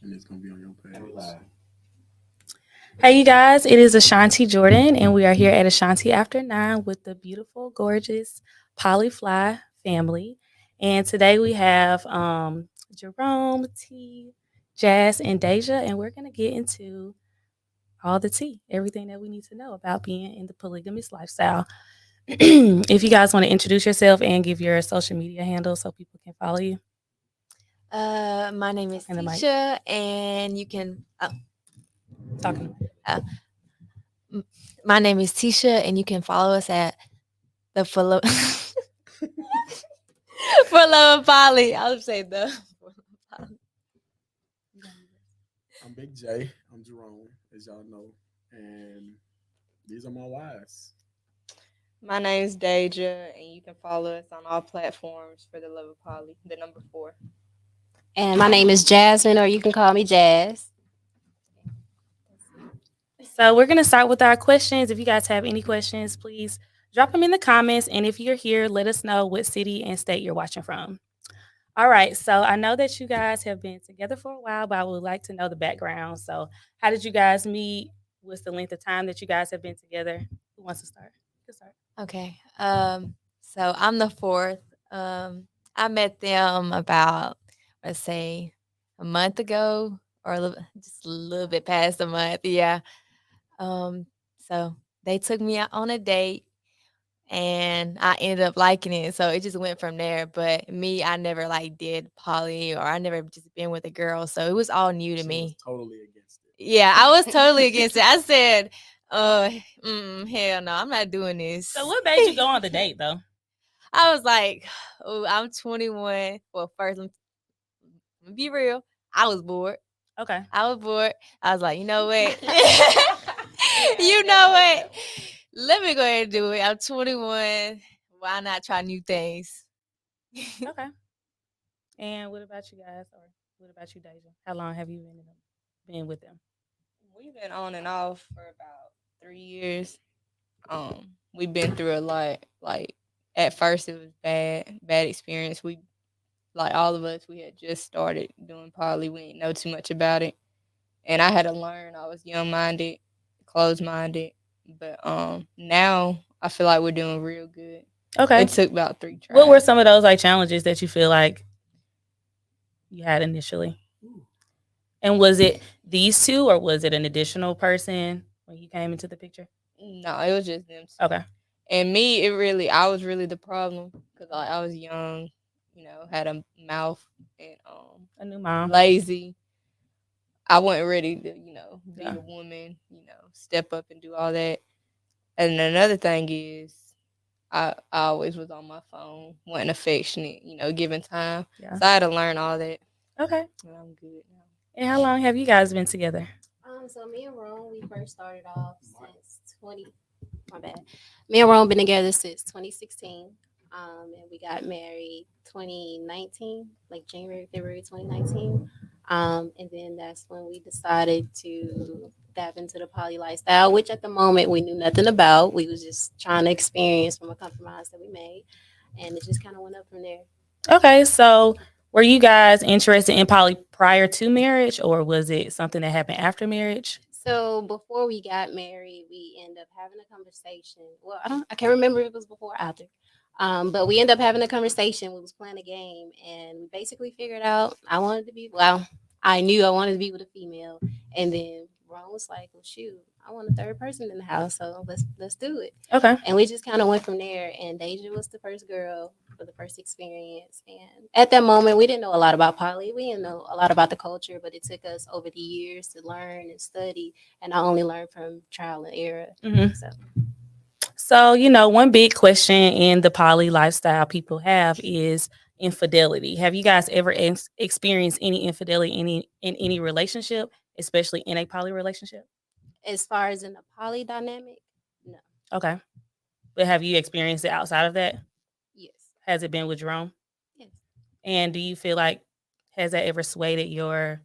and it's gonna be on your page. Hey, you guys, it is Ashanti Jordan, and we are here at Ashanti After 9 with the beautiful, gorgeous Polyfly family. And today we have Jerome, T, Jazz, and Deja, and we're going to get into all the tea, everything that we need to know about being in the polygamous lifestyle. If you guys want to introduce yourself and give your social media handle so people can follow you. My name is In the mic. Tisha, and you can. Talking. My name is Tisha, and you can follow us at the follow. For Love of Polly. I would say the. I'm Big J. I'm Jerome, as y'all know, and these are my wives. My name's Deja, and you can follow us on all platforms for the love of Polly, the number 4. And my name is Jasmine, or you can call me Jazz. So we're gonna start with our questions. If you guys have any questions, please drop them in the comments. And if you're here, let us know what city and state you're watching from. All right. So I know that you guys have been together for a while, but I would like to know the background. So how did you guys meet? What's the length of time that you guys have been together? Who wants to start? You can start. Okay. So I'm the fourth. I met them about, let's say, a month ago, or just a little bit past a month. Yeah. So they took me out on a date, and I ended up liking it. So it just went from there. But me, I never like did poly, or I never just been with a girl. So it was all new to She me. was totally against it. Yeah, I was totally against it. I said, hell no, I'm not doing this. So what made you go on the date though? I was like, oh, I'm 21. Well, first, let me be real. I was bored. Okay. I was bored. I was like, you know what? You know what? Let me go ahead and do it. I'm 21. Why not try new things? Okay. And what about you guys? Or what about you, Deja? How long have you been with them? We've been on and off for about 3 years. We've been through a lot. Like at first, it was bad experience. We like all of us. We had just started doing poly. We didn't know too much about it, and I had to learn. I was young minded, closed minded, but now I feel like we're doing real good. Okay. It took about 3 tries. What were some of those like challenges that you feel like you had initially? And was it these two, or was it an additional person when you came into the picture? No, it was just them two. Okay. And me, I was really the problem because I was young, had a mouth and A new mom. lazy. I wasn't ready to, be Yeah. a woman, step up and do all that. And another thing is, I always was on my phone, wasn't affectionate, giving time. Yeah. So I had to learn all that. Okay. And I'm good now. And how long have you guys been together? So me and Rome, we first started off since 20. My bad. Me and Rome been together since 2016. And we got married 2019, like January, February 2019. And then that's when we decided to dive into the poly lifestyle, which at the moment we knew nothing about. We was just trying to experience from a compromise that we made, and it just kind of went up from there. Okay. So were you guys interested in poly prior to marriage, or was it something that happened after marriage? So before we got married, we ended up having a conversation. Well, I can't remember if it was before or after. But we ended up having a conversation. We was playing a game, and we basically figured out I knew I wanted to be with a female, and then Ron was like, "Well, shoot, I want a third person in the house, so let's do it." Okay. And we just kind of went from there. And Deja was the first girl for the first experience. And at that moment, we didn't know a lot about poly. We didn't know a lot about the culture, but it took us over the years to learn and study. And I only learned from trial and error. Mm-hmm. So, one big question in the poly lifestyle people have is infidelity. Have you guys ever experienced any infidelity in any relationship, especially in a poly relationship? As far as in the poly dynamic, no. Okay. But have you experienced it outside of that? Yes. Has it been with Jerome? Yes. And do you feel like has that ever swayed your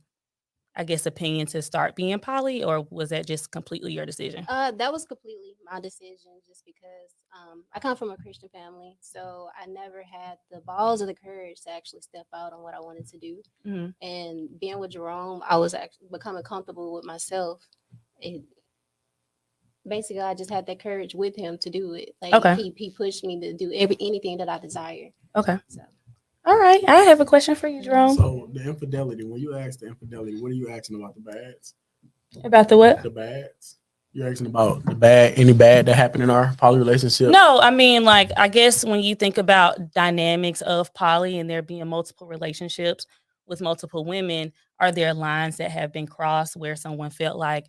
I guess, opinion to start being poly, or was that just completely your decision? That was completely my decision, just because I come from a Christian family, so I never had the balls or the courage to actually step out on what I wanted to do. Hmm. And being with Jerome, I was actually becoming comfortable with myself. It, basically, I just had that courage with him to do it. Like Okay. he pushed me to do anything that I desire. Okay. So All right. I have a question for you, Jerome. So the infidelity, when you ask the infidelity, what are you asking about the bads? About the what? The bads. You're asking about the bad, any bad that happened in our poly relationship? No, I mean, like, I guess when you think about dynamics of poly and there being multiple relationships with multiple women, are there lines that have been crossed where someone felt like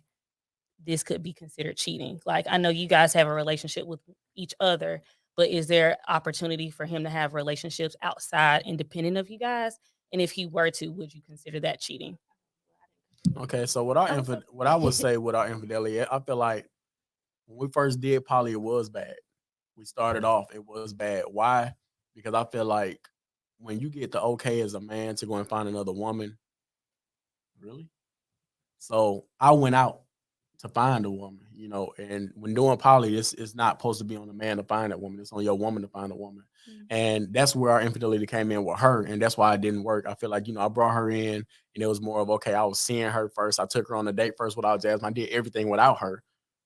this could be considered cheating? Like, I know you guys have a relationship with each other, but is there opportunity for him to have relationships outside, independent of you guys? And if he were to, would you consider that cheating? Okay, so what I was so- what I would say with our infidelity, I feel like when we first did poly, it was bad. We started off, it was bad. Why? Because I feel like when you get the okay as a man to go and find another woman, really? So I went out to find a woman, you know, and when doing poly, it's not supposed to be on a man to find that woman. It's on your woman to find a woman. And that's where our infidelity came in with her. And that's why it didn't work. I feel like, you know, I brought her in and it was more of, okay, I was seeing her first. I took her on a date first without Jasmine. I did everything without her.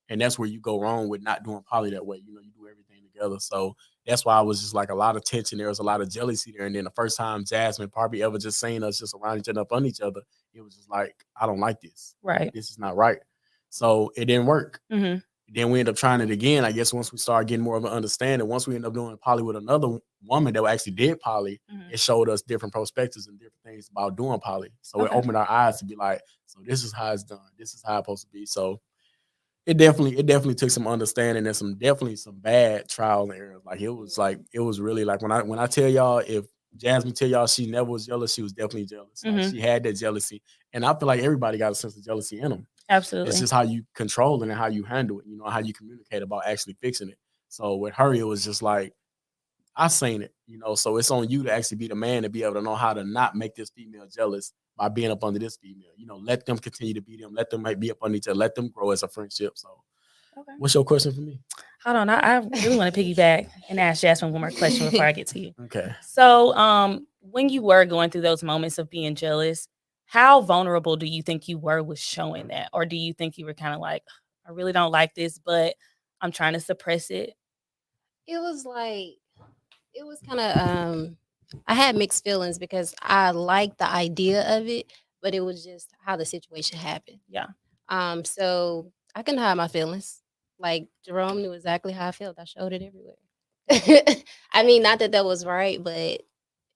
And that's where you go wrong with not doing poly that way. You know, you do everything together. So that's why I was just like a lot of tension. There was a lot of jealousy there. And then the first time Jasmine probably ever just seen us just around each other, up on each other, it was just like, I don't like this. Right. This is not right. So it didn't work. Mm-hmm. Then we ended up trying it again. I guess once we started getting more of an understanding, once we ended up doing poly with another woman that actually did poly, Mm-hmm. it showed us different perspectives and different things about doing poly. So it Okay. opened our eyes to be like, so this is how it's done. This is how it's supposed to be. So it definitely took some understanding and some bad trial and error. Like it was really like when I tell y'all, if Jasmine tell y'all she never was jealous, she was definitely jealous. Like Mm-hmm. she had that jealousy, and I feel like everybody got a sense of jealousy in them. Absolutely. It's just how you control it and how you handle it. You know how you communicate about actually fixing it. So with her, it was just like I seen it. You know, so it's on you to actually be the man to be able to know how to not make this female jealous by being up under this female. You know, let them continue to be them. Let them be up under each other. Let them grow as a friendship. So Okay. what's your question for me? Hold on. I really want to piggyback and ask Jasmine one more question before I get to you. Okay. So, when you were going through those moments of being jealous, how vulnerable do you think you were with showing that? Or do you think you were kind of like, I really don't like this, but I'm trying to suppress it? it was like it was kind of I had mixed feelings because I liked the idea of it, but it was just how the situation happened. Yeah. So I couldn't hide my feelings. Like Jerome knew exactly how I felt. I showed it everywhere. I mean, not that that was right, but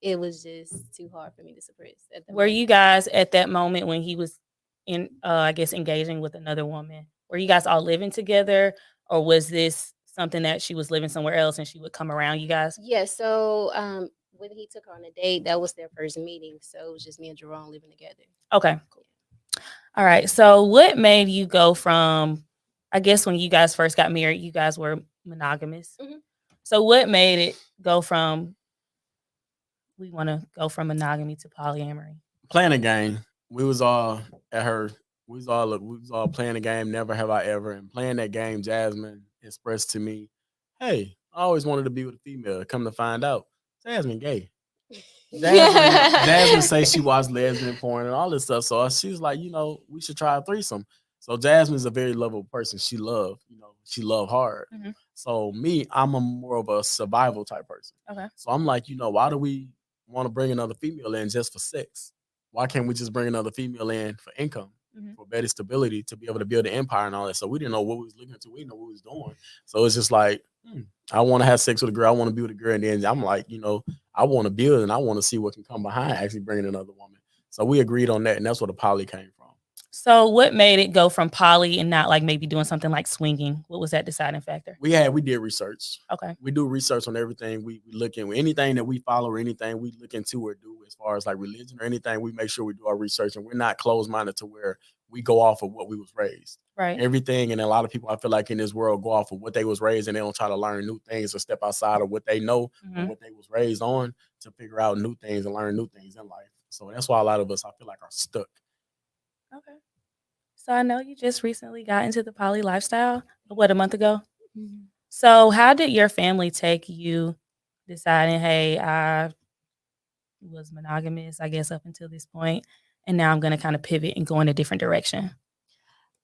it was just too hard for me to suppress at the Were moment. you guys at that moment when he was in, I guess, engaging with another woman? Were you guys all living together, or was this something that she was living somewhere else and she would come around you guys? Yeah, so when he took her on a date, that was their first meeting. So it was just me and Jerome living together. Okay. All right. So, what made you go from, I guess, when you guys first got married, you guys were monogamous. Mhm. So, what made it go from, we want to go from monogamy to polyamory? Playing a game. We was all at her. We was all playing a game. Never have I ever. And playing that game, Jasmine expressed to me, "Hey, I always wanted to be with a female. Come to find out, Jasmine gay." Jasmine say she watched lesbian porn and all this stuff. So she was like, you know, we should try a threesome. So Jasmine's a very lovable person. She love hard. Mhm. So me, I'm a more of a survival type person. Okay. So I'm like, you know, why do we want to bring another female in just for sex? Why can't we just bring another female in for income, Mhm. for better stability, to be able to build an empire and all that? So we didn't know what we was looking to. We didn't know what we was doing. So it's just like, I want to have sex with a girl. I want to be with a girl. And then I'm like, you know, I want to build and I want to see what can come behind actually bringing another woman. So we agreed on that. And that's where the poly came from. So, what made it go from poly and not like maybe doing something like swinging? What was that deciding factor? We did research. Okay. We do research on everything. We look in anything that we follow or anything we look into or do as far as like religion or anything. We make sure we do our research and we're not closed minded to where we go off of what we was raised. Right. Everything, and a lot of people I feel like in this world go off of what they was raised and they don't try to learn new things or step outside of what they know or Mhm. what they was raised on to figure out new things and learn new things in life. So that's why a lot of us I feel like are stuck. Okay. So I know you just recently got into the poly lifestyle, what, a month ago? Mhm. So how did your family take you deciding, hey, I was monogamous, I guess, up until this point, and now I'm going to kind of pivot and go in a different direction?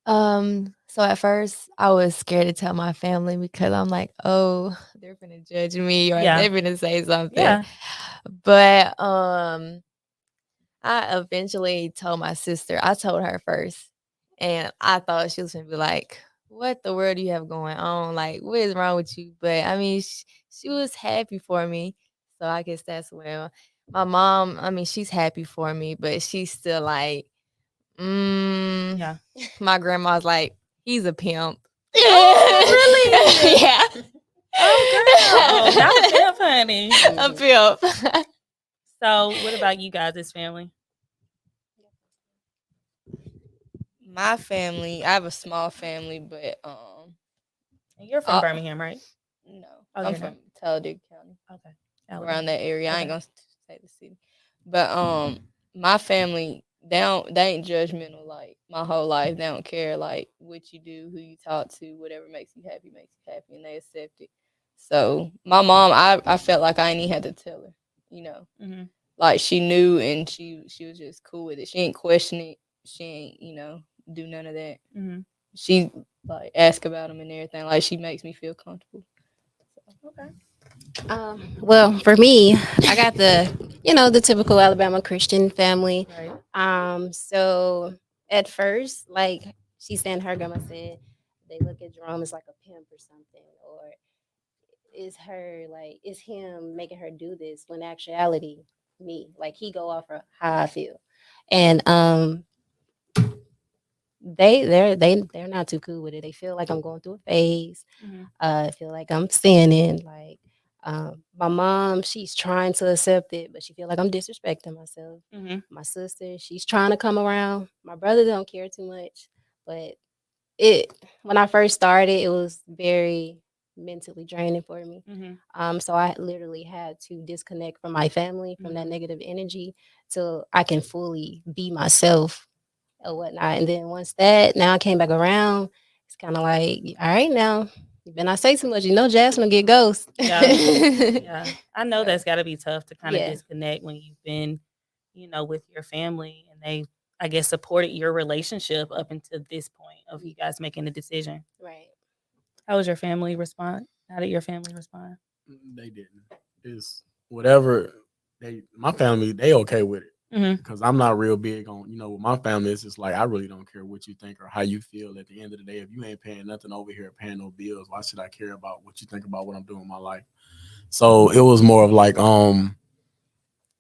So at first I was scared to tell my family because I'm like, oh, they're gonna judge me or Yeah. they're gonna say something. Yeah. But I eventually told my sister. I told her first, and I thought she was gonna be like, "What the world do you have going on? Like, what is wrong with you?" But I mean, she was happy for me, so I guess that's well. My mom, I mean, she's happy for me, but she's still like, Yeah. my grandma's like, he's a pimp. Oh, really? Yeah. Oh, girl. Not a pimp, honey. A pimp. So what about you guys, this family? My family, I have a small family, but And you're from uh, Birmingham, right? no, Oh, I'm you're from not. Talladega County, Okay. around that area. I ain't Okay. gonna say the city, but my family, they ain't judgmental. Like my whole life, they don't care like what you do, who you talk to, whatever makes you happy, and they accept it. So my mom, I felt like I ain't even had to tell her, you know, Mm-hmm. like she knew and she was just cool with it. She ain't question it. She ain't do none of that. Mm-hmm. She like ask about them and everything. Like she makes me feel comfortable. Okay. Well, for me, I got the typical Alabama Christian family. Right. So at first, like she said, her grandma said, they look at Jerome as like a pimp or something, or is him making her do this when actuality, me, like he go off of how I feel, and they're not too cool with it. They feel like I'm going through a phase. Mm-hmm. I feel like I'm sinning. Like my mom, she's trying to accept it, but she feel like I'm disrespecting myself. Mm-hmm. My sister, she's trying to come around. My brother don't care too much, but it when I first started, it was very mentally draining for me. Mm-hmm. So I literally had to disconnect from my family, from that negative energy, so I can fully be myself or whatnot. And then once that, now I came back around, it's kind of like, all right, now, when I say too much, Jasmine get ghost. Yeah. Yeah. I know So, that's got to be tough to kind of yeah. disconnect when you've been, with your family and they, I guess, supported your relationship up until this point of you guys making a decision. Right. How was your family respond? How did your family respond? They didn't. It's whatever my family, they okay with it. Mm-hmm. Because I'm not real big on, with my family, it's just like I really don't care what you think or how you feel at the end of the day. If you ain't paying nothing over here, paying no bills, why should I care about what you think about what I'm doing in my life? So it was more of like,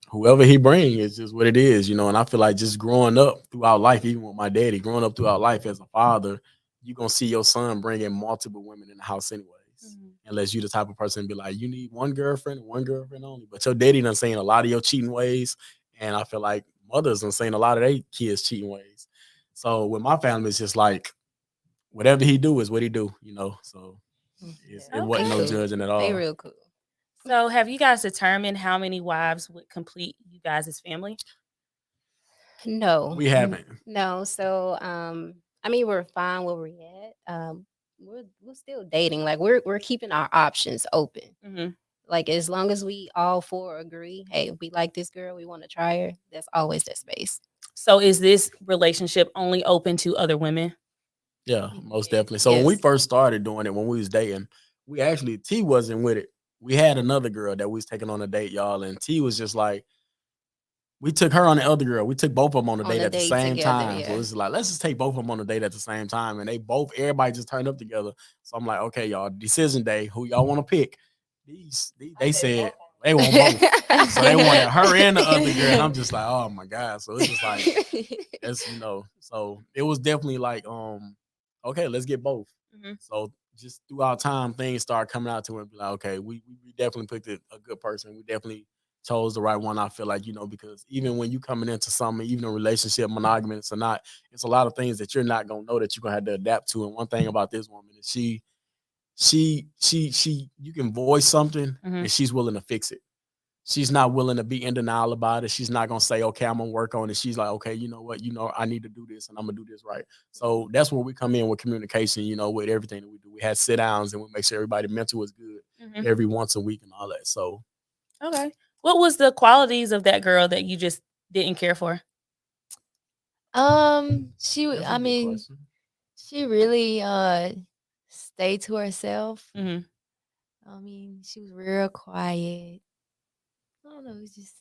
whoever he bring is just what it is, and I feel like just growing up throughout life, even with my daddy, growing up throughout life as a father, you're gonna see your son bring in multiple women in the house anyways. Mm-hmm. Unless you the type of person be like, you need one girlfriend and one girlfriend only. But your daddy done seen a lot of your cheating ways. And I feel like mothers done seen a lot of their kids cheating ways. So with my family, it's just like whatever he do is what he do. So it wasn't no Cool. judging at They all. real cool. So, have you guys determined how many wives would complete you guys' family? No, We haven't. no. So, I mean, we're fine where we're at. We're still dating. Like we're keeping our options open. Mm-hmm. Like as long as we all four agree, hey, we like this girl, we want to try her. That's always that space. So, is this relationship only open to other women? Yeah, most definitely. So when we first started doing it, when we was dating, we actually T wasn't with it. We had another girl that we was taking on a date, y'all, and T was just like, we took her on the other girl. We took both of them on a date at the same time. So it's like, let's just take both of them on a date at the same time. And everybody just turned up together. So I'm like, okay, y'all, decision day. Who y'all want to pick? They said they want both. So they wanted her and the other girl. And I'm just like, oh my God. So it's just like, so it was definitely like, okay, let's get both. Mm-hmm. So just throughout time, things start coming out to it and be like, okay, we definitely picked a good person. We definitely chose the right one. I feel like, because even when you coming into something, even a relationship, monogamous or not, it's a lot of things that you're not gonna know that you're gonna have to adapt to. And one thing about this woman is she you can voice something Mm-hmm. and she's willing to fix it. she's not willing to be in denial about it. She's not gonna say, okay, I'm gonna work on it. She's like, okay, you know what, I need to do this and I'm gonna do this right. So that's where we come in with communication, with everything that we do. We had sit downs and we make sure everybody mental is good every once a week and all that. So okay. What was the qualities of that girl that you just didn't care for? I mean, she really stayed to herself. Mm-hmm. I mean, she was real quiet. I don't know, it's just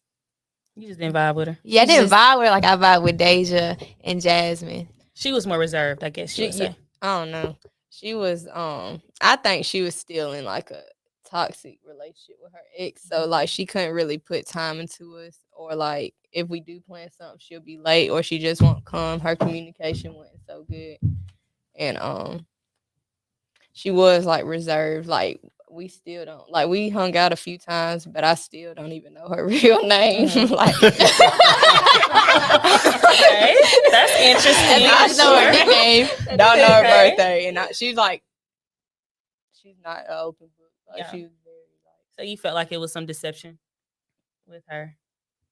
You just didn't vibe with her. I didn't vibe with her like I vibe with Deja and Jasmine. She was more reserved, I guess you would say. I don't know. She was I think she was still in like a toxic relationship with her ex. So like she couldn't really put time into us, or like if we do plan something, she'll be late or she just won't come. Her communication wasn't so good. And she was like reserved. Like we still don't, like, we hung out a few times, but I still don't even know her real name. Like Okay, that's interesting. I just know her nickname, don't know her birthday, and she's not an open book. Like she was very So you felt like it was some deception with her.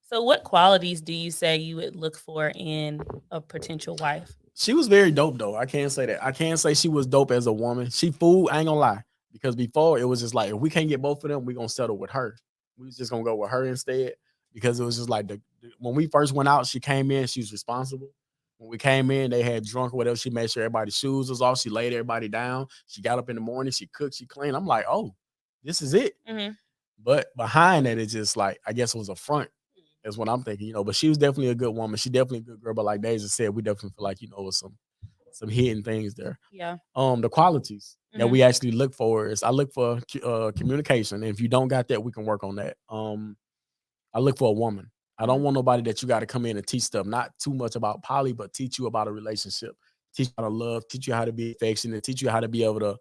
So what qualities do you say you would look for in a potential wife? she was very dope though. I can't say that. I can't say she was dope as a woman. She fooled, I ain't gonna lie. Because before it was just like, if we can't get both of them, we're gonna settle with her. We was just gonna go with her instead. Because it was just like when we first went out, she came in, she was responsible. When we came in, they had drunk or whatever. She made sure everybody's shoes was off. She laid everybody down. She got up in the morning, she cooked, she cleaned. I'm like, oh, this is it. Mm-hmm. But behind that, it's just like, I guess it was a front. Is what I'm thinking, But she was definitely a good woman. She definitely a good girl. But like Deja said, we definitely feel like, with some hidden things there. Yeah. The qualities that we actually look for is I look for communication. And if you don't got that, we can work on that. I look for a woman. I don't want nobody that you got to come in and teach stuff. Not too much about poly, but teach you about a relationship. Teach you how to love. Teach you how to be affectionate. Teach you how to be able to,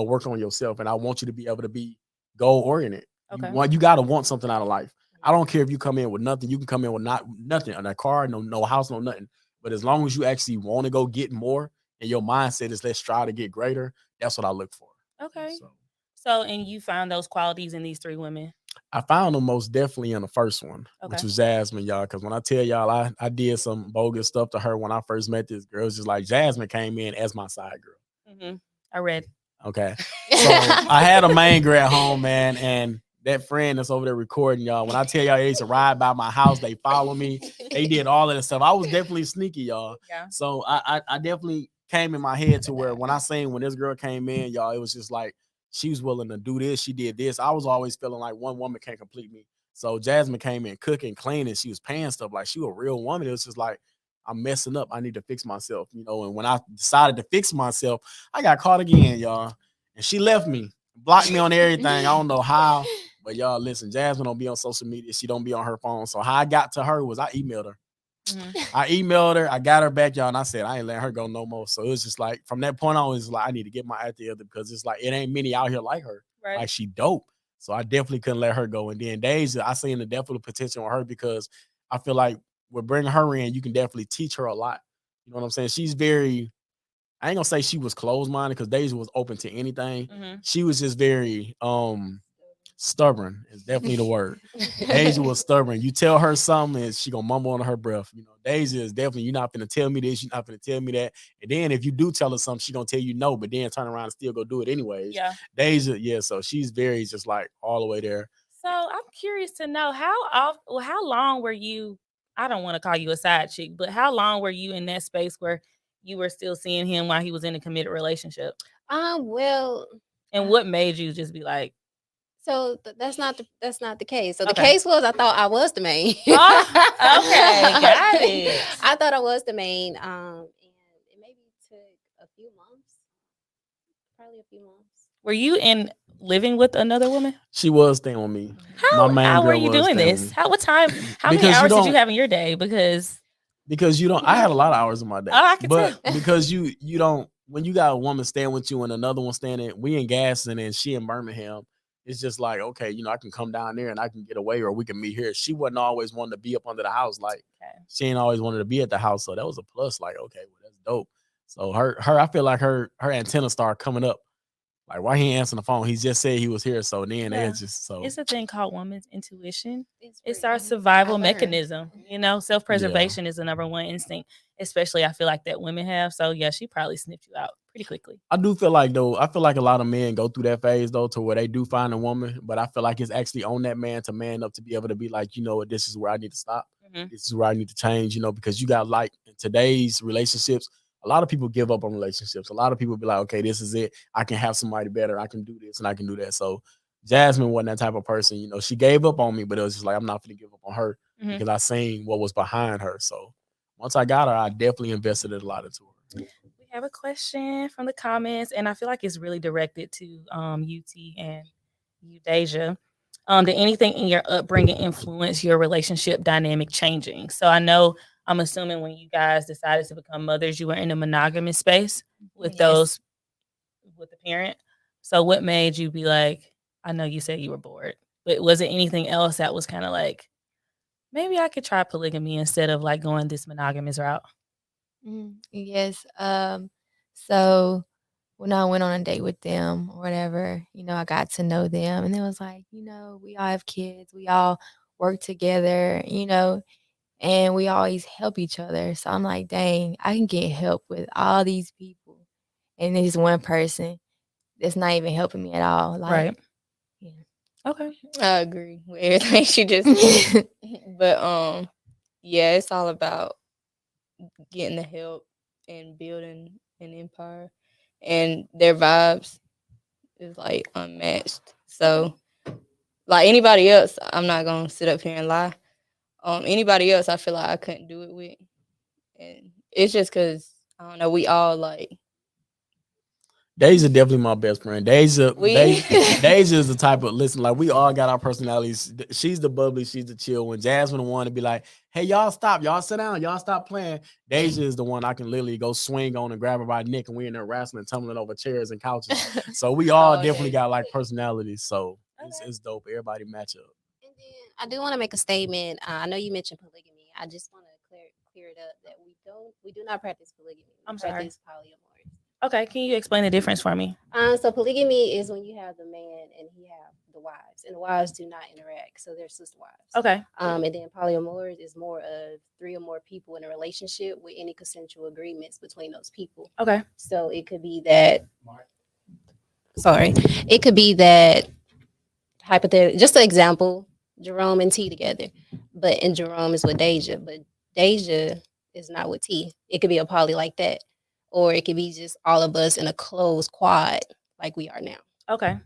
work on yourself. And I want you to be able to be goal oriented. Okay. You got to want something out of life. I don't care if you come in with nothing. You can come in with nothing, on a car, no house, no nothing. But as long as you actually want to go get more, and your mindset is let's try to get greater, that's what I look for. Okay. So, and you found those qualities in these three women? I found them most definitely in the first one, which was Jasmine, y'all. Because when I tell y'all, I did some bogus stuff to her when I first met this girl. It's just like Jasmine came in as my side girl. Mm-hmm. I read. Okay. So I had a main girl at home, man, and that friend that's over there recording, y'all. When I tell y'all they used to ride by my house, they follow me. They did all of that stuff. I was definitely sneaky, y'all. Yeah. So I definitely came in my head to where when this girl came in, y'all, it was just like she was willing to do this. She did this. I was always feeling like one woman can't complete me. So Jasmine came in cooking, cleaning. She was paying stuff like she was a real woman. It was just like, I'm messing up. I need to fix myself, And when I decided to fix myself, I got caught again, y'all. And she left me, blocked me on everything. I don't know how. But y'all, listen, Jasmine don't be on social media. She don't be on her phone. So how I got to her was I emailed her. Mm-hmm. I emailed her. I got her back, y'all. And I said, I ain't letting her go no more. So it was just like, from that point on, it's like, I need to get my act together because it's like, it ain't many out here like her. Right. Like she dope. So I definitely couldn't let her go. And then Deja, I seen the definite potential on her because I feel like with bringing her in, you can definitely teach her a lot. You know what I'm saying? She's very, I ain't gonna say she was closed-minded because Deja was open to anything. Mm-hmm. She was just very, stubborn is definitely the word. Deja was stubborn. You tell her something and she gonna mumble under her breath. Deja is definitely, you're not gonna tell me this, you're not gonna tell me that. And then if you do tell her something, she gonna tell you no, but then turn around and still go do it anyways. Yeah. Deja, yeah, so she's very just like all the way there. So I'm curious to know how long were you, I don't want to call you a side chick, but how long were you in that space where you were still seeing him while he was in a committed relationship? Well, and what made you just be like, so that's not the case. So the case was I thought I was the main. Okay, got it. I thought I was the main. And it maybe took a few months, probably a few months. Were you living with another woman? She was staying with me. How were you doing this? How many hours did you have in your day? Because you don't. I had a lot of hours in my day. Oh, I can tell. Because you don't. When you got a woman staying with you and another one staying we in Gaston and she in Birmingham. It's just like, okay, I can come down there and I can get away or we can meet here. She wasn't always wanting to be up under the house. Like, she ain't always wanted to be at the house. So that was a plus. Like, okay, well, that's dope. So her, I feel like her antenna started coming up Like, why he ain't answering the phone? He just said he was here. So then Yeah. it's just so. It's a thing called woman's intuition. It's real. our survival I learned. mechanism. You know, self-preservation is the number one instinct, especially I feel like that women have. So yeah, she probably sniffed you out pretty quickly. I do feel like though, I feel like a lot of men go through that phase though, to where they do find a woman, but I feel like it's actually on that man to man up to be able to be like, you know what, this is where I need to stop. Mhm. This is where I need to change, you know, because you got like in today's relationships, a lot of people give up on relationships. A lot of people be like, okay, this is it. I can have somebody better. I can do this and I can do that. So Jasmine wasn't that type of person, you know. She gave up on me, but it was just like I'm not gonna give up on her Mhm. because I seen what was behind her. So once I got her, I definitely invested a lot into her. We have a question from the comments, and I feel like it's really directed to UT and you, Deja. Did anything in your upbringing influence your relationship dynamic changing? So I know I'm assuming when you guys decided to become mothers, you were in a monogamous space with Yes. those with the parent. So what made you be like, I know you said you were bored, but was it anything else that was kind of like, maybe I could try polygamy instead of like going this monogamous route? Yes. So when I went on a date with them or whatever, I got to know them, and it was like, we all have kids, we all work together, and we always help each other. So I'm like, dang, I can get help with all these people, and there's one person that's not even helping me at all. Like, Right. yeah. Okay. I agree with everything she just said. But yeah, it's all about getting the help and building an empire. And their vibes is like unmatched. So like anybody else, I'm not gonna sit up here and lie. Anybody else I feel like I couldn't do it with. And it's just cause I don't know, we all like Deja definitely my best friend. Deja we is the type of listen, like we all got our personalities. She's the bubbly, she's the chill. When Jasmine wanted to be like, hey, y'all stop, y'all sit down, y'all stop playing. Deja is the one I can literally go swing on and grab her by the neck and we in there wrestling, tumbling over chairs and couches. So we all definitely got like personalities. So it's dope. Everybody match up. And then I do want to make a statement. I know you mentioned polygamy. I just want to clear it up that we do not practice polygamy. We I'm sorry. practice polyamory. Okay, can you explain the difference for me? So polygamy is when you have the man and he have the wives, and the wives do not interact, so they're sister wives. Okay. And then polyamory is more of 3 or more people in a relationship with any consensual agreements between those people. Okay. So it could be that. Sorry, it could be that hypothetically, just an example, Jerome and T together, and Jerome is with Deja, but Deja is not with T. It could be a poly like that, or it could be just all of us in a closed quad like we are now. Okay.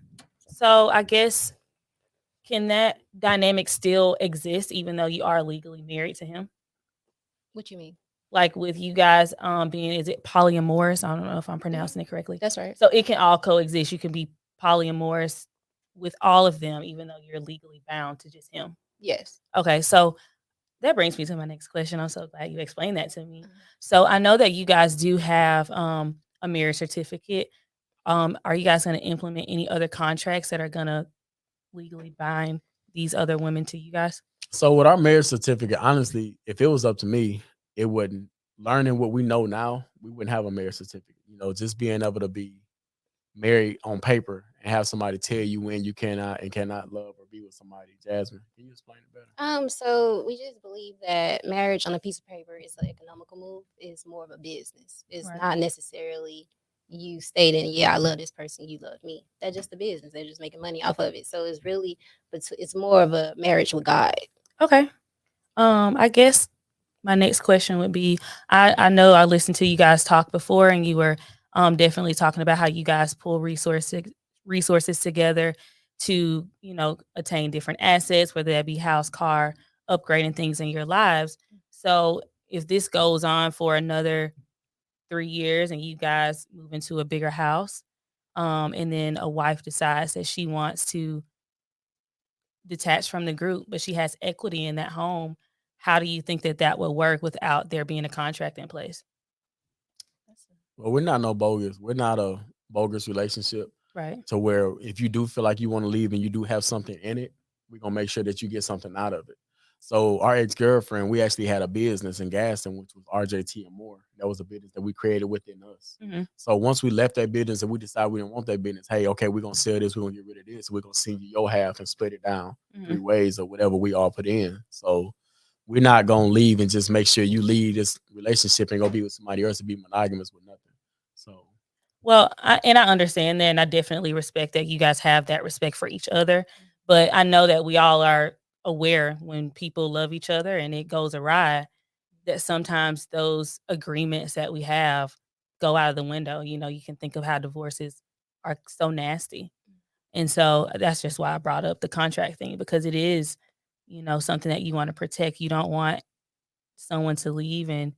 So I guess can that dynamic still exist even though you are legally married to him? What you mean? Like with you guys being, is it polyamorous? I don't know if I'm pronouncing it correctly. That's right. So it can all coexist. You can be polyamorous with all of them, even though you're legally bound to just him. Yes. Okay, so that brings me to my next question. I'm so glad you explained that to me. So I know that you guys do have a marriage certificate. Are you guys going to implement any other contracts that are going to legally bind these other women to you guys? So with our marriage certificate, honestly, if it was up to me, it wouldn't. Learning what we know now, we wouldn't have a marriage certificate. You know, just being able to be married on paper and have somebody tell you when you cannot and cannot love or be with somebody. Jasmine, can you explain it better? So we just believe that marriage on a piece of paper is an economical move. It's more of a business. It's Right. not necessarily you stating, "Yeah, I love this person, you love me." That's just a business. They're just making money off of it. So it's really, but it's more of a marriage with God. Okay. I guess my next question would be, I know I listened to you guys talk before and you were definitely talking about how you guys pull resources together to, attain different assets, whether that be house, car, upgrading things in your lives. So if this goes on for another 3 years and you guys move into a bigger house, and then a wife decides that she wants to detach from the group, but she has equity in that home, how do you think that that would work without there being a contract in place? Well, we're not no bogus. We're not a bogus relationship. Right. To where if you do feel like you want to leave and you do have something in it, we're gonna make sure that you get something out of it. So our ex-girlfriend, we actually had a business in Gaston, which was RJT and More. That was a business that we created within us. So once we left that business and we decided we didn't want that business, hey, okay, we're gonna sell this, we're gonna get rid of this, we're gonna send you your half and split it down 3 ways or whatever we all put in. So we're not gonna leave and just make sure you leave this relationship and go be with somebody else to be monogamous with nothing. So well, I understand that, and I definitely respect that you guys have that respect for each other. But I know that we all are aware when people love each other and it goes awry, that sometimes those agreements that we have go out of the window. You know, you can think of how divorces are so nasty. And so that's just why I brought up the contract thing, because it is, you know, something that you want to protect. You don't want someone to leave and,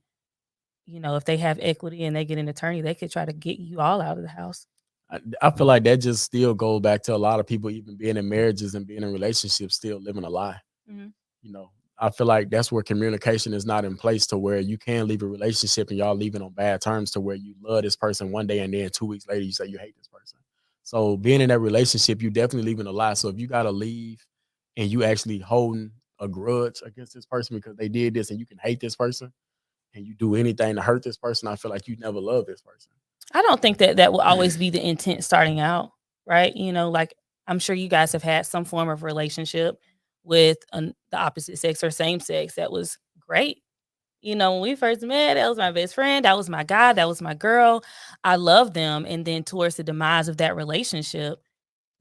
you know, if they have equity and they get an attorney, they could try to get you all out of the house. I feel like that just still goes back to a lot of people even being in marriages and being in relationships still living a lie. You know, I feel like that's where communication is not in place to where you can leave a relationship and y'all leaving on bad terms to where you love this person one day and then 2 weeks later you say you hate this person. So being in that relationship, you definitely leaving a lie. So if you got to leave and you actually holding a grudge against this person because they did this and you can hate this person and you do anything to hurt this person, I feel like you never love this person. I don't think that that will always be the intent starting out, right? You know, like I'm sure you guys have had some form of relationship with the opposite sex or same sex that was great. You know, when we first met, that was my best friend, that was my guy, that was my girl. I loved them. And then towards the demise of that relationship,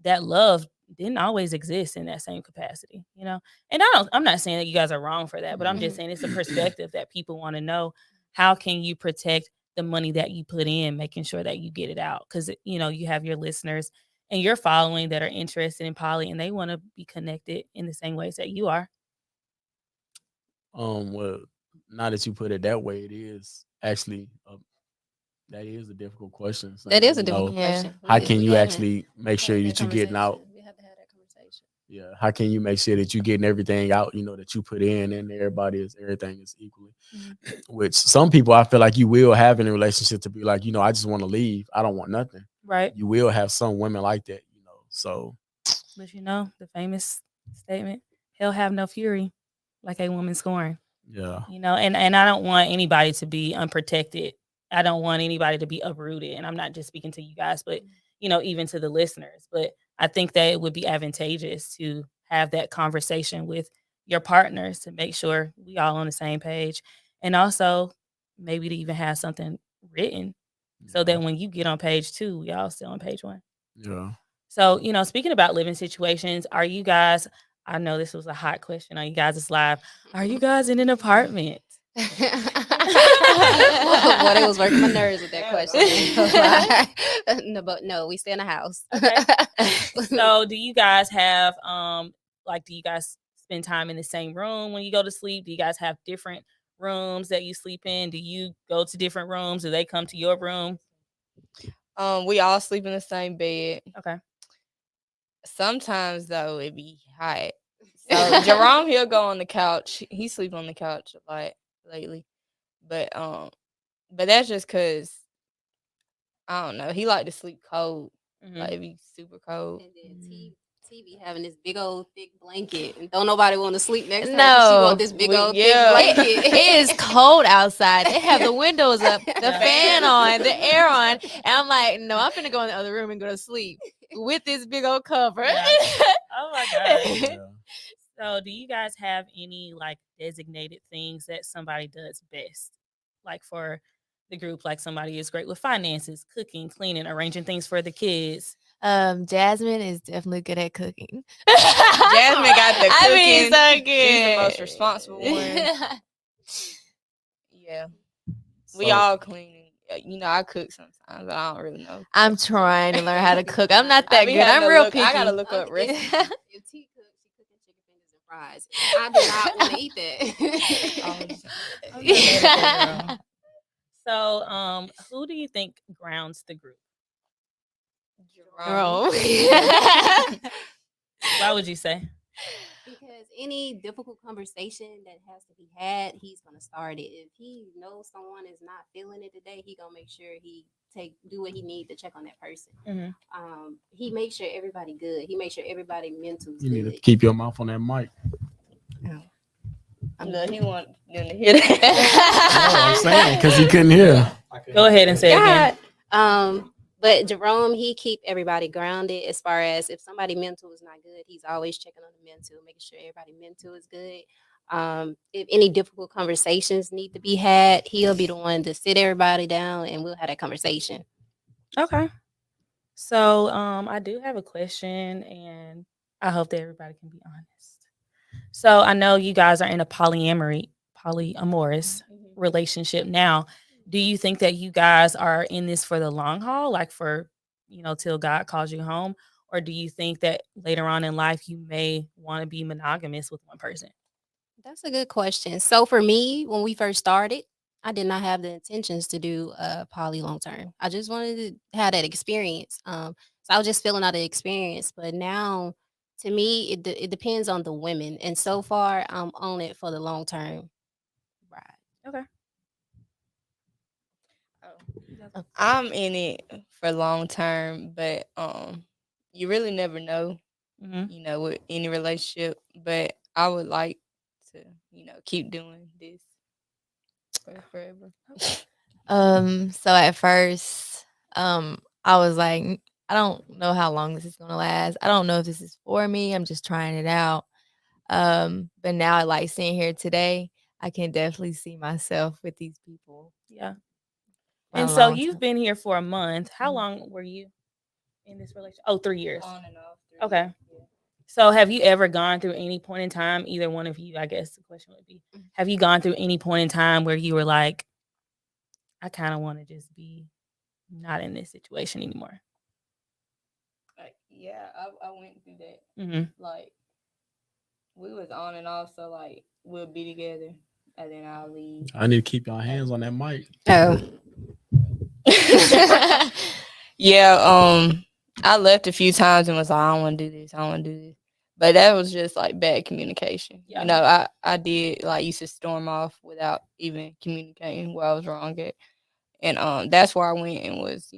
that love didn't always exist in that same capacity, you know? And I'm not saying that you guys are wrong for that, but I'm just saying it's a perspective that people want to know. How can you protect the money that you put in, making sure that you get it out? Because, you know, you have your listeners and your following that are interested in poly and they want to be connected in the same ways that you are. Well, now that you put it that way, it is actually that is a difficult question. That is a you know, difficult question. how can We you haven't actually make sure had that you're getting out? We have to have that conversation. Yeah, how can you make sure that you're getting everything out? You know that you put in, and everything is equally. Which some people I feel like you will have in a relationship to be like, you know, I just want to leave. I don't want nothing. Right. You will have some women like that, you know. So, but you know the famous statement, "Hell have no fury like a woman scorned." yeah, You know, and I don't want anybody to be unprotected. I don't want anybody to be uprooted. And I'm not just speaking to you guys, but you know, even to the listeners. But I think that it would be advantageous to have that conversation with your partners to make sure we all on the same page. And also maybe to even have something written so that when you get on page 2, we all still on page 1. yeah. So, you know, speaking about living situations, are you guys, I know this was a hot question on you guys' live. Are you guys in an apartment? Well, it was working my nerves with that question. No, but no, we stay in a house. Okay. So do you guys have do you guys spend time in the same room when you go to sleep? Do you guys have different rooms that you sleep in? Do you go to different rooms? Do they come to your room? We all sleep in the same bed. Okay. Sometimes though it be hot. So Jerome, he'll go on the couch. He sleep on the couch a lot lately. But that's just cause I don't know. He like to sleep cold. Like it be super cold. And then TV having this big old thick blanket, and don't nobody want to sleep next to her. No. She want this big old thick blanket. It is cold outside. They have the windows up, the fan on, the air on. And I'm like, no, I'm finna go in the other room and go to sleep with this big old cover. Yeah. Oh my God. Yeah. So do you guys have any like designated things that somebody does best? Like for the group, like somebody is great with finances, cooking, cleaning, arranging things for the kids. Jasmine is definitely good at cooking. Jasmine got the cooking. I mean, so good. She's the most responsible one. Yeah. We all clean. You know, I cook sometimes, but I don't really know. I'm trying to learn how to cook. I'm not that good. I'm real picky. I gotta look up recipes. If T cooks, she cooking chicken fingers and fries. I do not want to eat that. So, who do you think grounds the group? Jerome. Why would you say? Because any difficult conversation that has to be had, he's gonna start it. If he knows someone is not feeling it today, he gonna make sure he do what he need to check on that person. He makes sure everybody good. He makes sure everybody mental's You need good. to keep your mouth on that mic. Look, he want them to hear No, that. I'm saying because he couldn't hear. Go ahead and say it again. But Jerome, he keep everybody grounded as far as if somebody mental is not good, he's always checking on the mental, making sure everybody mental is good. If any difficult conversations need to be had, he'll be the one to sit everybody down and we'll have that conversation. Okay. So I do have a question, and I hope that everybody can be honest. So I know you guys are in a polyamorous relationship now. Do you think that you guys are in this for the long haul, like for, till God calls you home? Or do you think that later on in life you may want to be monogamous with one person? That's a good question. So for me, when we first started, I did not have the intentions to do poly long term. I just wanted to have that experience. So I was just filling out the experience. But now, to me, it depends on the women. And so far, I'm on it for the long term. Right. Okay. I'm in it for long term, but you really never know, Mm-hmm. with any relationship. But I would like to, keep doing this forever. So at first, I was like, I don't know how long this is gonna last. I don't know if this is for me. I'm just trying it out. But now, like sitting here today, I can definitely see myself with these people. Yeah. for a And so long you've time. been here for a month. How Mhm. long were you in this relationship? Oh, 3 years. On and off. Okay. Yeah. So have you ever gone through any point in time, either one of you, I guess the question would be, have you gone through any point in time where you were like, I kind of want to just be not in this situation anymore? Yeah, I went through that. Mm-hmm. Like, we was on and off, so like we'll be together, and then I'll leave. I need to keep your hands on that mic. Oh. Yeah, I left a few times and was like, I don't want to do this. I don't want to do this. But that was just like bad communication. Yeah. I did like used to storm off without even communicating where I was wrong at, and that's where I went and was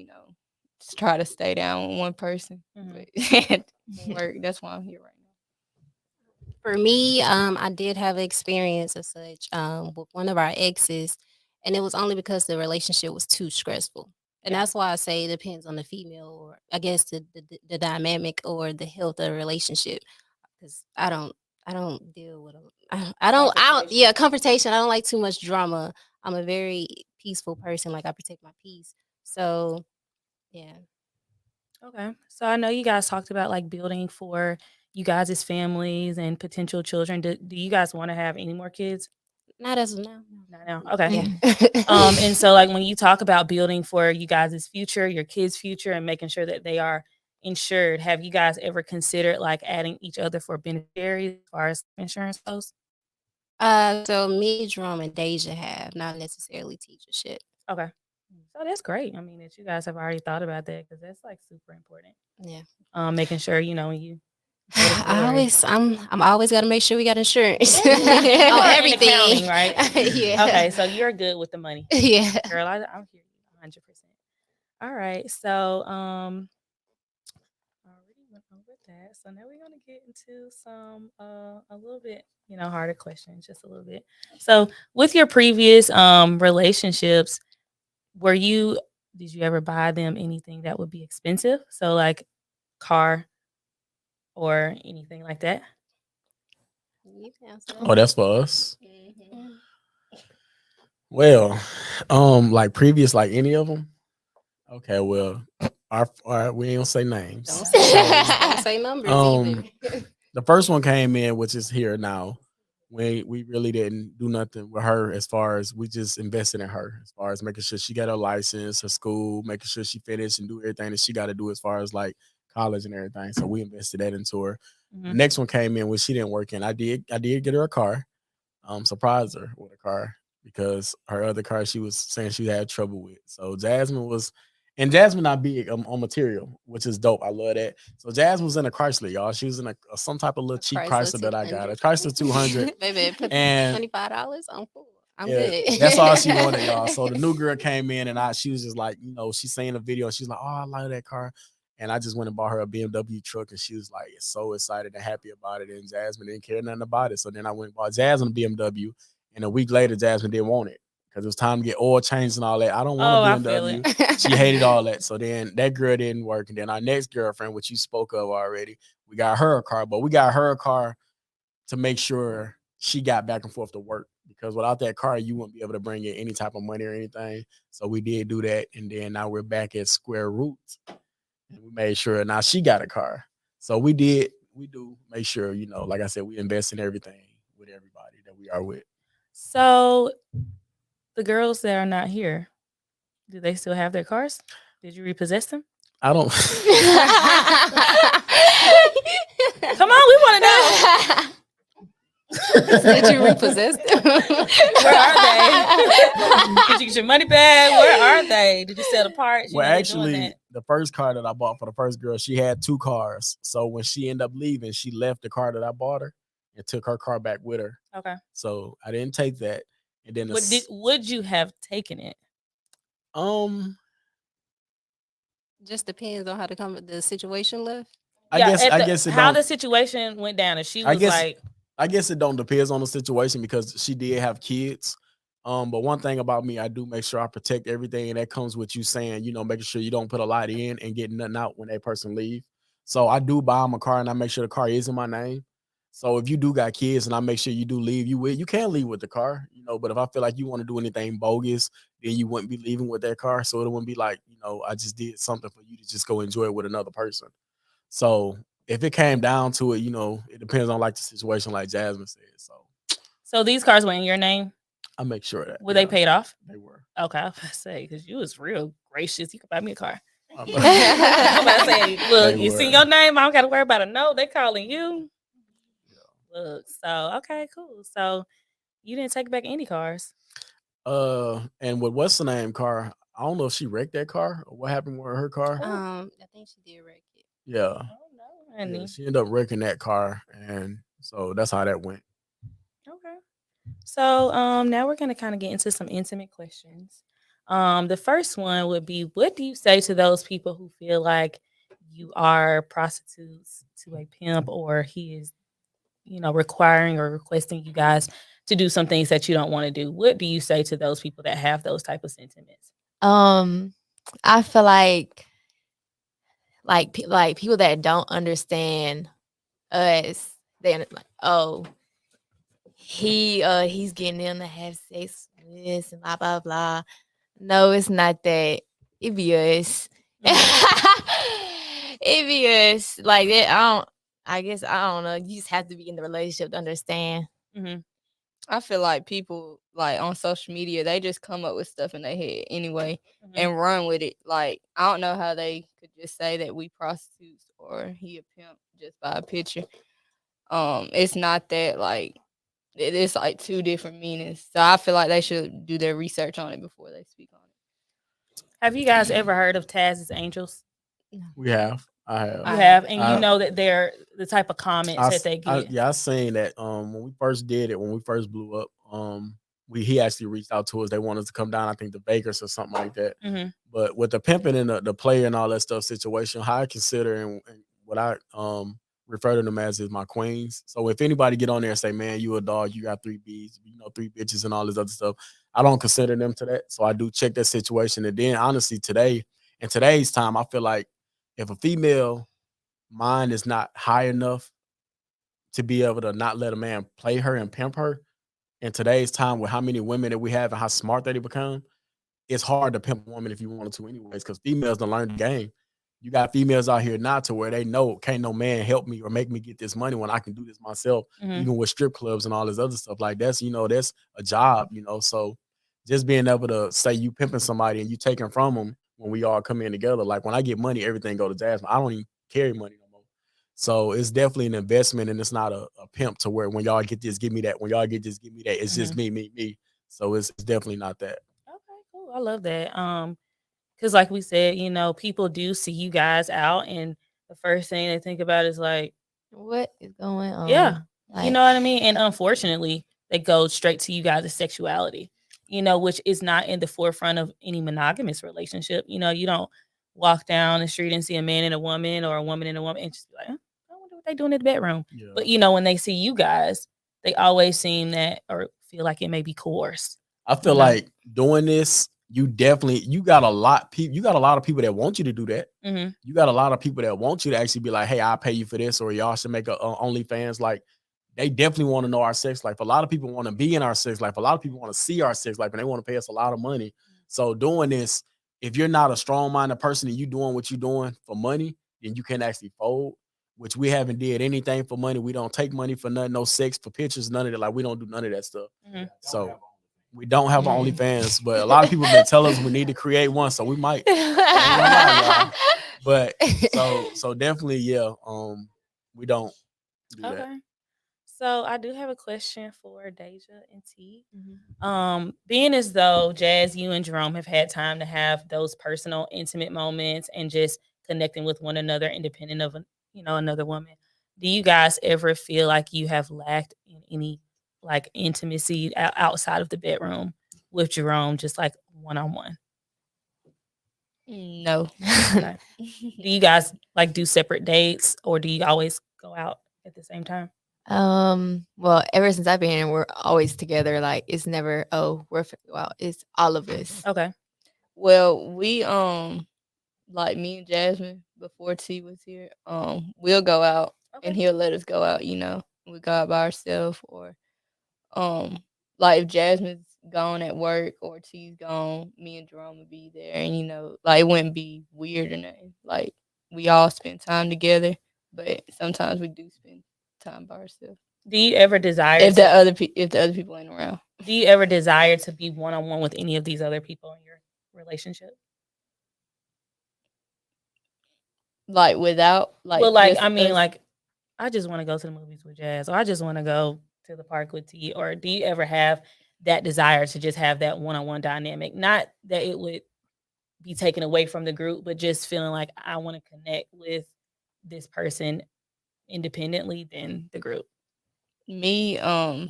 just try to stay down with one person, but it didn't work. That's why I'm here right now. For me, I did have an experience as such with one of our exes, and it was only because the relationship was too stressful. And Yeah. that's why I say it depends on the female, or I guess the dynamic or the health of the relationship. Because I don't deal with them. Yeah, confrontation. I don't like too much drama. I'm a very peaceful person. Like I protect my peace. So yeah. Okay. So I know you guys talked about like building for you guys' families and potential children. Do you guys want to have any more kids? Not as of now. Not now. Okay. Yeah. And so like when you talk about building for you guys' future, your kids' future, and making sure that they are insured, have you guys ever considered like adding each other for beneficiaries as far as insurance goes? So me, Jerome, and Deja have, not necessarily teacher shit. Okay. So that's great. I mean, that you guys have already thought about that because that's like super important. Yeah. Making sure when you I'm always got to make sure we got insurance on on everything, everything, right? Yeah. Okay, so you're good with the money, Yeah. girl. I'm here 100%. All right, so I already went over that. So now we're gonna get into some a little bit harder questions, just a little bit. So with your previous relationships, did you ever buy them anything that would be expensive? So like car or anything like that? You can answer Oh, that's for us. Mhm. Well, like previous, like any of them. Okay, well, our we ain't gonna say names. Don't say numbers Um, either. The first one came in, which is here now. We really didn't do nothing with her as far as we just invested in her as far as making sure she got her license, her school, making sure she finished and do everything that she got to do as far as like college and everything. So we invested that into her. The next one came in, which she didn't work in. I did get her a car. Surprised her with a car because her other car she was saying she had trouble with. So Jasmine not big on material, which is dope. I love that. So Jasmine was in a Chrysler, y'all. She was in some type of little cheap Chrysler that I got, a Chrysler 200. Baby, put And $25 on full. I'm yeah, good. that's all she wanted, y'all. So the new girl came in and she was just like, she seen the video. She's like, oh, I like that car. And I just went and bought her a BMW truck, and she was like so excited and happy about it. And Jasmine didn't care nothing about it. So then I went and bought Jasmine a BMW, and a week later, Jasmine didn't want it because it was time to get oil changed and all that. I don't want Oh, a I feel BMW. it. She hated all that. So then that girl didn't work. And then our next girlfriend, which you spoke of already, we got her a car, but we got her a car to make sure she got back and forth to work, because without that car, you wouldn't be able to bring in any type of money or anything. So we did do that. And then now we're back at square roots, and we made sure now she got a car. So we do make sure, like I said, we invest in everything with everybody that we are with. So the girls that are not here, do they still have their cars? Did you repossess them? I don't. Come on, we want to know. Did you repossess them? Where are they? Did you get your money back? Where are they? Did you sell the parts? Well, actually, the first car that I bought for the first girl, she had 2 cars. So when she ended up leaving, she left the car that I bought her and took her car back with her. Okay. So I didn't take that. And then would you have taken it? Just depends on how the situation left. I guess how the situation went down. And she was I guess it don't depends on the situation, because she did have kids. But one thing about me, I do make sure I protect everything, and that comes with you saying, making sure you don't put a lot in and getting nothing out when that person leave. So I do buy them a car, and I make sure the car is in my name. So if you do got kids and I make sure you do leave, you can leave with the car, but if I feel like you want to do anything bogus, then you wouldn't be leaving with that car. So it wouldn't be like, I just did something for you to just go enjoy it with another person. So if it came down to it, it depends on like the situation, like Jasmine said. So these cars were in your name? I make sure that. Were they paid off? They were. Okay, I was about to say, because you was real gracious. You could buy me a car. I'm about to say, look, you see your name, I don't got to worry about it. No, they calling you. Yeah. Look, so okay, cool. So you didn't take back any cars. And with what's the name car? I don't know if she wrecked that car or what happened with her car. I think she did wreck it. Yeah. Oh no, honey. Yeah, she ended up wrecking that car, and so that's how that went. Okay. So now we're gonna kind of get into some intimate questions. The first one would be, what do you say to those people who feel like you are prostitutes to a pimp, or he is, requiring or requesting you guys to do some things that you don't want to do? What do you say to those people that have those type of sentiments? I feel like people that don't understand us, they're like, oh, he's getting them to have sex with this and blah blah blah. No, it's not that. It be us. It be us. Like that. I guess I don't know. You just have to be in the relationship to understand. Mm-hmm. I feel like people like on social media, they just come up with stuff in their head anyway and run with it. Like, I don't know how they could just say that we prostitutes or he a pimp just by a picture. It's not that, like, it's like 2 different meanings. So I feel like they should do their research on it before they speak on it. Have you guys ever heard of Taz's Angels? We have. I have. You have, and you know that they're the type of comments that they get. I seen that when we first did it, when we first blew up, he actually reached out to us. They wanted us to come down, I think to Vegas or something like that. Mm-hmm. But with the pimping and the player and all that stuff situation, how I consider and what I refer to them as is my queens. So if anybody get on there and say, man, you a dog, you got 3 B's, 3 bitches and all this other stuff, I don't consider them to that. So I do check that situation. And then honestly, in today's time, I feel like if a female mind is not high enough to be able to not let a man play her and pimp her, in today's time with how many women that we have and how smart they become, it's hard to pimp a woman if you wanted to anyways, because females don't learn the game. You got females out here not to where they know, can't no man help me or make me get this money when I can do this myself, even with strip clubs and all this other stuff. Like that's a job, So just being able to say you pimping somebody and you taking from them when we all come in together. Like when I get money, everything go to Jasmine. I don't even carry money no more. So it's definitely an investment, and it's not a pimp to where when y'all get this, give me that. When y'all get this, give me that. It's just me. So it's definitely not that. Okay, cool. I love that. Because like we said, people do see you guys out, and the first thing they think about is like, what is going on? Yeah, like, you know what I mean. And unfortunately, they go straight to you guys' sexuality, which is not in the forefront of any monogamous relationship. You don't walk down the street and see a man and a woman or a woman and a woman and just be like, I wonder what they doing in the bedroom. Yeah. But when they see you guys, they always seem that or feel like it may be coerced. I feel like doing this, you got a lot of people that want you to do that. Mm-hmm. You got a lot of people that want you to actually be like, hey, I'll pay you for this, or y'all should make a OnlyFans. Like, they definitely want to know our sex life. A lot of people want to be in our sex life. A lot of people want to see our sex life, and they want to pay us a lot of money. So doing this, if you're not a strong-minded person and you doing what you're doing for money, then you can actually fold, which we haven't did anything for money. We don't take money for nothing, no sex, for pictures, none of that. Like, we don't do none of that stuff. Mm-hmm. So we don't have OnlyFans, but a lot of people been telling us we need to create one, so we might. But so definitely, yeah. We don't do that. So I do have a question for Deja and T. Being as though Jazz, you and Jerome have had time to have those personal, intimate moments and just connecting with one another, independent of another woman. Do you guys ever feel like you have lacked in any like intimacy outside of the bedroom with Jerome, just like one-on-one? No. Okay. Do you guys like do separate dates, or do you always go out at the same time? Well, ever since I've been here, we're always together. Like, it's never, it's all of us. Okay. Well, we like me and Jasmine before T was here, we'll go out and he'll let us go out, we go out by ourselves, or like if Jasmine's gone at work or T's gone, me and Jerome would be there, and like it wouldn't be weird or nothing. Like, we all spend time together, but sometimes we do spend time by ourselves. Do you ever desire if the other people ain't around? Do you ever desire to be one-on-one with any of these other people in your relationship? Like, without like, well, like I mean, like, I just want to go to the movies with Jazz, or I just want to go to the park with T, or do you ever have that desire to just have that one-on-one dynamic? Not that it would be taken away from the group, but just feeling like I want to connect with this person independently than the group. Me,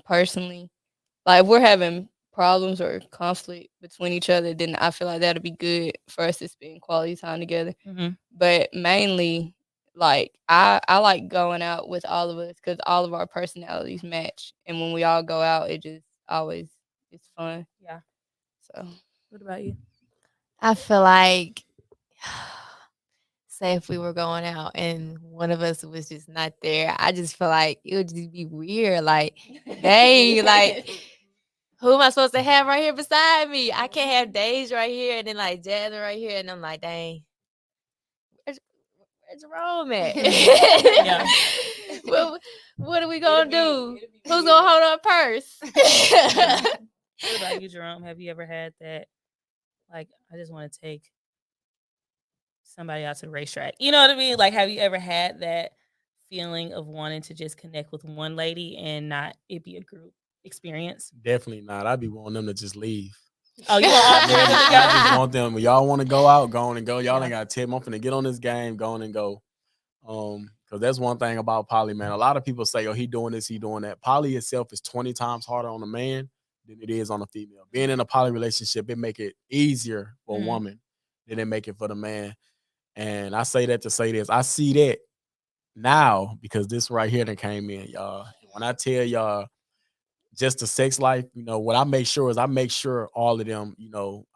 personally, like, if we're having problems or conflict between each other, then I feel like that'll be good for us to spend quality time together. Mm-hmm. But mainly, like, I like going out with all of us because all of our personalities match, and when we all go out, it just always it's fun. Yeah. So, what about you? I feel like, say if we were going out and one of us was just not there, I just feel like it would just be weird. Like, dang, like, who am I supposed to have right here beside me? I can't have Days right here and then like Jasmine right here, and I'm like, dang, where's Jerome at? Yeah. Well, what are we gonna do? Who's gonna hold our purse? What about you, Jerome? Have you ever had that? Like, I just want to take somebody out to the racetrack. You know what I mean? Like, have you ever had that feeling of wanting to just connect with one lady and not it be a group experience? Definitely not. I'd be wanting them to just leave. Oh, you want all three of them to I go? just want them. When y'all want to go out, go on and go. Y'all ain't got to tell me. I'm finna get on this game, go on and go. Because that's one thing about poly, man. A lot of people say, oh, he doing this, he doing that. Poly itself is 20 times harder on a man than it is on a female. Being in a poly relationship, it make it easier for a woman than it make it for the man. And I say that to say this. I see that now because this right here that came in, y'all. When I tell y'all just the sex life, what I make sure is I make sure all of them,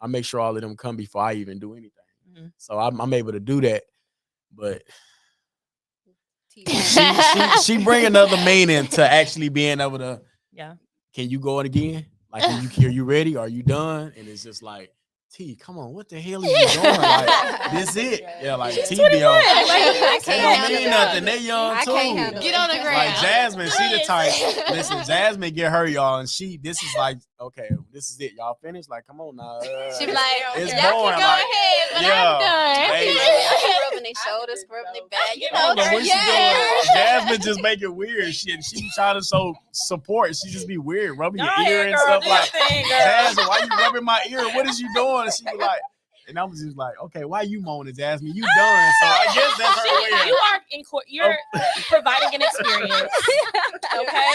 I make sure all of them come before I even do anything. Mm-hmm. So I'm able to do that. But she bring another meaning to actually being able to. Yeah. Can you go it again? Like, are you ready? Are you done? And it's just like, T, come on, what the hell are you doing? Like, this it? Yeah, like T be on. I They don't mean nothing. They young too. Get on the ground. Like Jasmine, she the type. Listen, Jasmine get her, y'all, and this is like, okay, this is it. Y'all finished? Like, come on now. She be like, it's y'all boring. can go ahead, but I'm done. Hey, Rubbing their shoulders, rubbing their back. what she doing? Jasmine just make it weird. She trying to show support. She just be weird, rubbing your ear and stuff like. Thing, Jasmine, why you rubbing my ear? What is you doing? And she be like, And I was just like, okay, why you moaning, Jasmine? You done. So I guess that's her way. You are in court. You're providing an experience. Okay.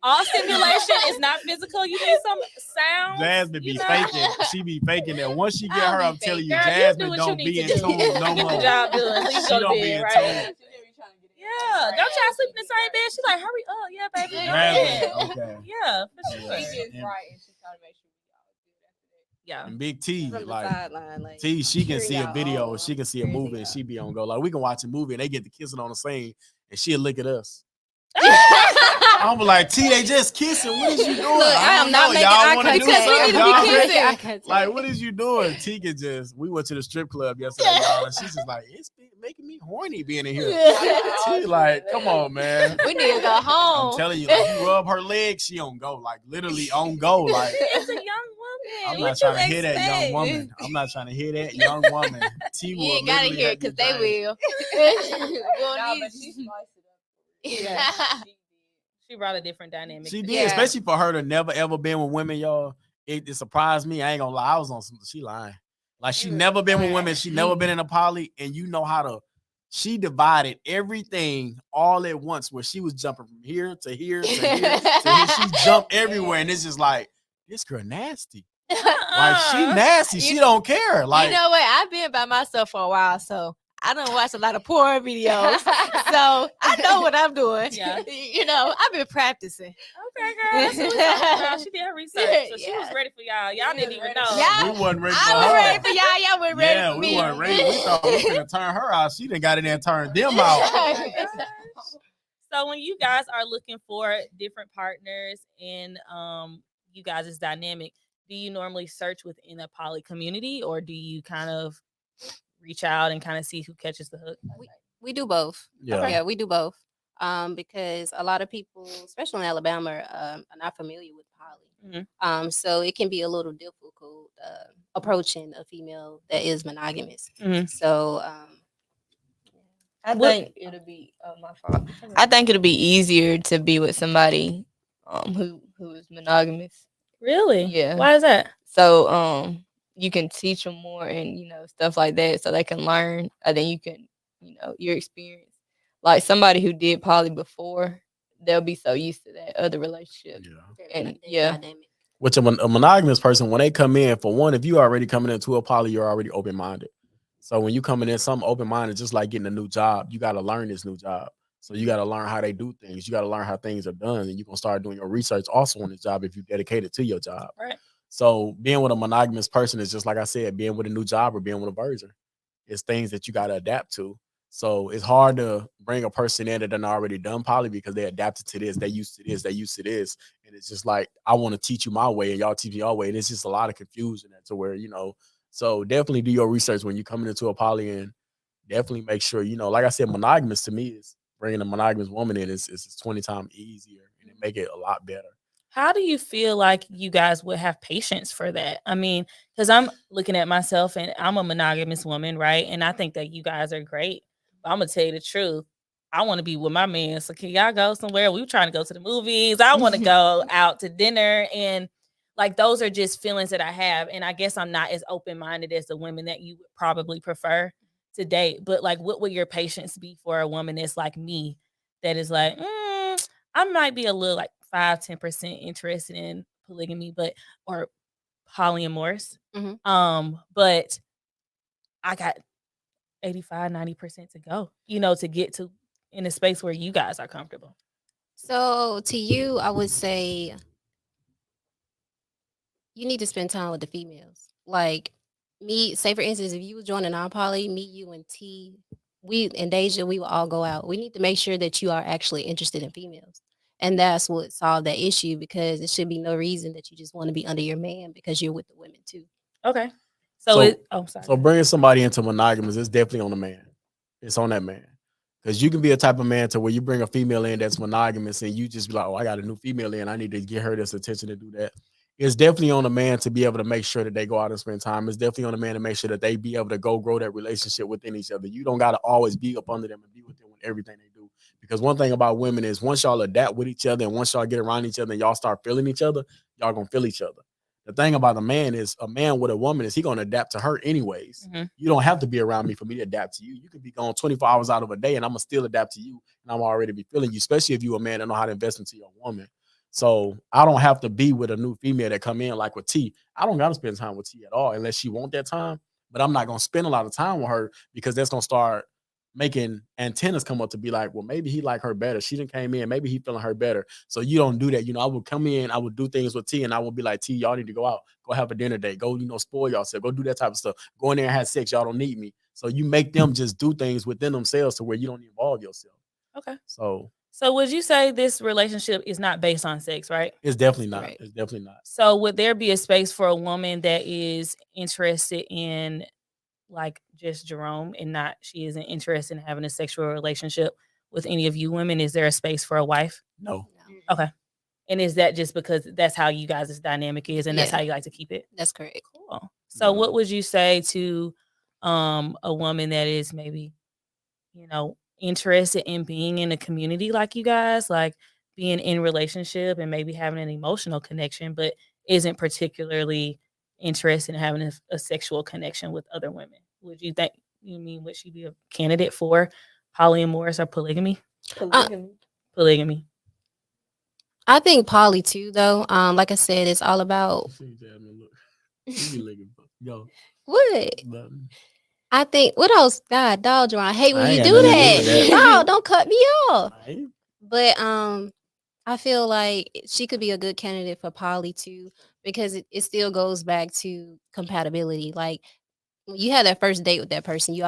All stimulation is not physical. You need some sound. Jasmine be faking. She be faking that. Once she get I'll her, be I'm telling you, Girl, you Jasmine do what don't you be need in to do. tune no Get more. the job done. So you She go to don't be bed, in right? tune. Yeah. Don't y'all sleep in the same bed? She's like, hurry up. Yeah, baby. Go Jasmine, ahead. okay. Yeah, for Yeah. sure. And- and she's trying to make sure we all do that. Yeah. And Big T, From the like sideline, like T, she can cheering see a y'all video, on, she can see a cheering movie, and y'all. she be on go. Like we can watch a movie and they get to kissing on the scene, and she'll look at us. I'm like, T, they just kissing. What is you doing? Look, I am not making Y'all eye wanna do contact. something? I'm Y'all not ready? making eye contact. Like, what is you doing? T can just. We went to the strip club yesterday, y'all, and she's just like, it's making me horny being in here. T, like, come on, man. We need to go I'm home. telling you, like, you rub her leg, she on go, like literally on go, like. It's a young woman. I'm What not trying to you hear that young expect? woman. I'm not trying to hear that young woman. T You will ain't gotta literally hear have it you because they drained. will. We'll No, need but she spiced it up. Yeah. She did. She brought a different dynamic. She did, Yeah. especially for her to never ever been with women, y'all. It surprised me. I ain't gonna lie. I was on some. She lying. Like she You never been with lying. women. She never been in a poly, and you know how to. She divided everything all at once, where she was jumping from here to here to here to here. She jumped everywhere, and it's just like this girl nasty. Like she nasty. She don't care. Like you know what? I've been by myself for a while, so I don't watch a lot of porn videos. So I know what I'm doing. Yeah. You know, I've been practicing. Okay, girl. That's what we talking about. She did her research, so she was Yeah. ready for y'all. Y'all She didn't was even ready know. for Yeah. we wasn't ready for I was her. ready for y'all. Y'all weren't ready Yeah, for we me. weren't ready. We thought we were gonna turn her out. She done got in there and turned them out. So when you guys are looking for different partners and you guys' dynamic, do you normally search within a poly community or do you kind of reach out and kind of see who catches the hook? We do both. Yeah. Yeah, we do both. Because a lot of people, especially in Alabama, are not familiar with poly. Mhm. So it can be a little difficult approaching a female that is monogamous. Mhm. So I What- think it'll be my fault. I think it'll be easier to be with somebody who is monogamous. Really? Yeah. Why is that? So you can teach them more and stuff like that, so they can learn, and then you can your experience. Like somebody who did poly before, they'll be so used to that other relationship. Yeah. And that yeah. dynamic. Which a monogamous person, when they come in, for one, if you already coming into a poly, you're already open minded. So when you coming in, something open minded, just like getting a new job, you got to learn this new job. So you got to learn how they do things. You got to learn how things are done, and you're gonna start doing your research also on the job if you dedicated to your job. Right. So being with a monogamous person is just like I said, being with a new job or being with a virgin. It's things that you got to adapt to. So it's hard to bring a person in that done already done poly because they adapted to this, they used to this, they used to this. And it's just like, I want to teach you my way and y'all teach me your way. And it's just a lot of confusion to where, so definitely do your research when you're coming into a poly and definitely make sure, like I said, monogamous to me is bringing a monogamous woman in is 20 times easier and it make it a lot better. How do you feel like you guys would have patience for that? I mean, because I'm looking at myself and I'm a monogamous woman, right? And I think that you guys are great. But I'm going to tell you the truth. I want to be with my man. So can y'all go somewhere? We were trying to go to the movies. I want to go out to dinner. And like, those are just feelings that I have. And I guess I'm not as open-minded as the women that you would probably prefer to date. But like, what would your patience be for a woman that's like me, that is like, I might be a little like 5-10% interested in polygamy, or polyamorous. But I got 85-90% to go, to get to in a space where you guys are comfortable. So to you, I would say you need to spend time with the females. Like me, say for instance, if you was joining our poly, me, you, and T, we and Deja, we will all go out. We need to make sure that you are actually interested in females. And that's what solved that issue, because it should be no reason that you just want to be under your man because you're with the women too. Okay. So Sorry. So bringing somebody into monogamous is definitely on the man. It's on that man. Because you can be a type of man to where you bring a female in that's monogamous and you just be like, oh, I got a new female in. I need to get her this attention to do that. It's definitely on the man to be able to make sure that they go out and spend time. It's definitely on the man to make sure that they be able to go grow that relationship within each other. You don't got to always be up under them and be with them with everything they do. Because one thing about women is once y'all adapt with each other and once y'all get around each other and y'all start feeling each other, y'all going to feel each other. the thing about a man is a man with a woman is he gonna adapt to her anyways. Mhm. You don't have to be around me for me to adapt to you. You could be gone 24 hours out of a day and I'm gonna still adapt to you and I'm already be feeling you, especially if you a man that know how to invest into your woman. So I don't have to be with a new female that come in like with T. I don't gotta spend time with T at all unless she want that time. But I'm not gonna spend a lot of time with her because that's gonna start making antennas come up to be like, well, maybe he like her better. She didn't came in, maybe he feeling her better. So you don't do that. I would come in, I would do things with T, and I would be like, T, y'all need to go out, go have a dinner date, go, spoil yourself, go do that type of stuff. Go in there and have sex, y'all don't need me. So you make them just do things within themselves to where you don't involve yourself. Okay. So would you say this relationship is not based on sex, right? it's definitely not. Right. It's definitely not. So would there be a space for a woman that is interested in like just Jerome and not she isn't interested in having a sexual relationship with any of you women? Is there a space for a wife? No. Okay. And is that just because that's how you guys' dynamic is and that's Yeah. how you like to keep it? That's correct. Cool. So Yeah. what would you say to a woman that is maybe, interested in being in a community like you guys, like being in relationship and maybe having an emotional connection, but isn't particularly interested in having a sexual connection with other women? Would you think would she be a candidate for polyamorous or polygamy? Polygamy. I think poly too, though. Like I said, it's all about See, Jasmine, look. You be looking for yo. what Nothing. I think. What else? God, dog, I hate when I you ain't do got nothing to do with that. that. No, don't cut me off. I ain't- But I feel like she could be a good candidate for poly too because it still goes back to compatibility. Like when you have that first date with that person, you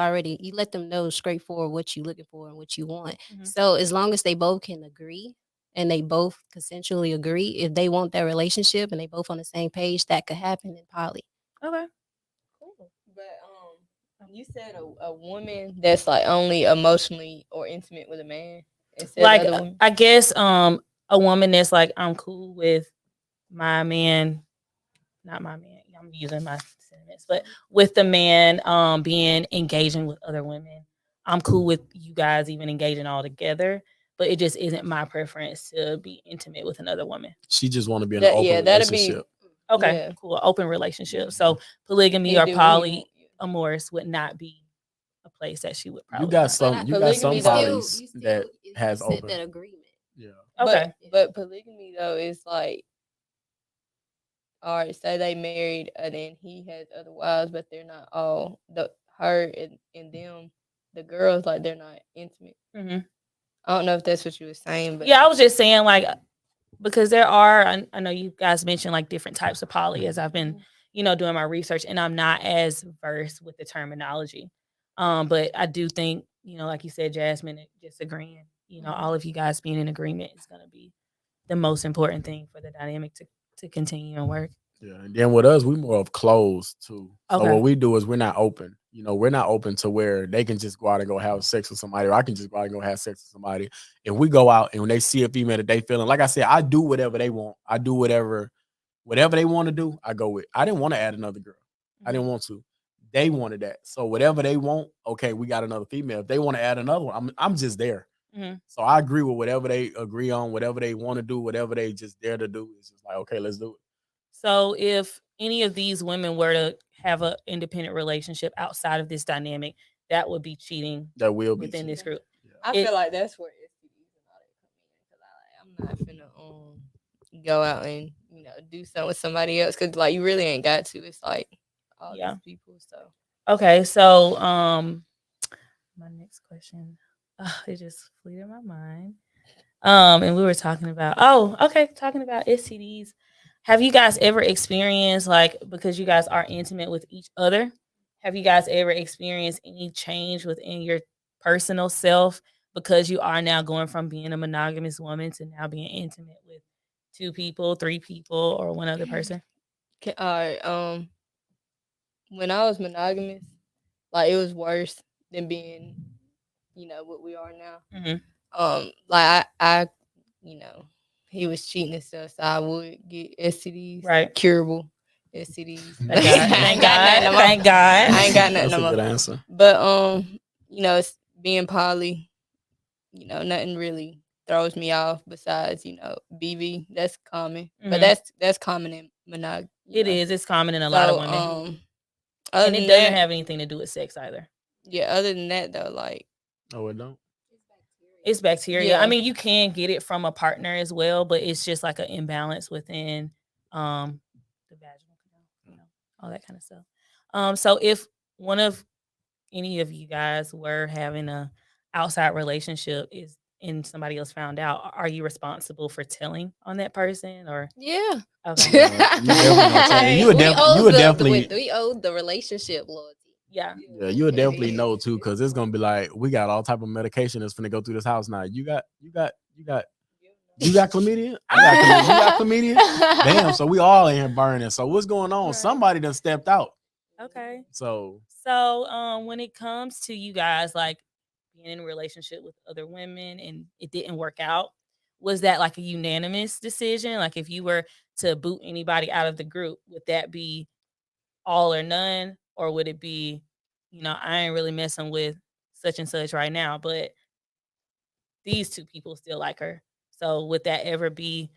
let them know straightforward what you're looking for and what you want. Mhm. So as long as they both can agree and they both consensually agree, if they want that relationship and they both on the same page, that could happen in poly. Okay. Cool. But you said a woman that's like only emotionally or intimate with a man instead Like of other women. I guess a woman that's like I'm cool with my man, not my man. I'm using my sentiments, but with the man being engaging with other women, I'm cool with you guys even engaging all together. But it just isn't my preference to be intimate with another woman. She just want to be in an That- open yeah, that'd be- relationship. Okay, Yeah. cool. Open relationship. So polygamy He or do what he polyamorous would not be a place that she would probably. You got not. some. But You got some polygamy though- polys that has set open. that agreement. Yeah. Okay. But polygamy though is like, all right, say they married and then he has other wives, but they're not all her and them, the girls, like they're not intimate. Mhm. I don't know if that's what you were saying, but Yeah, I was just saying like because there are I know you guys mentioned like different types of poly as I've been doing my research and I'm not as versed with the terminology, but I do think like you said, Jasmine, just agreeing, all of you guys being in agreement is going to be the most important thing for the dynamic to continue and work. Yeah, and then with us, we more of closed too. So Okay. what we do is we're not open. We're not open to where they can just go out and go have sex with somebody, or I can just go out and go have sex with somebody. If we go out and when they see a female that they feeling, like I said, I do whatever they want. I do whatever they want to do. I go with. I didn't want to add another girl. I didn't want to. They wanted that. So whatever they want, okay, we got another female. If they want to add another one, I'm just there. Mhm. So I agree with whatever they agree on, whatever they want to do, whatever they just dare to do. It's just like, okay, let's do it. So if any of these women were to have an independent relationship outside of this dynamic, that would be cheating That will be within this group. I It- feel like that's where STDs and all that come in, because I'm not finna go out and do something with somebody else, because like you really ain't got to. It's like all Yeah. these people. So Okay, so my next question, it just flew in my mind. And we were talking about talking about STDs. Have you guys ever experienced like because you guys are intimate with each other? Have you guys ever experienced any change within your personal self because you are now going from being a monogamous woman to now being intimate with 2 people, 3 people, or one other person? all right, when I was monogamous, like it was worse than being, what we are now. Mhm. Like I he was cheating and stuff, so I would get STDs, Right. curable STDs. Thank God. Thank God. Thank God. I ain't got nothing That's no a more. good answer. But it's being poly, nothing really throws me off besides, BV. That's common. But Mhm. that's common in monog. It is. It's common in a lot of women. Other And it than doesn't that, have anything to do with sex either. yeah. Other than that, though, like Oh, it don't. It's bacteria. Yeah. I mean, you can get it from a partner as well, but it's just like an imbalance within the vaginal canal, all that kind of stuff. So if one of any of you guys were having a outside relationship is and somebody else found out, are you responsible for telling on that person or Yeah. okay? Yeah, you definitely gonna tell me. You would definitely. We owe the relationship loyalty. Yeah. Yeah, you would definitely know too, because it's gonna be like we got all type of medication that's gonna go through this house now. You got chlamydia. You got chlamydia. Damn. So we all in here burning. So what's going on? Right. Somebody done stepped out. Okay. So when it comes to you guys like being in a relationship with other women and it didn't work out, was that like a unanimous decision? Like if you were to boot anybody out of the group, would that be all or none? Or would it be, I ain't really messing with such and such right now, but these two people still like her. So would that ever be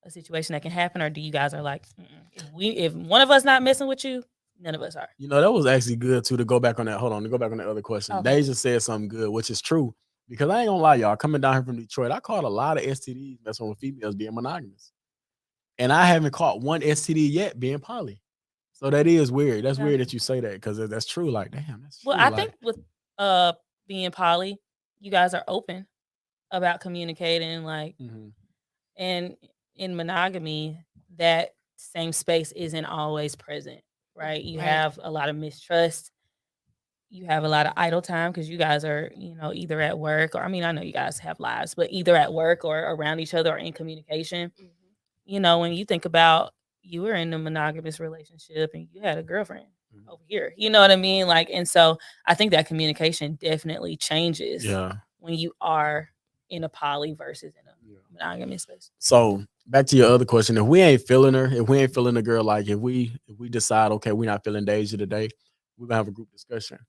a situation that can happen? Or do you guys are like, if one of us not messing with you, none of us are? that was actually good too to go back on that. Hold on, to go back on that other question. Okay. Deja said something good, which is true. Because I ain't gonna lie, y'all, coming down here from Detroit, I caught a lot of STDs messing with females being monogamous. And I haven't caught one STD yet being poly. So that is weird. That's weird that you say that because that's true. Like, damn, that's true. Well, I think with being poly, you guys are open about communicating, like, and in monogamy, that same space isn't always present, right? You have a lot of mistrust. You have a lot of idle time because you guys are, either at work or, I mean, I know you guys have lives, but either at work or around each other or in communication. When you think about you were in a monogamous relationship and you had a girlfriend over here, you know what I mean? Like, and so I think that communication definitely changes when you are in a poly versus in a monogamous space. So back to your other question, if we ain't feeling her, if we ain't feeling the girl, like if we decide, okay, we're not feeling Deja today, we're gonna have a group discussion.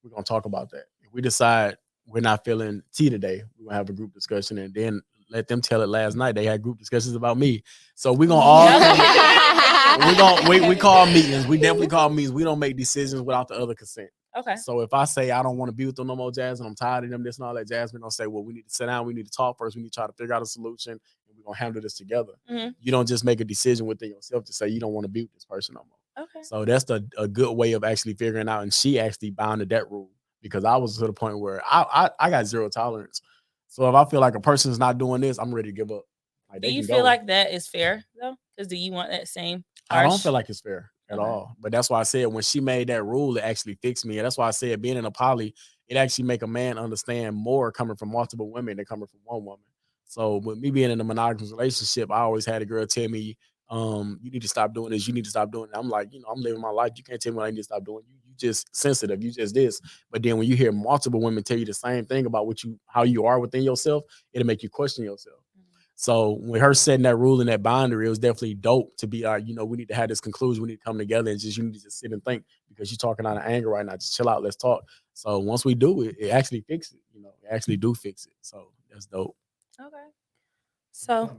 We're gonna talk about that. If we decide we're not feeling T today, we're gonna have a group discussion and then let them tell it last night. They had group discussions about me. So we're gonna all we call meetings. We definitely call meetings. We don't make decisions without the other consent. Okay. So if I say I don't want to be with them no more, Jasmine, I'm tired of them, this and all that, Jasmine gonna say, well, we need to sit down, we need to talk first, we need to try to figure out a solution, and we're gonna handle this together. You don't just make a decision within yourself to say you don't want to be with this person no more. Okay. So that's a good way of actually figuring out. And she actually bounded that rule because I was to the point where I got zero tolerance. So if I feel like a person is not doing this, I'm ready to give up. Like, do you feel like that is fair though? Because do you want that same? I don't feel like it's fair at all. But that's why I said when she made that rule, it actually fixed me. And that's why I said being in a poly, it actually make a man understand more coming from multiple women than coming from one woman. So with me being in a monogamous relationship, I always had a girl tell me, you need to stop doing this. You need to stop doing it. I'm like, I'm living my life. You can't tell me what I need to stop doing. You just sensitive. You just this. But then when you hear multiple women tell you the same thing about how you are within yourself, it'll make you question yourself. So with her setting that rule and that boundary, it was definitely dope to be like, we need to have this conclusion. We need to come together and you need to just sit and think because you're talking out of anger right now. Just chill out. Let's talk. So once we do it, it actually fixes it. It actually do fix it. So that's dope. Okay. So,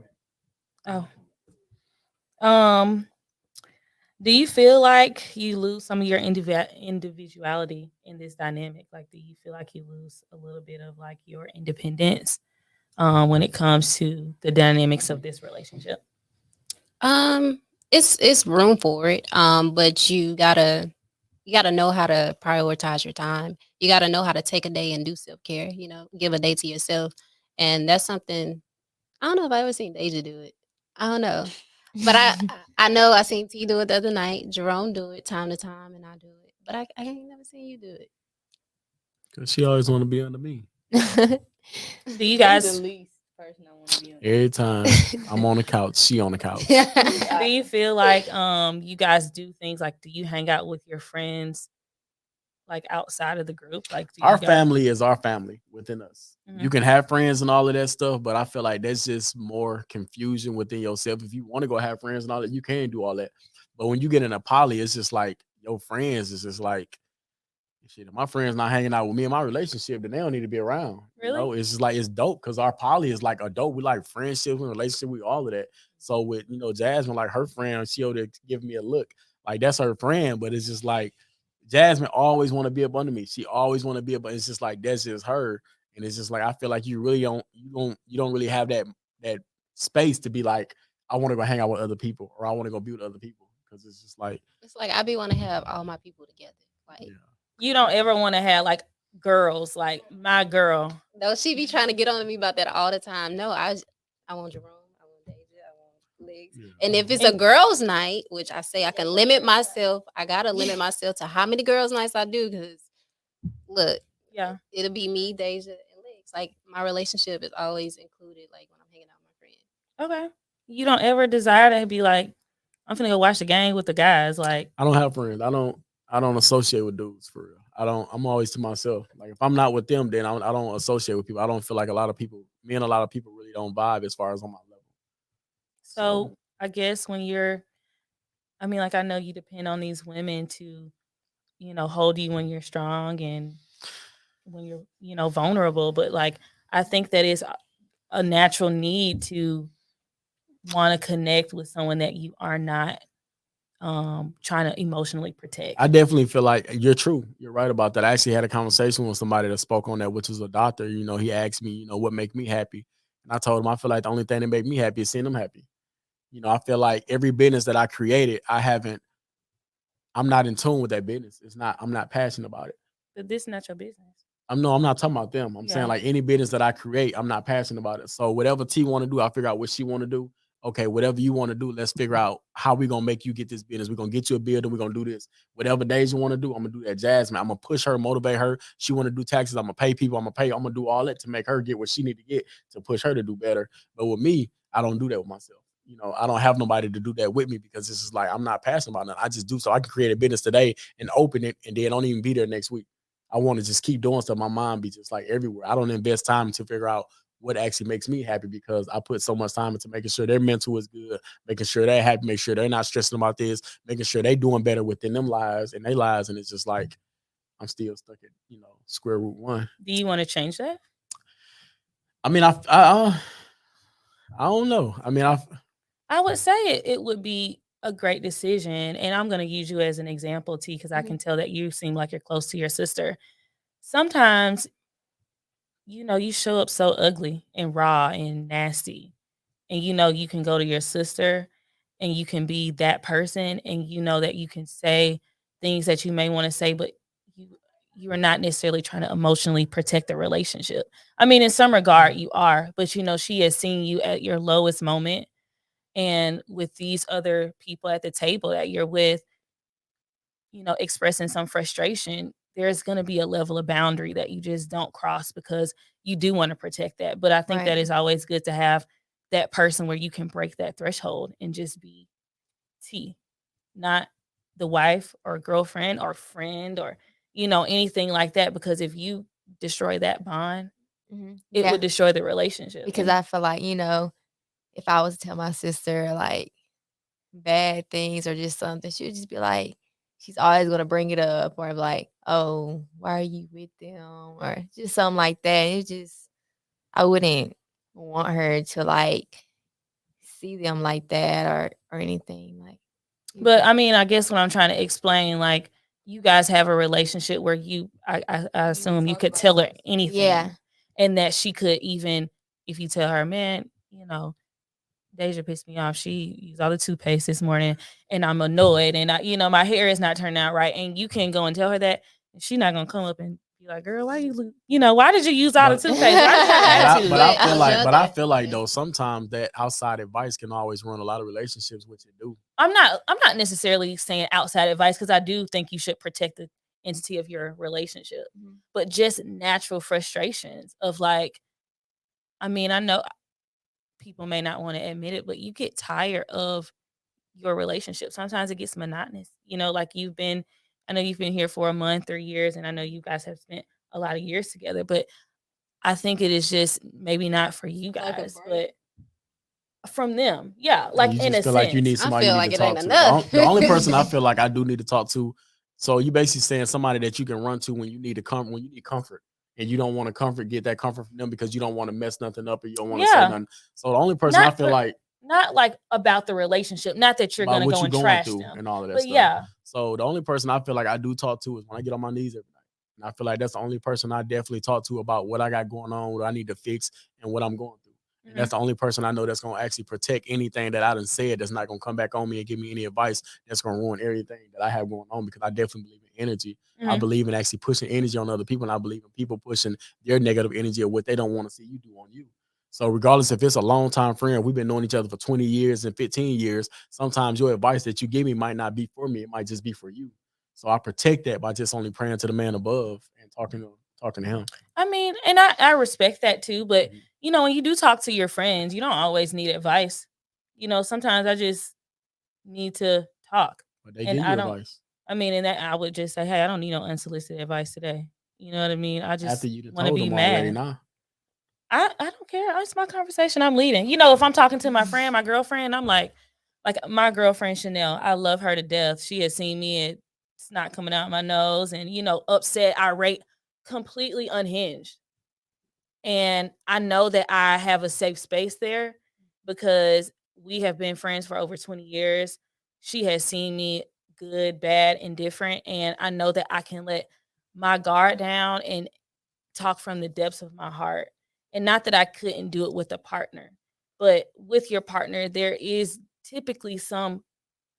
do you feel like you lose some of your individuality in this dynamic? Like, do you feel like you lose a little bit of like your independence when it comes to the dynamics of this relationship? It's room for it. But you gotta know how to prioritize your time. You gotta know how to take a day and do self-care, give a day to yourself. And that's something I don't know if I ever seen Deja do it. I don't know. But I know I seen T do it the other night. Jerome do it time to time, and I do it. But I ain't never seen you do it. Because she always want to be under me. Do you guys? The least person I want to be on. Every time I'm on the couch, she on the couch. Do you feel like you guys do things like, do you hang out with your friends like outside of the group? Like our family is our family within us. You can have friends and all of that stuff, but I feel like there's just more confusion within yourself. If you want to go have friends and all that, you can do all that. But when you get in a poly, it's just like your friends is just like, shit, if my friends not hanging out with me in my relationship, then they don't need to be around. Really? It's just like, it's dope because our poly is like a dope. We like friendship and relationship, we all of that. So with Jasmine, like her friend, she would give me a look, like that's her friend, but it's just like Jasmine always want to be up under me. She always want to be up, but it's just like that's just her, and it's just like I feel like you really don't really have that space to be like I want to go hang out with other people or I want to go be with other people because it's just like It's like I be want to have all my people together. Like, yeah. You don't ever want to have like girls, like my girl. no, she be trying to get on to me about that all the time. No, I want Jerome, I want Deja, I want Legs. Yeah. And if it's a girls' night, which I say I can limit myself, I gotta limit myself to how many girls' nights I do. Because look, Yeah. it'll be me, Deja, and Legs. Like my relationship is always included. Like when I'm hanging out with my friend. Okay. You don't ever desire to be like, I'm finna go watch the game with the guys. Like, I don't have friends. I don't associate with dudes for real. I'm always to myself. Like if I'm not with them, then I don't associate with people. I don't feel like a lot of people really don't vibe as far as on my level. so I guess when I mean, like I know you depend on these women to, hold you when you're strong and when you're, vulnerable. But like I think that is a natural need to want to connect with someone that you are not trying to emotionally protect. I definitely feel like you're true. You're right about that. I actually had a conversation with somebody that spoke on that, which was a doctor. He asked me, what make me happy, and I told him I feel like the only thing that make me happy is seeing them happy. I feel like every business that I created, I'm not in tune with that business. I'm not passionate about it. But this is not your business. I'm not talking about them. I'm saying like any business that I create, I'm not passionate about it. So whatever T want to do, I figure out what she want to do. Okay, whatever you want to do, let's figure out how we gonna make you get this business. We're gonna get you a building, we're gonna do this. Whatever days you want to do, I'm gonna do that. Jasmine, I'm gonna push her, motivate her. She want to do taxes, I'm gonna pay people, I'm gonna do all that to make her get what she need to get to push her to do better. But with me, I don't do that with myself. I don't have nobody to do that with me because this is like I'm not passionate about nothing. I just do so I can create a business today and open it and then don't even be there next week. I want to just keep doing stuff. My mind be just like everywhere. I don't invest time to figure out what actually makes me happy because I put so much time into making sure their mental is good, making sure they're happy, make sure they're not stressing about this, making sure they're doing better within them lives and their lives. And it's just like I'm still stuck at square root one. Do you want to change that? I mean, I don't know. I mean, I would say it would be a great decision. And I'm going to use you as an example, T, because I can tell that you seem like you're close to your sister. Sometimes, you show up so ugly and raw and nasty. And you can go to your sister and you can be that person and that you can say things that you may want to say, but you are not necessarily trying to emotionally protect the relationship. I mean, in some regard you are, but she has seen you at your lowest moment. And with these other people at the table that you're with, expressing some frustration, there's going to be a level of boundary that you just don't cross because you do want to protect that. But I think that is always good to have that person where you can break that threshold and just be T, not the wife or girlfriend or friend or, anything like that. Because if you destroy that bond, it would destroy the relationship. Because I feel like, if I was to tell my sister like bad things or just something, she would just be like, she's always gonna bring it up or like, oh, why are you with them? Or just something like that. It just I wouldn't want her to like see them like that or anything. Like But I mean, I guess what I'm trying to explain, like you guys have a relationship where I assume you could tell her anything. Yeah. And that she could even, if you tell her, man, Deja pissed me off. She used all the toothpaste this morning and I'm annoyed and my hair is not turning out right. And you can go and tell her that and she's not going to come up and be like, girl, why why did you use all the toothpaste? Why did you have attitude? But I feel like though, sometimes that outside advice can always ruin a lot of relationships, which it do. I'm not necessarily saying outside advice because I do think you should protect the entity of your relationship, but just natural frustrations of like, I mean, I know people may not want to admit it, but you get tired of your relationship. Sometimes it gets monotonous. Like I know you've been here for a month or years, and I know you guys have spent a lot of years together, but I think it is just maybe not for you guys, but from them. Yeah. Like you in just a feel sense. like you need somebody you need to talk to. The only person I feel like I do need to talk to. So you basically saying somebody that you can run to when you need when you need comfort. And you don't want to get that comfort from them because you don't want to mess nothing up or you don't want to say nothing. So the only person I feel like not like about the relationship. Not that you're about gonna what go you and going trash through them, and all of that but stuff. yeah, So the only person I feel like I do talk to is when I get on my knees every night. And I feel like that's the only person I definitely talk to about what I got going on, what I need to fix, and what I'm going through. And that's the only person I know that's gonna actually protect anything that I done said that's not gonna come back on me and give me any advice that's gonna ruin everything that I have going on because I definitely believe in energy. I believe in actually pushing energy on other people, and I believe in people pushing their negative energy of what they don't want to see you do on you. So regardless if it's a long time friend, we've been knowing each other for 20 years and 15 years, sometimes your advice that you give me might not be for me. It might just be for you. So I protect that by just only praying to the man above and talking to him. I mean, and I respect that too, but Mhm. you know, when you do talk to your friends, you don't always need advice. You know, sometimes I just need to talk. But they And give I you don't advice I mean, and that I would just say, hey, I don't need no unsolicited advice today. You know what I mean? I after just you done want to told be them already. mad. Nah, I don't care. It's my conversation. I'm leading. You know, if I'm talking to my friend, my girlfriend, I'm like my girlfriend Chanel. I love her to death. She has seen me. It's not coming out my nose, and you know, upset, irate, completely unhinged. And I know that I have a safe space there because we have been friends for over 20 years. She has seen me good, bad, indifferent, and I know that I can let my guard down and talk from the depths of my heart. And not that I couldn't do it with a partner, but with your partner, there is typically some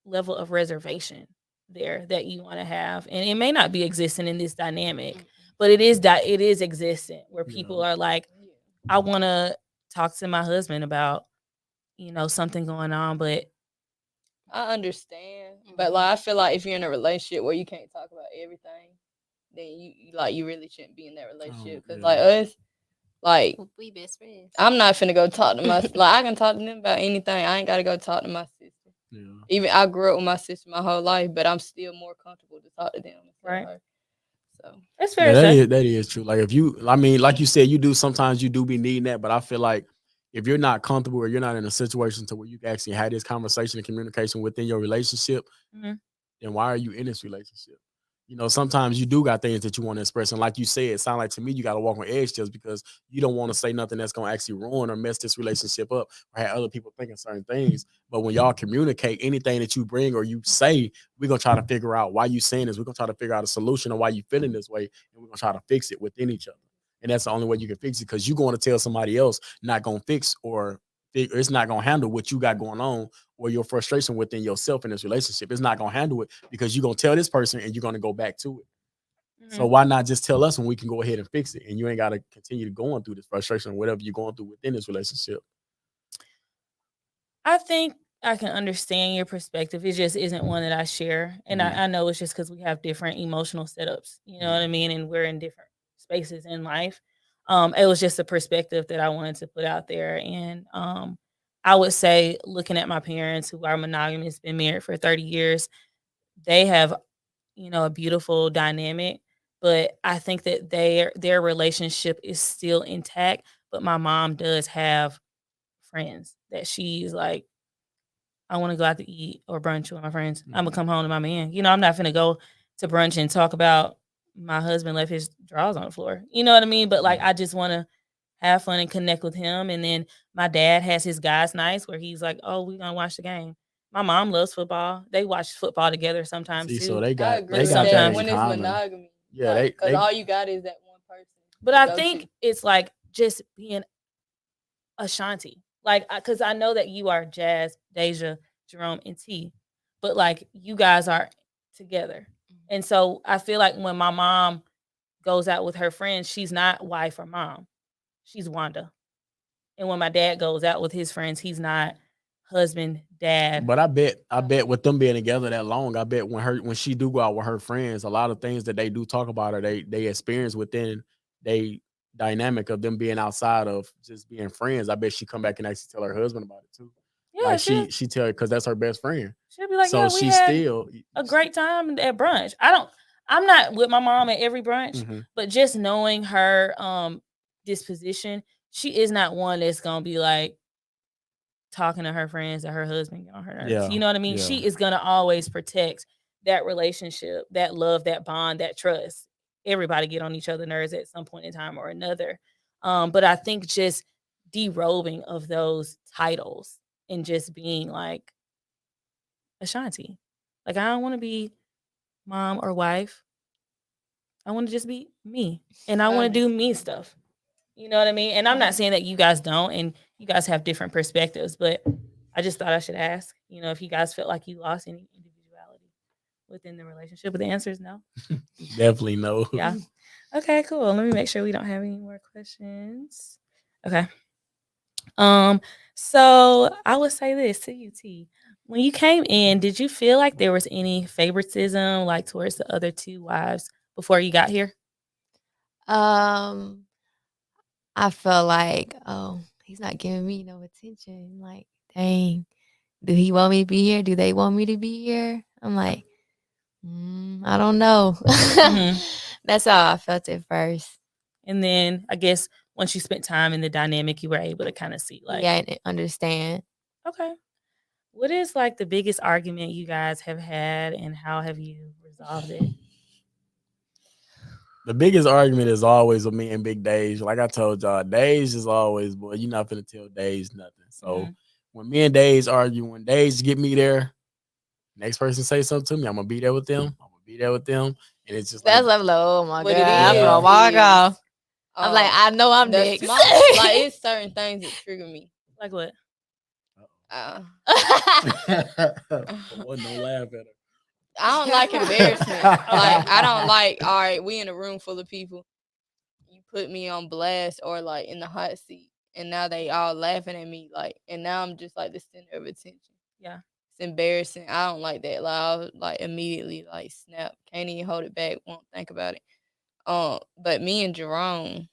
level of reservation there that you want to have. And it may not be existing in this dynamic, but it is existent where people yeah. are like, I want to talk to my husband about, you know, something going on, but I understand, but like I feel like if you're in a relationship where you can't talk about everything, then you really shouldn't be in that relationship. Cause like Yeah. us, like We best friends. I'm not finna go talk to my like I can talk to them about anything. I ain't gotta go talk to my sister. Yeah. Even I grew up with my sister my whole life, but I'm still more comfortable to talk to them instead right. of her. So That's fair Yeah, to say. that is true. Like if you, I mean, like you said, you do sometimes you do be needing that, but I feel like if you're not comfortable or you're not in a situation to where you can actually have this conversation and communication within your relationship, Mhm. then why are you in this relationship? You know, sometimes you do got things that you want to express. And like you said, it sounds like to me you got to walk on eggshells because you don't want to say nothing that's going to actually ruin or mess this relationship up or have other people thinking certain things. But when y'all communicate anything that you bring or you say, we're going to try to figure out why you saying this. We're going to try to figure out a solution or why you feeling this way. And we're going to try to fix it within each other. And that's the only way you can fix it because you're going to tell somebody else not going to fix or it's not going to handle what you got going on or your frustration within yourself in this relationship. It's not gonna handle it because you're gonna tell this person and you're gonna go back to it. So Mhm. why not just tell us when we can go ahead and fix it? And you ain't gotta continue going through this frustration or whatever you're going through within this relationship. I think I can understand your perspective. It just isn't one that I share. And Mhm. I know it's just because we have different emotional setups, you know what I mean? And we're in different spaces in life. It was just a perspective that I wanted to put out there. And I would say, looking at my parents who are monogamous, been married for 30 years, they have, you know, a beautiful dynamic. But I think that their relationship is still intact. But my mom does have friends that she's like, I want to go out to eat or brunch with my friends. I'm gonna come home to my man. You know, I'm not gonna go to brunch and talk about my husband left his drawers on the floor. You know what I mean? But like, I just want to have fun and connect with him. And then my dad has his guys' nights where he's like, "Oh, we're gonna watch the game." My mom loves football. They watch football together sometimes See, so too. they I got agree they But with got that that in sometimes, when it's common. monogamy, Yeah, like because they all you got is that one person but to I go think to. it's like just being Ashanti. Like, because I know that you are Jazz, Deja, Jerome, and T, but like you guys are together. And so I feel like when my mom goes out with her friends, she's not wife or mom. She's Wanda. And when my dad goes out with his friends, he's not husband, dad. But I bet with them being together that long, I bet when she do go out with her friends, a lot of things that they do talk about or they experience within they dynamic of them being outside of just being friends. I bet she come back and actually tell her husband about it too. Yeah, Like she tell her because that's her best friend. she'll be like, So yeah, we she had still a great time at brunch. I'm not with my mom at every brunch, Mhm. but just knowing her disposition, she is not one that's gonna be like talking to her friends that her husband get on her nerves. Yeah, You know what I mean? yeah. She is gonna always protect that relationship, that love, that bond, that trust. Everybody get on each other's nerves at some point in time or another. But I think just derobing of those titles and just being like Ashanti. Like, I don't want to be mom or wife. I want to just be me, and I want to do me stuff. You know what I mean? And I'm not saying that you guys don't, and you guys have different perspectives, but I just thought I should ask, if you guys felt like you lost any individuality within the relationship. But the answer is no. Definitely no. Yeah. Okay, cool. Let me make sure we don't have any more questions. Okay. So I would say this to you, T. When you came in, did you feel like there was any favoritism, like towards the other two wives before you got here? Um, I felt like, oh, he's not giving me no attention. Like, dang, do he want me to be here? Do they want me to be here? I'm like, I don't know. That's how I felt at first. And then I guess once you spent time in the dynamic, you were able to kind of see, like, Yeah, and understand. okay, what is like the biggest argument you guys have had, and how have you resolved it? The biggest argument is always with me and Big Dage. Like I told y'all, Dage is always, boy, you're not finna tell Dage nothing. So when me and Dage argue, when Dage get me there, next person say something to me, I'm gonna be there with them. And it's just That's like, like, oh my What god, it I'm is, gonna walk off. I'm like, I know I'm the next. small, like it's certain things that trigger me. Like what? Boy, don't laugh at her. I don't like embarrassment. Like I don't like. All right, we in a room full of people. You put me on blast or like in the hot seat, and now they all laughing at me. Like, and now I'm just like the center of attention. Yeah, it's embarrassing. I don't like that. Like I'll like immediately like snap. Can't even hold it back. Won't think about it. But me and Jerome,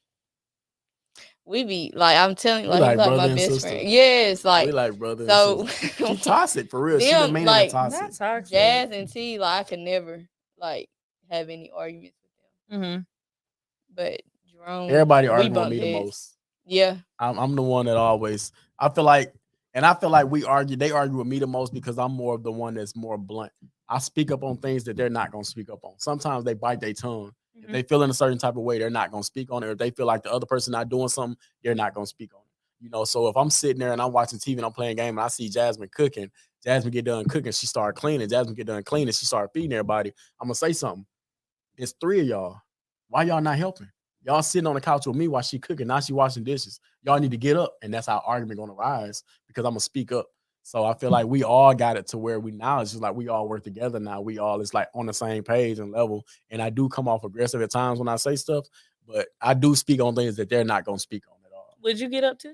we be like, I'm telling you, We like he's like like brother my and best sister. friend. Yes, like We like brother so. and sister. She toxic for real. She Them, done mean like, it toxic. not toxic. Jazz and T, like I could never like have any arguments with them. But Jerome, Everybody we arguing with bump me the heads. most. Yeah. I'm the one that always, I feel like we argue, they argue with me the most because I'm more of the one that's more blunt. I speak up on things that they're not going to speak up on. Sometimes they bite their tongue. If they feel in a certain type of way, they're not going to speak on it. Or if they feel like the other person not doing something, they're not going to speak on it. You know, so if I'm sitting there and I'm watching TV and I'm playing a game and I see Jasmine cooking, Jasmine get done cooking, she start cleaning, Jasmine get done cleaning, she start feeding everybody, I'm going to say something. It's three of y'all. Why y'all not helping? Y'all sitting on the couch with me while she cooking. Now she washing dishes. Y'all need to get up. And that's how argument going to rise because I'm going to speak up. So I feel like we all got it to where we now it's just like we all work together now. We all is like on the same page and level. And I do come off aggressive at times when I say stuff, but I do speak on things that they're not going to speak on at all. Would you get up too?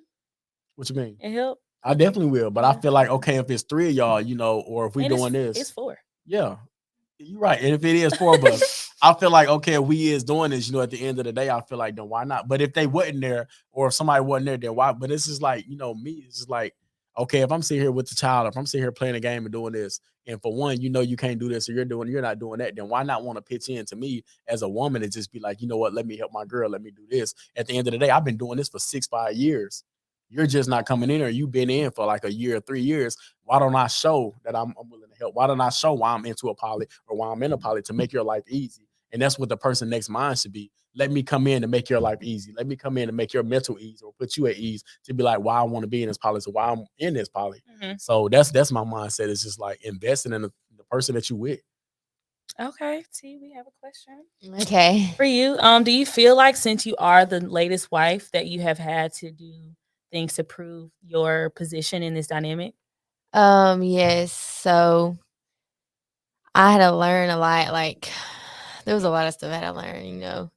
What you mean? And help? I definitely will. But I feel like, okay, if it's three of y'all, you know, or if we doing this. It's four. Yeah. You're right. And if it is four of us, I feel like, okay, if we is doing this, you know, at the end of the day, I feel like, then why not? But if they wasn't there or if somebody wasn't there, then why? But this is like, you know, me, it's just like, okay, if I'm sitting here with the child, if I'm sitting here playing a game and doing this, and for one, you know, you can't do this or you're not doing that, then why not want to pitch in to me as a woman and just be like, you know what, let me help my girl, let me do this. At the end of the day, I've been doing this for 5 years. You're just not coming in, or you've been in for like a year or 3 years. Why don't I show that I'm willing to help? Why don't I show why I'm into a poly or why I'm in a poly to make your life easy? And that's what the person next mind should be. Let me come in to make your life easy. Let me come in to make your mental ease or put you at ease to be like, why I want to be in this poly, so why I'm in this poly. So that's my mindset. It's just like investing in the person that you with. Okay, T, we have a question. Okay. For you, do you feel like since you are the latest wife that you have had to do things to prove your position in this dynamic? Yes. So I had to learn a lot. Like there was a lot of stuff I had to learn, you know.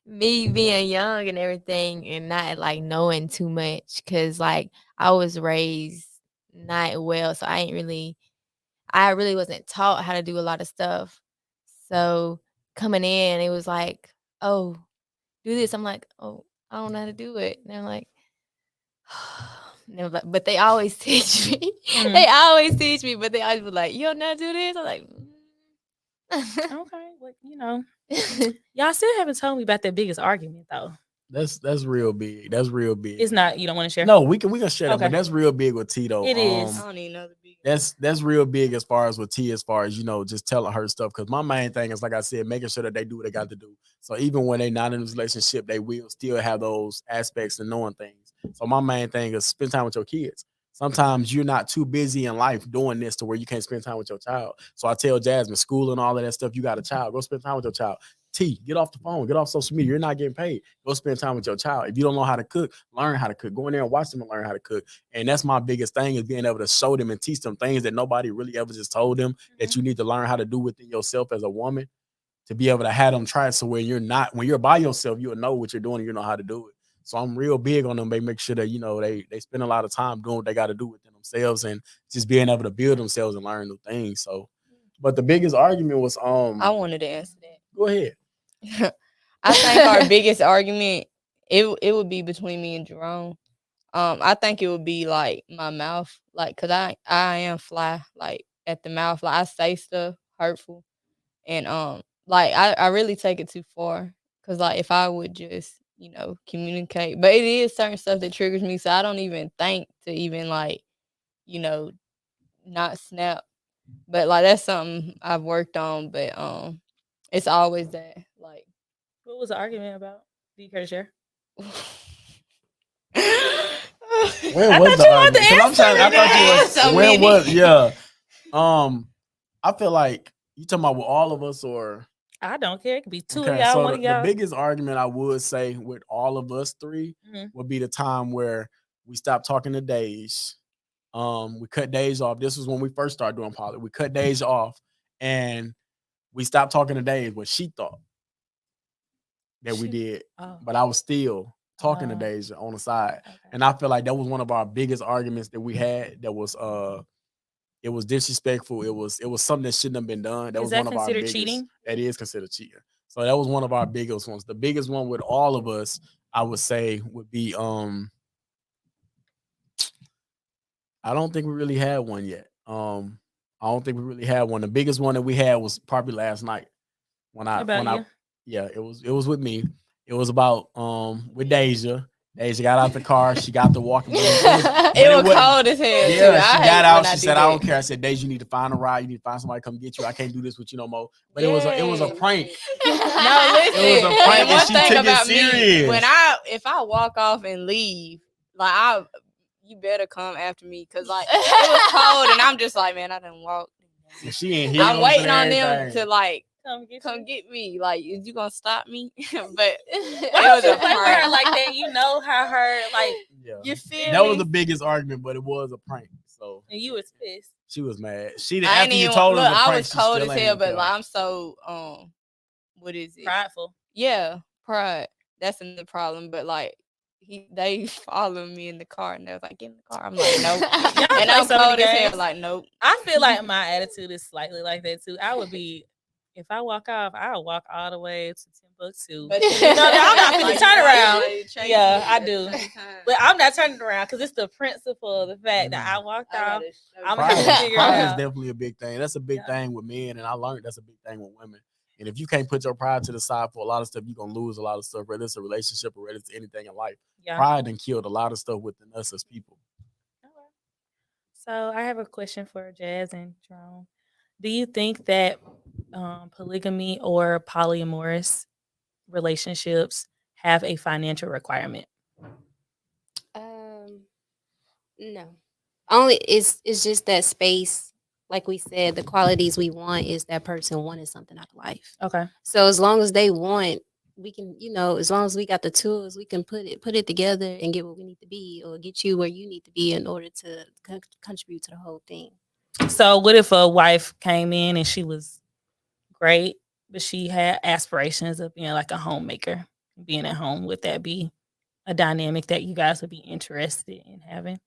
Me being young and everything and not like knowing too much because like I was raised not well. So I really wasn't taught how to do a lot of stuff. So coming in, it was like, oh, do this. I'm like, oh, I don't know how to do it. And I'm like, but they always teach me. They always teach me, but they always be like, you don't know how to do this? I'm like, okay, well, you know, y'all still haven't told me about that biggest argument though. That's real big. That's real big. It's not, you don't want to share? No, we can share that, Okay. but that's real big with Tito. It is. I don't even know the big. That's real big as far as with T, as far as, you know, just telling her stuff. Because my main thing is, like I said, making sure that they do what they got to do. So even when they're not in this relationship, they will still have those aspects of knowing things. So my main thing is spend time with your kids. Sometimes you're not too busy in life doing this to where you can't spend time with your child. So I tell Jasmine, school and all of that stuff, you got a child, go spend time with your child. Get off the phone, get off social media. You're not getting paid. Go spend time with your child. If you don't know how to cook, learn how to cook. Go in there and watch them and learn how to cook. And that's my biggest thing is being able to show them and teach them things that nobody really ever just told them that you need to learn how to do within yourself as a woman to be able to have them try it. So when you're by yourself, you'll know what you're doing and you know how to do it. So I'm real big on them. They make sure that, they spend a lot of time doing what they got to do within themselves and just being able to build themselves and learn new things. So, but the biggest argument was, I wanted to answer that. go ahead. I think our biggest argument it would be between me and Jerome. I think it would be like my mouth, like, cause I am fly, like at the mouth, like I say stuff hurtful, and like I really take it too far, cause like if I would just communicate, but it is certain stuff that triggers me, so I don't even think to even like not snap, but like that's something I've worked on, but it's always that like. What was the argument about? Do you care to share? When was the argument? 'Cause I'm trying. I thought you was. When was? Yeah. I feel like you talking about with all of us, or I don't care. It could be two of okay. y'all, So one of the y'all. biggest argument I would say with all of us three would be the time where we stopped talking to days. We cut days off. This was when we first started doing poly. We cut days off, and we stopped talking to days. What she thought that we did, but I was still talking to Deja on the side. Okay. And I feel like that was one of our biggest arguments that we had. That was it was disrespectful. It was something that shouldn't have been done. That was one of our biggest. Cheating? That is considered cheating. So that was one of our biggest ones. The biggest one with all of us, I would say, would be I don't think we really had one yet. I don't think we really had one. The biggest one that we had was probably last night. Yeah, it was with me. It was about with Deja. Deja got out the car. She got the walking. It was cold as hell. Yeah, she got out. She said, "I don't care." I said, "Deja, you need to find a ride. You need to find somebody to come get you. I can't do this with you no more." But it was a prank. No, listen. It was a prank, and she took it serious. When if I walk off and leave, like you better come after me, because like it was cold, and I'm just like, man, I didn't walk. And she ain't here. I'm waiting on them to like. Come get me. Like, is you gonna stop me? But it was a prank. Like that, how her like you feel. That was the biggest argument, but it was a prank. So and you was pissed. She was mad. After you told her, I was cold as hell, but like I'm so what is it? Prideful. Yeah, pride. That's another problem. But like they followed me in the car, and they was like, "Get in the car." I'm like, "Nope." And I'm cold as hell. Like, "Nope." I feel like my attitude is slightly like that too. I would be. If I walk off, I'll walk all the way to Timbuktu. But I'm not going to turn around. Yeah, I do. But I'm not turning around because it's the principle of the fact that I walked off. I'm going to have to figure it out. Pride is definitely a big thing. That's a big thing with men, and I learned that's a big thing with women. And if you can't put your pride to the side for a lot of stuff, you're going to lose a lot of stuff, whether it's a relationship or whether it's anything in life. Yeah. Pride done killed a lot of stuff within us as people. So I have a question for Jazz and Jerome. Do you think that polygamy or polyamorous relationships have a financial requirement? No. Only it's just that space. Like we said, the qualities we want is that person wanting something out of life. Okay. So as long as they want, we can, as long as we got the tools, we can put it together and get what we need to be, or get you where you need to be in order to contribute to the whole thing. So what if a wife came in and she was great, but she had aspirations of being like a homemaker, being at home? Would that be a dynamic that you guys would be interested in having?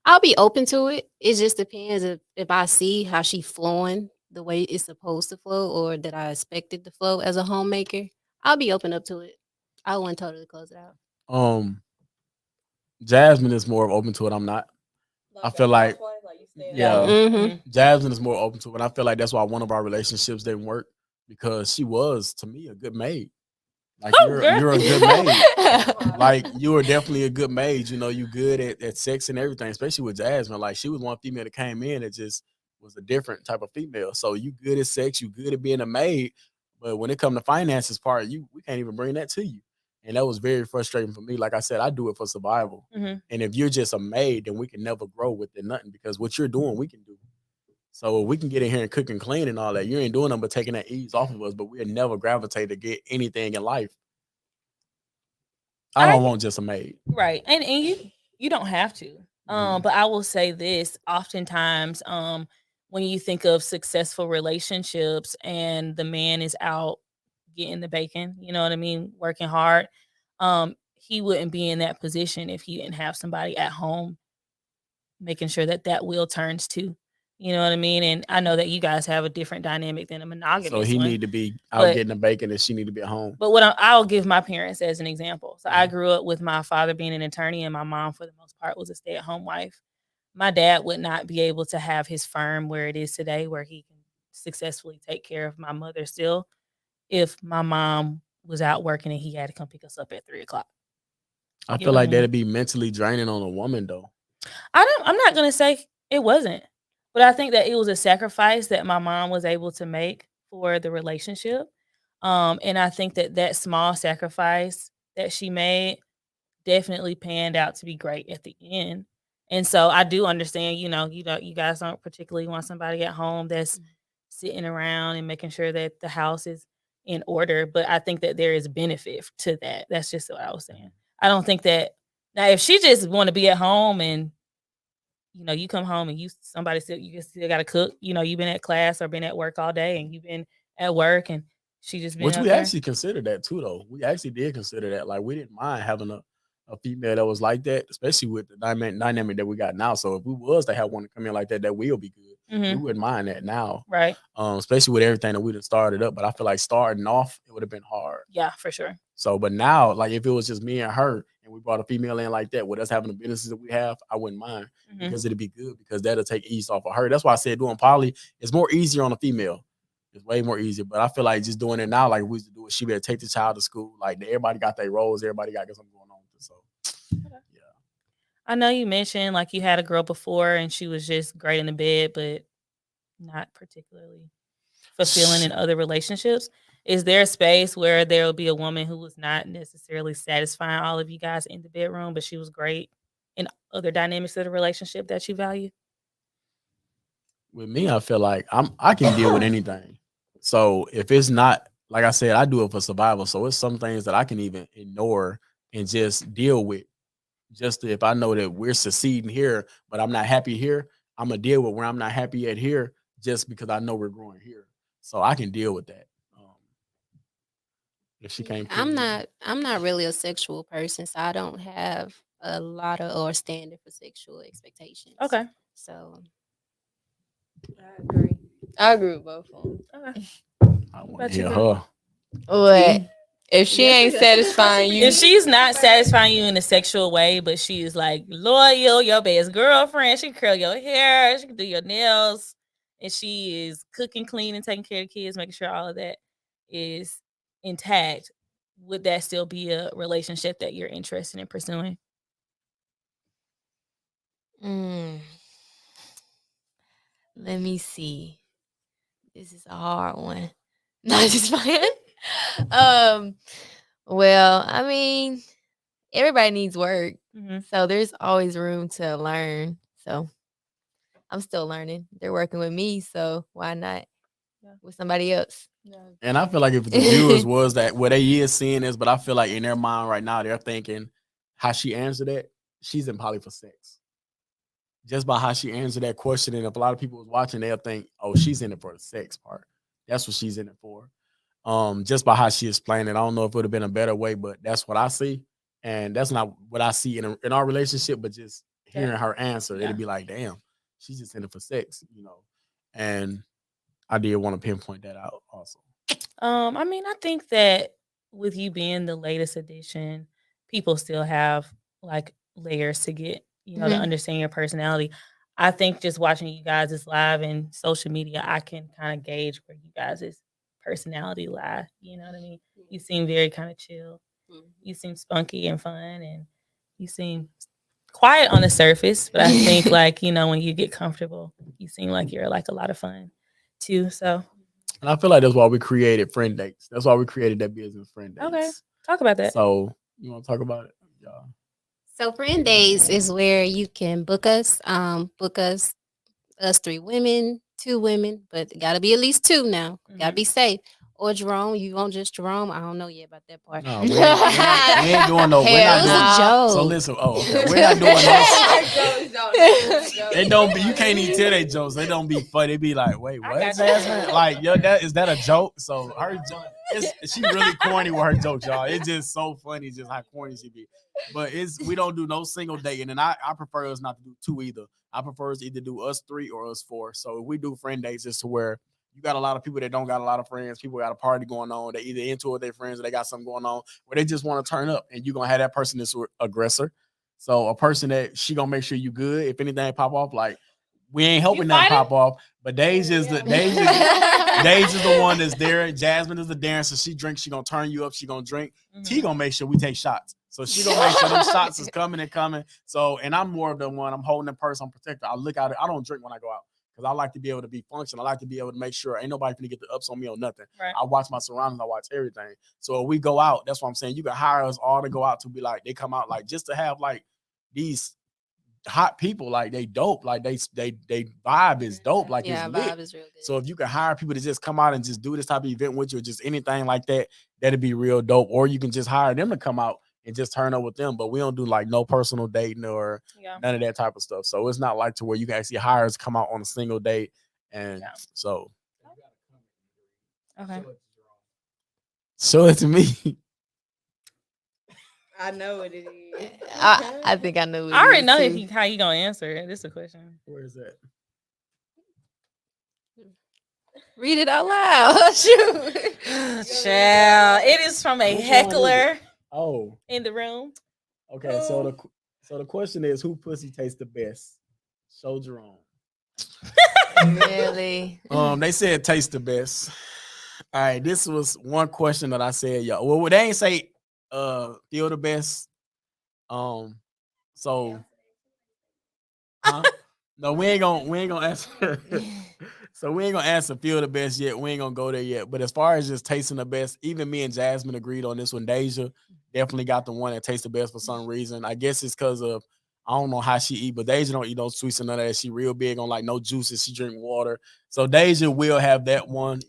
I'll be open to it. It just depends if I see how she flowing the way it's supposed to flow, or that I expected to flow as a homemaker. I'll be open up to it. I wouldn't totally close it out. Jasmine is more open to it. I'm not. I feel like Jasmine is more open to it. I feel like that's why one of our relationships didn't work, because she was, to me, a good maid. Like you're a good maid. Like you are definitely a good maid. You good at sex and everything, especially with Jasmine. Like she was one female that came in that just was a different type of female. So you good at sex, you good at being a maid, but when it comes to finances part, we can't even bring that to you. And that was very frustrating for me. Like I said, I do it for survival. Mhm. And if you're just a maid, then we can never grow within nothing because what you're doing, we can do. So we can get in here and cook and clean and all that. You ain't doing them but taking that ease off of us, but we'll never gravitate to get anything in life. I don't want just a maid. Right. And you don't have to. But I will say this, oftentimes when you think of successful relationships and the man is out getting the bacon, you know what I mean, working hard, he wouldn't be in that position if he didn't have somebody at home making sure that that wheel turns too. You know what I mean? And I know that you guys have a different dynamic than a monogamous So he one. need to be out But- getting the bacon and she need to be at home. But what I'll give my parents as an example. So I grew up with my father being an attorney and my mom, for the most part, was a stay-at-home wife. My dad would not be able to have his firm where it is today, where he can successfully take care of my mother still, if my mom was out working and he had to come pick us up at 3:00. I You feel know what like I mean? that'd be mentally draining on a woman though. I'm not gonna say it wasn't, but I think that it was a sacrifice that my mom was able to make for the relationship. And I think that that small sacrifice that she made definitely panned out to be great at the end. And so I do understand, you guys don't particularly want somebody at home that's sitting around and making sure that the house is in order. But I think that there is benefit to that. That's just what I was saying. I don't think that now if she just want to be at home and you come home and you still got to cook. You've been at class or been at work all day, and you've been at work, and she just been Which up we there. actually considered that too, though. We actually did consider that. Like we didn't mind having a female that was like that, especially with the dynamic that we got now. So if we was to have one to come in like that, that will be good. We wouldn't mind that now, right? Especially with everything that we done started up. But I feel like starting off, it would have been hard. Yeah, for sure. So, but now, like if it was just me and her, and we brought a female in like that, with us having the businesses that we have, I wouldn't mind because it'd be good because that'll take ease off of her. That's why I said doing poly is more easier on a female. It's way more easier. But I feel like just doing it now, like we used to do it, she better take the child to school. Like everybody got their roles, everybody got something going on with it. So, yeah. I know you mentioned like you had a girl before and she was just great in the bed, but not particularly fulfilling in other relationships. Is there a space where there will be a woman who was not necessarily satisfying all of you guys in the bedroom, but she was great in other dynamics of the relationship that you value? With me, I feel like I can deal with anything. So if it's not, like I said, I do it for survival. So it's some things that I can even ignore and just deal with. Just if I know that we're succeeding here, but I'm not happy here, I'm gonna deal with where I'm not happy at here, just because I know we're growing here. So I can deal with that. If she can't, I'm not really a sexual person, so I don't have a lot of or standard for sexual expectations. Okay. So I agree with both of them. Okay. I want About to you, hear girl? her. What? If she ain't satisfying you, If she's not satisfying you in a sexual way, but she is like loyal, your best girlfriend, she can curl your hair, she can do your nails, and she is cooking, cleaning, taking care of the kids, making sure all of that is intact, would that still be a relationship that you're interested in pursuing? Let me see. This is a hard one. Not just playing. Well, I mean, everybody needs work, so there's always room to learn. So I'm still learning. They're working with me, so why not with somebody else? And I feel like if the viewers was that what they is seeing is, but I feel like in their mind right now they're thinking how she answered that, she's in poly for sex. Just by how she answered that question, and if a lot of people was watching, they'll think, oh, she's in it for the sex part. That's what she's in it for. Just by how she explained it, I don't know if it would have been a better way, but that's what I see, and that's not what I see in our relationship. But just hearing her answer, it'd be like, damn, she's just in it for sex, And I did want to pinpoint that out also. I mean, I think that with you being the latest edition, people still have like layers to get, to understand your personality. I think just watching you guys is live and social media, I can kind of gauge where you guys' personality lie. You know what I mean? You seem very kind of chill. You seem spunky and fun, and you seem quiet on the surface. But I think like, when you get comfortable, you seem like you're like a lot of fun too. So And I feel like that's why we created friend dates. That's why we created that business, friend dates. okay. Talk about that. So you want to talk about it, y'all? So friend days is where you can book us 3 women, 2 women, but it gotta be at least 2 now. Gotta be safe. Or Jerome, you want just Jerome? I don't know yet about that part. No, we ain't doing no. We're Hell not It was doing. a joke. So listen. Oh, okay. We're not doing no. Jokes. They don't be. You can't even tell they jokes. They don't be funny. They be like, wait, I what, got you. Jasmine? Like, yo, is that a joke? So her joke, she really corny with her jokes, y'all. It's just so funny, just how corny she be. But we don't do no single dating, and I prefer us not to do 2 either. I prefer us either do us 3 or us 4. So if we do friend dates, it's to where you got a lot of people that don't got a lot of friends. People got a party going on. They either into it with their friends or they got something going on where they just want to turn up, and you're gonna have that person that's aggressor. So a person that she gonna make sure you good. If anything pop off, like we ain't helping nothing pop off. But Days is the Days is the one that's there. Jasmine is the dancer. She drinks. She gonna turn you up. She gonna drink. T gonna make sure we take shots. So she gonna make sure those shots is coming and coming. So and I'm more of the one. I'm holding the purse. I'm protector. I look out. I don't drink when I go out because I like to be able to be functional. I like to be able to make sure ain't nobody gonna get the ups on me or nothing. Right. I watch my surroundings. I watch everything. So if we go out, that's what I'm saying. You can hire us all to go out to be like they come out like just to have like these hot people, like they dope, like they vibe is dope, like Yeah, it's lit. vibe is real good. So if you can hire people to just come out and just do this type of event with you, or just anything like that, that'd be real dope. Or you can just hire them to come out and just turn up with them. But we don't do like no personal dating or none of that type of stuff. So it's not like to where you can actually hire us to come out on a single date. And so Okay. show it to me. I know what it is. I think I know. What I already it know is, too. how you gonna answer it. This is a question. Where is that? Read it out loud. Shoot. Child, it is from a Which one is heckler Oh, in the room. okay. So the question is, who pussy tastes the best? Show Jerome. Really? They said taste the best. All right, this was one question that I said, y'all. Well, they ain't say feel the best. So huh? No, we ain't gonna answer. So we ain't gonna answer feel the best yet. We ain't gonna go there yet. But as far as just tasting the best, even me and Jasmine agreed on this one. Deja definitely got the one that tastes the best for some reason. I guess it's because of I don't know how she eat, but Deja don't eat no sweets and none of that. She real big on like no juices. She drink water. So Deja will have that one,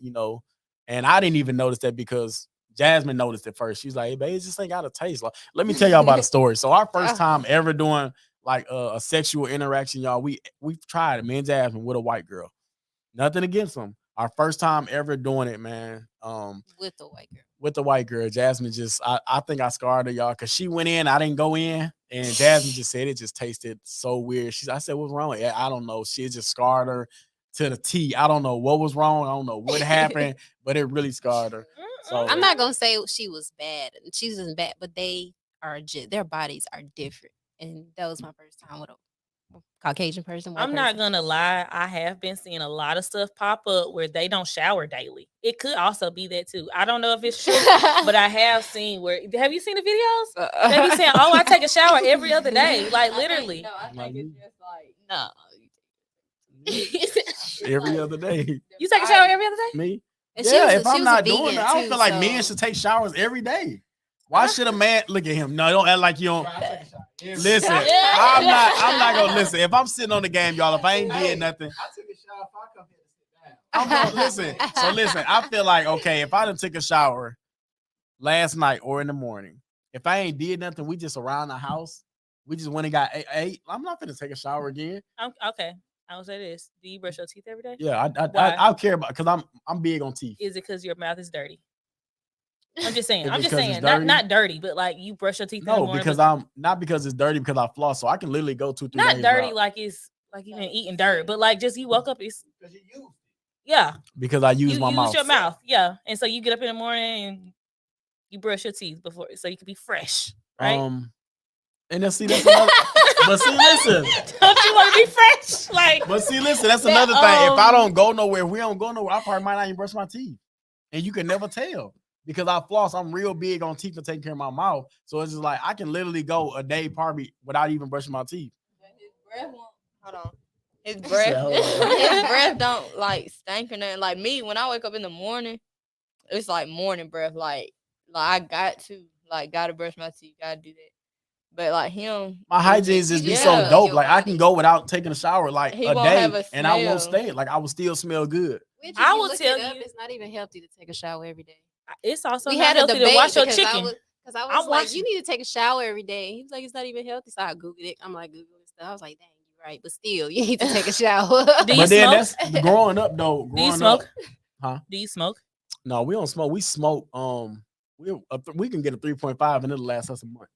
And I didn't even notice that because Jasmine noticed it first. She's like, hey, babe, this ain't got a taste. Like, let me tell y'all about a story. So our first time ever doing like a sexual interaction, y'all, we tried it, me and Jasmine, with a white girl. Nothing against them. Our first time ever doing it, man. With the white girl. With the white girl, Jasmine just, I think I scarred her, y'all, because she went in, I didn't go in, and Jasmine just said it just tasted so weird. I said, what's wrong? I don't know. She just scarred her to the T. I don't know what was wrong. I don't know what happened, but it really scarred her. So I'm not gonna say she was bad. She wasn't bad, but they are their bodies are different, and that was my first time with a Caucasian person. I'm not gonna lie. I have been seeing a lot of stuff pop up where they don't shower daily. It could also be that too. I don't know if it's true, but I have seen where. Have you seen the videos? They be saying, "Oh, I take a shower every other day," like literally. I think it's just like No. every other day. You take a shower every other day? Me? And Yeah, she if was I'm a not doing vegan that, I don't too, feel like so- men should take showers every day. Why should a man look at him? No, don't act like you don't. Listen, I'm not gonna listen. If I'm sitting on the game, y'all, if I ain't did nothing, I took a shower if I come here to sit down. I'm gonna listen. So listen, I feel like okay, if I done took a shower last night or in the morning, if I ain't did nothing, we just around the house, we just went and got ate. I'm not gonna take a shower again. Okay. I will say this: do you brush your teeth every day? Yeah, Why? I care about because I'm big on teeth. Is it because your mouth is dirty? I'm just saying. Is I'm it just 'cause it's saying. dirty? Not dirty, but like you brush your teeth in the No, morning. because but I'm not because it's dirty because I floss, so I can literally go 2-3 not days dirty without- like it's like you've been eating dirt, but like just you woke up. It's Because you used yeah. because I use You my use mouth. your mouth, yeah, and so you get up in the morning and you brush your teeth before, so you can be fresh, right? And then see that's another. But see, listen. Don't you want to be fresh? Like, But see, listen, that's another thing. If I don't go nowhere, if we don't go nowhere, I probably might not even brush my teeth. And you can never tell. Because I floss, I'm real big on teeth and taking care of my mouth. So it's just like I can literally go a day probably without even brushing my teeth. his breath won't. Hold on. His said, breath. "Hold on." His breath don't like stink or nothing. Like me, when I wake up in the morning, it's like morning breath. Like like I gotta brush my teeth, gotta do that. But like him, My hygiene just be so Yeah. dope. Your Like I can body. go without taking a shower like He a won't have day, a and I won't smell. stay. Like I will still smell good. Which if I you will look tell it up, you- it's not even healthy to take a shower every day. It's also We not had a healthy to debate wash your because chicken. I I'm was like, washing- you need to take a shower every day. He was like, it's not even healthy. So I Googled it. I'm like, Googling stuff. I was like, dang, you're right. But still, you need to take a shower. Do you But then smoke? that's growing up though. Do you Growing smoke? Huh? Do you smoke? No, we don't smoke. We smoke. We can get a 3.5 and it'll last us a month.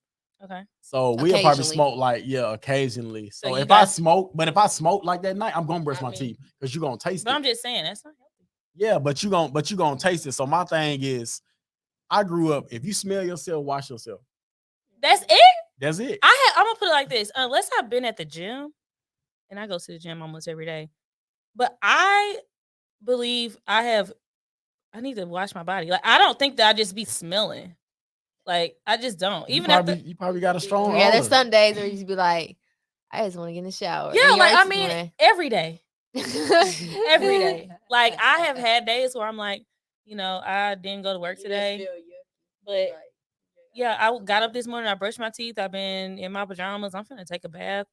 Okay. So we'll probably Occasionally. smoke like occasionally. So you if got- I smoke, but if I smoke like that night, I'm gonna brush I my mean- teeth because you're gonna taste But it. I'm just saying that's not healthy. Yeah, but you gonna taste it. So my thing is, I grew up. If you smell yourself, wash yourself. That's it. That's it. I'm gonna put it like this. Unless I've been at the gym, and I go to the gym almost every day, but I believe I need to wash my body. Like I don't think that I just be smelling. Like I just don't. Even after you probably got a strong. Yeah, there's odor. some days where you just be like, I just want to get in the shower. yeah, And like I yours mean is every day. when- Every day. Like I have had days where I'm like, I didn't go to work today, but yeah, I got up this morning. I brushed my teeth. I've been in my pajamas. I'm finna take a bath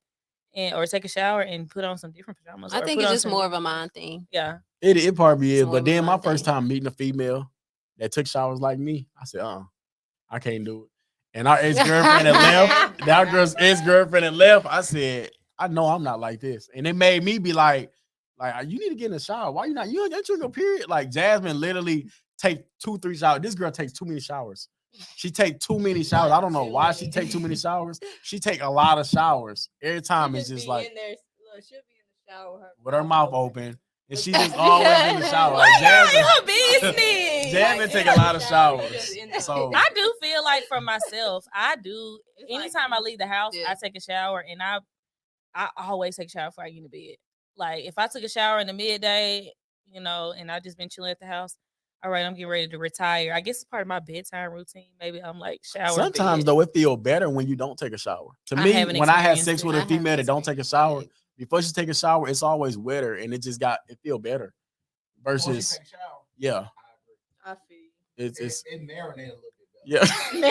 or take a shower and put on some different pajamas. I or think put it's on just some more of a different- mind thing. Yeah. It probably It's is. more But of a then my mind first thing. time meeting a female that took showers like me, I said, I can't do it. And our ex-girlfriend that left, that girl's ex-girlfriend that left, I said, I know I'm not like this. And it made me be like, you need to get in the shower. Why you not? You ain't your period. Like Jasmine literally take 2-3 showers. This girl takes too many showers. She take too many showers. I don't know why she take too many showers. She take a lot of showers. Every time it's just like in there, she'll be in the shower with her mouth open. And she just always in the shower. Like Jasmine, Your business. Jasmine take a lot of showers. So I do feel like for myself, I do. Anytime I leave the house, Yeah. I take a shower, and I always take a shower before I get into bed. Like if I took a shower in the midday, and I just been chilling at the house. All right, I'm getting ready to retire. I guess it's part of my bedtime routine. Maybe I'm like shower. sometimes though it feel better when you don't take a shower. To I me, haven't when I had experienced sex it. with I a haven't female that don't take a experienced shower, it. before she take a shower, it's always wetter and it feel better. Versus yeah, I feel it's It marinated a little bit better. yeah.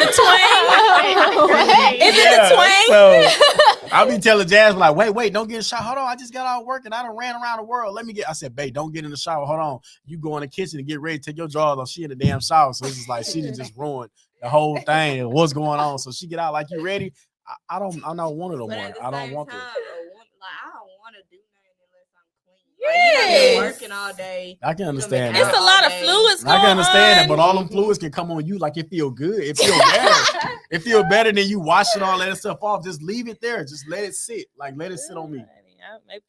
The twang. Is it the twang? So I'll be telling Jasmine like, wait, don't get in the shower. Hold on, I just got out of work and I done ran around the world. I said, babe, don't get in the shower. Hold on, you go in the kitchen and get ready, take your drawers off. She in the damn shower, so it's just like she done just ruined the whole thing. And what's going on? So she get out like, you ready? I'm not one of them But one. at the I don't same want time, to. I don't want to do nothing unless I'm clean. Like, you know, Yes. been working all day. I can understand It's that. a lot of fluids going I can understand that, on. but all them fluids can come on you like it feel good. It feel better. It feel better than you washing all that stuff off. Just leave it there. Just let it sit. Like let it sit on me.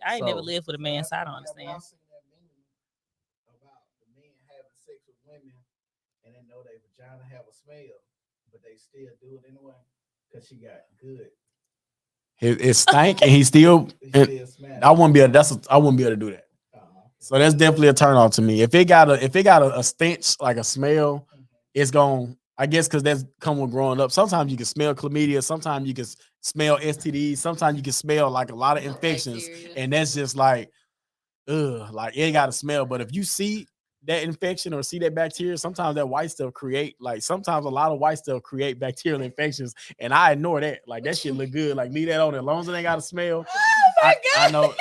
I ain't never So- lived with a man, so I don't understand. I've seen that meme about the men having sex with women and they know their vagina have a smell, but they still do it anyway because she got good. It stank and he still. It And still smells. I wouldn't be able to do that. So that's definitely a turn off to me. If it got a stench like a smell, it's gone. I guess because that's come with growing up. Sometimes you can smell chlamydia. Sometimes you can smell STDs. Sometimes you can smell like a lot of infections, Bacteria. and that's just like, like it got to smell. But if you see that infection or see that bacteria, sometimes that white stuff sometimes a lot of white stuff create bacterial infections, and I ignore that. Like that shit look good. Like leave that on as long as it ain't got to smell. I know.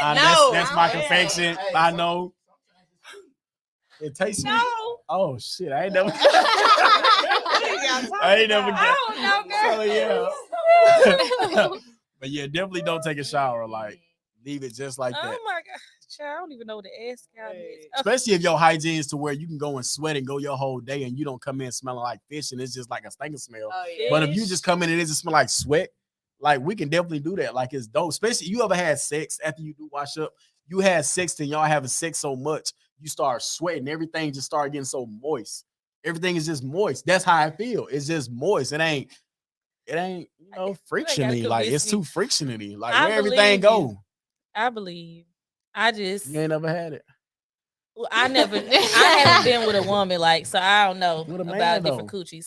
That's my confection. I know. It tastes sweet. No. Oh shit! I ain't never. I ain't never get. So yeah. But yeah, definitely don't take a shower. Like leave it just like that. Oh my god, child, I don't even know what to ask y'all. This. Especially if your hygiene is to where you can go and sweat and go your whole day and you don't come in smelling like fish and it's just like a stinking smell. Oh, yeah. But if you just come in and it just smell like sweat, like we can definitely do that. Like it's dope. Especially you ever had sex after you do wash up. You had sex and y'all having sex so much, you start sweating. Everything just start getting so moist. Everything is just moist. That's how I feel. It's just moist. It ain't, frictiony. Like it's too frictiony. Like I where everything believe go. you. I believe. I just You ain't never had it. well, I haven't been with a woman like so I don't know With a man, about different though. coochies.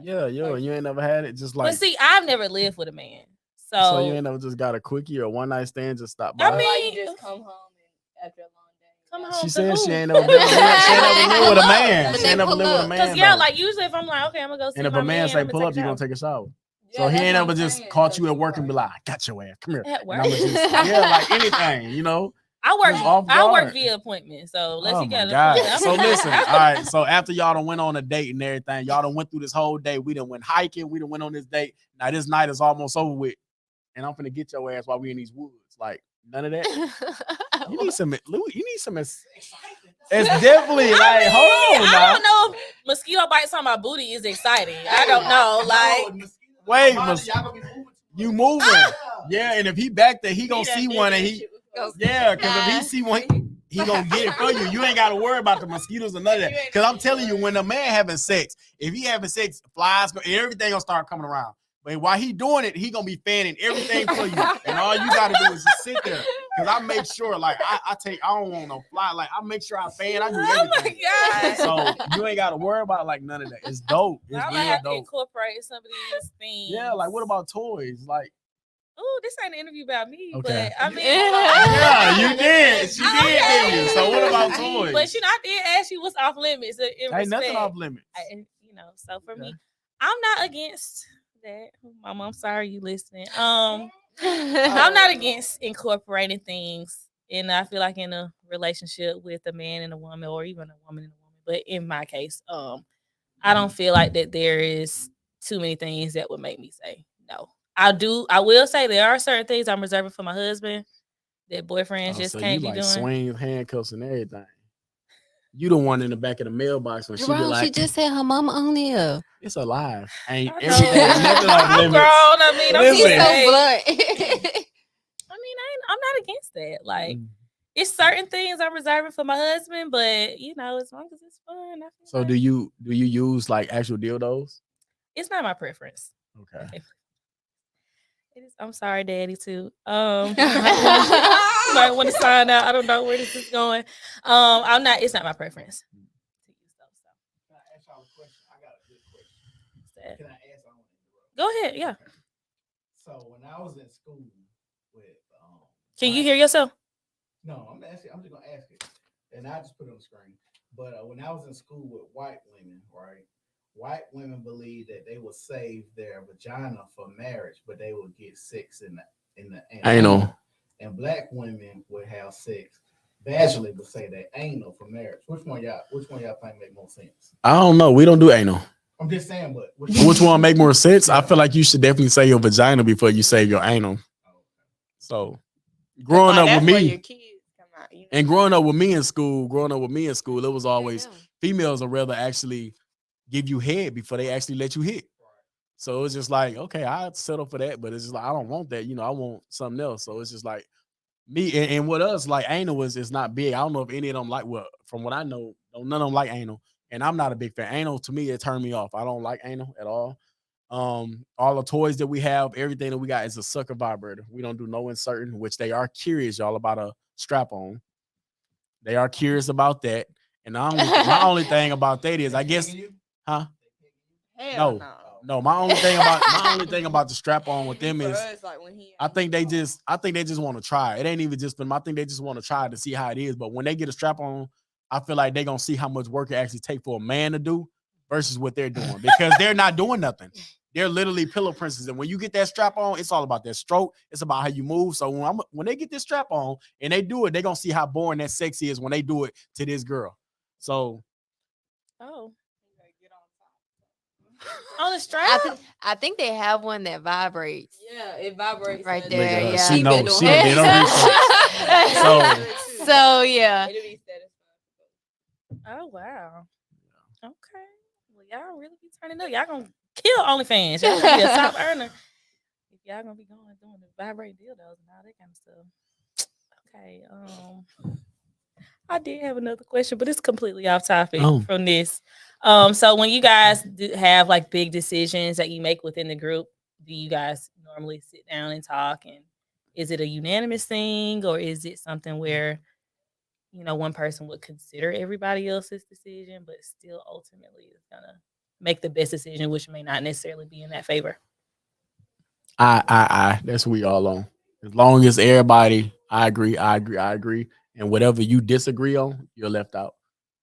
Yeah, you ain't never had it. Just like But see, I've never lived with a man. so you ain't never just got a quickie or one night stand, just stop by. I Like mean, you just come home and after a long day. come home. She to said who? she ain't never been. She ain't never lived with a man. But She they ain't never pull lived with a up. man. Cause yeah, though. like usually if I'm like, okay, I'm gonna go see And if my a man man, say I'm pull gonna up, you gonna take a shower. So Yeah, he that's ain't what ever I'm just saying. caught So you at you work and be right. like, I got your ass. Come here. At And I'ma work? just like anything, you know. I work. Just off I work guard. via appointment. So let's Oh you my got God. So listen, all right. So after y'all done went on a date and everything, y'all done went through this whole day. We done went hiking. We done went on this date. Now this night is almost over with. And I'm finna get your ass while we in these woods. Like none of that. You need some Louis, you need some it's definitely like hold on I now. don't know if mosquito bites on my booty is exciting. I don't know. Like Wait, you moving. Yeah, and if he back there, he gonna see one and he yeah, because if he see one, he gonna get it for you. You ain't gotta worry about the mosquitoes or none of that. Because I'm telling you, when a man having sex, if he having sex, flies, everything gonna start coming around. But while he doing it, he gonna be fanning everything for you, and all you gotta do is just sit there. Cause I make sure, like I don't want no fly. Like I make sure I fan. I do everything. Oh my God. So you ain't gotta worry about like none of that. It's dope. It's I might real have to dope. incorporate some of these things. Yeah, like what about toys? Like Oh, this ain't an interview about me, okay. but I mean, Yeah, you did. She did, Okay. didn't you? So what about toys? But I did ask you what's off limits in Ain't respect. nothing off limits. So for Okay. me, I'm not against that. Mama, I'm sorry you listening. I'm not against incorporating things, and I feel like in a relationship with a man and a woman, or even a woman and a woman. But in my case, I don't feel like that there is too many things that would make me say no. I will say there are certain things I'm reserving for my husband that boyfriends just So can't you be like doing. swings, handcuffs, and everything. You the one in the back of the mailbox when she be Jerome, like, she just said her mama on there. it's alive. Ain't I know. everything, nothing off I'm limits. grown. I mean, I'm She's Listen. so blunt. I mean, I'm not against that. Like, it's certain things I'm reserving for my husband, but as long as it's fun. I feel So like do you use like actual dildos? it's not my preference. Okay. It is. I'm sorry, Daddy. Too. You might want to sign out. I don't know where this is going. I'm not. It's not my preference to use those. So. Can I ask y'all a question? I got a good question. What's that? Can I ask? I want to interrupt. Go ahead. Yeah. Okay. So when I was in school with Can you hear yourself? No, I'm asking. I'm just gonna ask it, and I just put it on the screen. But when I was in school with white women, right? White women believe that they will save their vagina for marriage, but they will get sex in the Anal. And black women would have sex vaginally, but say that anal for marriage. Which one y'all think make more sense? I don't know. We don't do anal. I'm just saying, but Which one make more sense? I feel like you should definitely say your vagina before you say your anal. So growing up with me, and growing up with me in school, it was always females would rather actually give you head before they actually let you hit. So it's just like, okay, I'd settle for that, but it's just like I don't want that. I want something else. So it's just like me and with us, like anal is not big. I don't know if any of them like from what I know, none of them like anal. And I'm not a big fan. Anal to me, it turned me off. I don't like anal at all. All the toys that we have, everything that we got is a sucker vibrator. We don't do no inserting, which they are curious, y'all, about a strap on. They are curious about that. And my only thing about that is, I guess, huh? Hell No. My only thing about the strap on with them is, I think they just want to try. It ain't even just them. I think they just want to try to see how it is. But when they get a strap on, I feel like they're gonna see how much work it actually take for a man to do versus what they're doing, because they're not doing nothing. They're literally pillow princesses. And when you get that strap on, it's all about that stroke. It's about how you move. So when they get this strap on and they do it, they're gonna see how boring that sex is when they do it to this girl. So on the strap. I think they have one that vibrates. Yeah, it vibrates Right at there, the- yeah. She knows. She did her research. So yeah. It'll be satisfying. Oh wow. Okay. Well, y'all really be turning up. Y'all gonna kill OnlyFans. Y'all gonna be a top earner. If y'all gonna be doing the vibrate dildos and all that kind of stuff. Okay. I did have another question, but it's completely off topic from this. So when you guys have like big decisions that you make within the group, do you guys normally sit down and talk? And is it a unanimous thing, or is it something where one person would consider everybody else's decision, but still ultimately is gonna make the best decision, which may not necessarily be in that favor? That's what we all on. As long as everybody, I agree, and whatever you disagree on, you're left out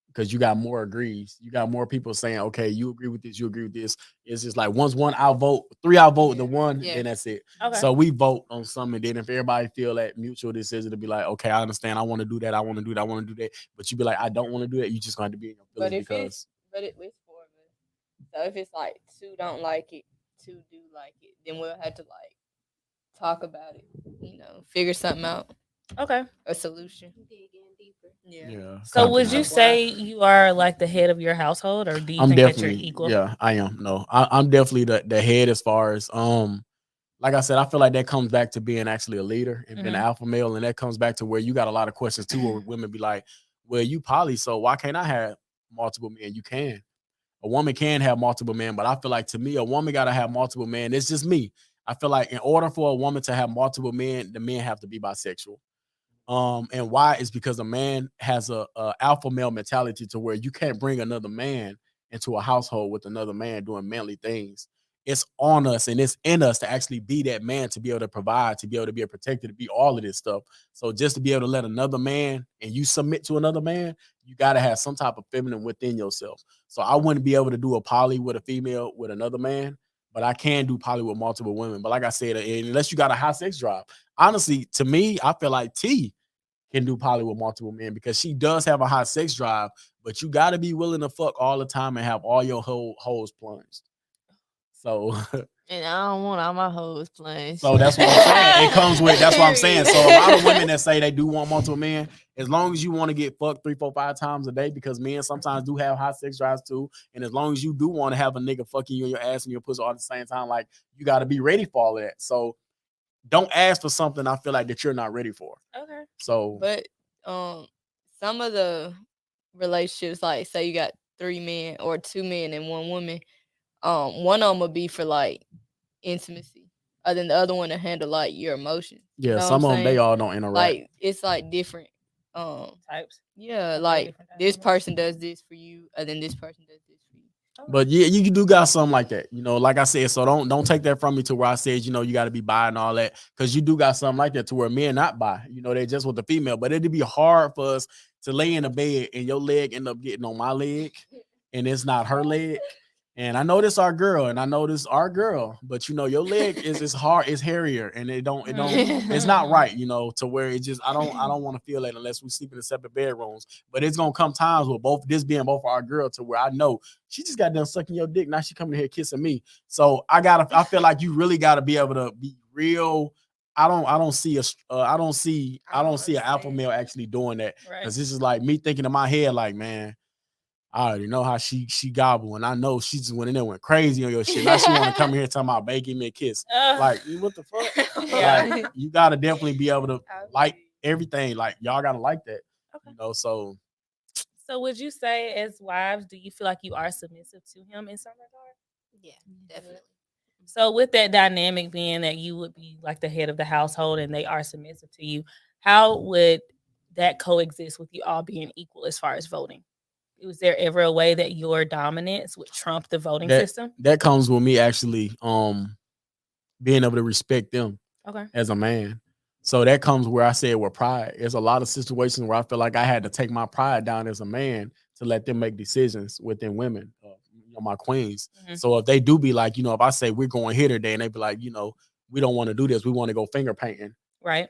because you got more agrees. You got more people saying, okay, you agree with this, you agree with this. It's just like once one outvote, three outvote the one, Yeah. then that's it. Okay. So we vote on something. Then if everybody feel that mutual decision to be like, okay, I understand, I want to do that, I want to do that, I want to do that, but you be like, I don't want to do that, you just going to be in your But feelings if because it's it's 4 of us. So if it's like two don't like it, two do like it, then we'll have to like talk about it. Figure something out, Okay. a solution. Dig in deeper. Yeah. yeah. So kinda would feel you like- say you are like the head of your household, or do you I'm think that you're definitely equal? yeah, I am. No, I'm definitely the head as far as like I said, I feel like that comes back to being actually a leader and being an Mhm. alpha male, and that comes back to where you got a lot of questions too, where women be like, "Well, you poly, so why can't I have multiple men?" You can. A woman can have multiple men, but I feel like to me, a woman gotta have multiple men. It's just me. I feel like in order for a woman to have multiple men, the men have to be bisexual. And why is because a man has a alpha male mentality to where you can't bring another man into a household with another man doing manly things. It's on us and it's in us to actually be that man, to be able to provide, to be able to be a protector, to be all of this stuff. So just to be able to let another man and you submit to another man, you got to have some type of feminine within yourself. So I wouldn't be able to do a poly with a female with another man, but I can do poly with multiple women. But like I said, unless you got a high sex drive, honestly, to me, I feel like T can do poly with multiple men because she does have a high sex drive, but you got to be willing to fuck all the time and have all your holes plunged. So, And I don't want all my hoes plunged. so that's what I'm saying. It comes with that's what I'm saying. So a lot of women that say they do want multiple men, as long as you want to get fucked 3, 4, 5 times a day, because men sometimes do have high sex drives too. And as long as you do want to have a nigga fucking you in your ass and your pussy all at the same time, like you got to be ready for all that. So don't ask for something I feel like that you're not ready for. Okay. So But some of the relationships, like say you got 3 men or 2 men and 1 woman, one of them will be for like intimacy, and then the other one to handle like your emotions. You yeah, know what some I'm of them they saying? all don't interact. Like it's like different. Types. Yeah, Okay, like different this dynamics. person does this for you, and then this person does this for you. But yeah, you do got something like that, like I said. So don't take that from me to where I said, you got to be bi and all that, because you do got something like that to where men not bi, they just with the female. But it'd be hard for us to lay in a bed and your leg end up getting on my leg, and it's not her leg. And I know this our girl, and I know this our girl, but your leg is hard, it's hairier, and it's not right, to where it just I don't want to feel that unless we sleep in separate bedrooms. But it's gonna come times with both this being both our girl to where I know she just got done sucking your dick. Now she coming here kissing me. So I feel like you really gotta be able to be real. I don't see an alpha male actually doing that, Right. because this is like me thinking in my head like, man, I already know how she gobble, and I know she just went in there went crazy on your shit. Now she want to come here talking about baking me a kiss. Like, what the fuck? Yeah. Like, you gotta definitely be able to I like agree. everything. Like, y'all gotta like that. Okay. So So would you say, as wives, do you feel like you are submissive to him in some regard? Yeah, definitely. So with that dynamic being that you would be like the head of the household and they are submissive to you, how would that coexist with you all being equal as far as voting? Was there ever a way that your dominance would trump the voting system? that comes with me actually being able to respect them Okay. as a man. So that comes where I said with pride. There's a lot of situations where I feel like I had to take my pride down as a man to let them make decisions within women, my queens. Mhm. So if they do be like, if I say we're going here today and they be like, we don't want to do this, we want to go finger painting. Right.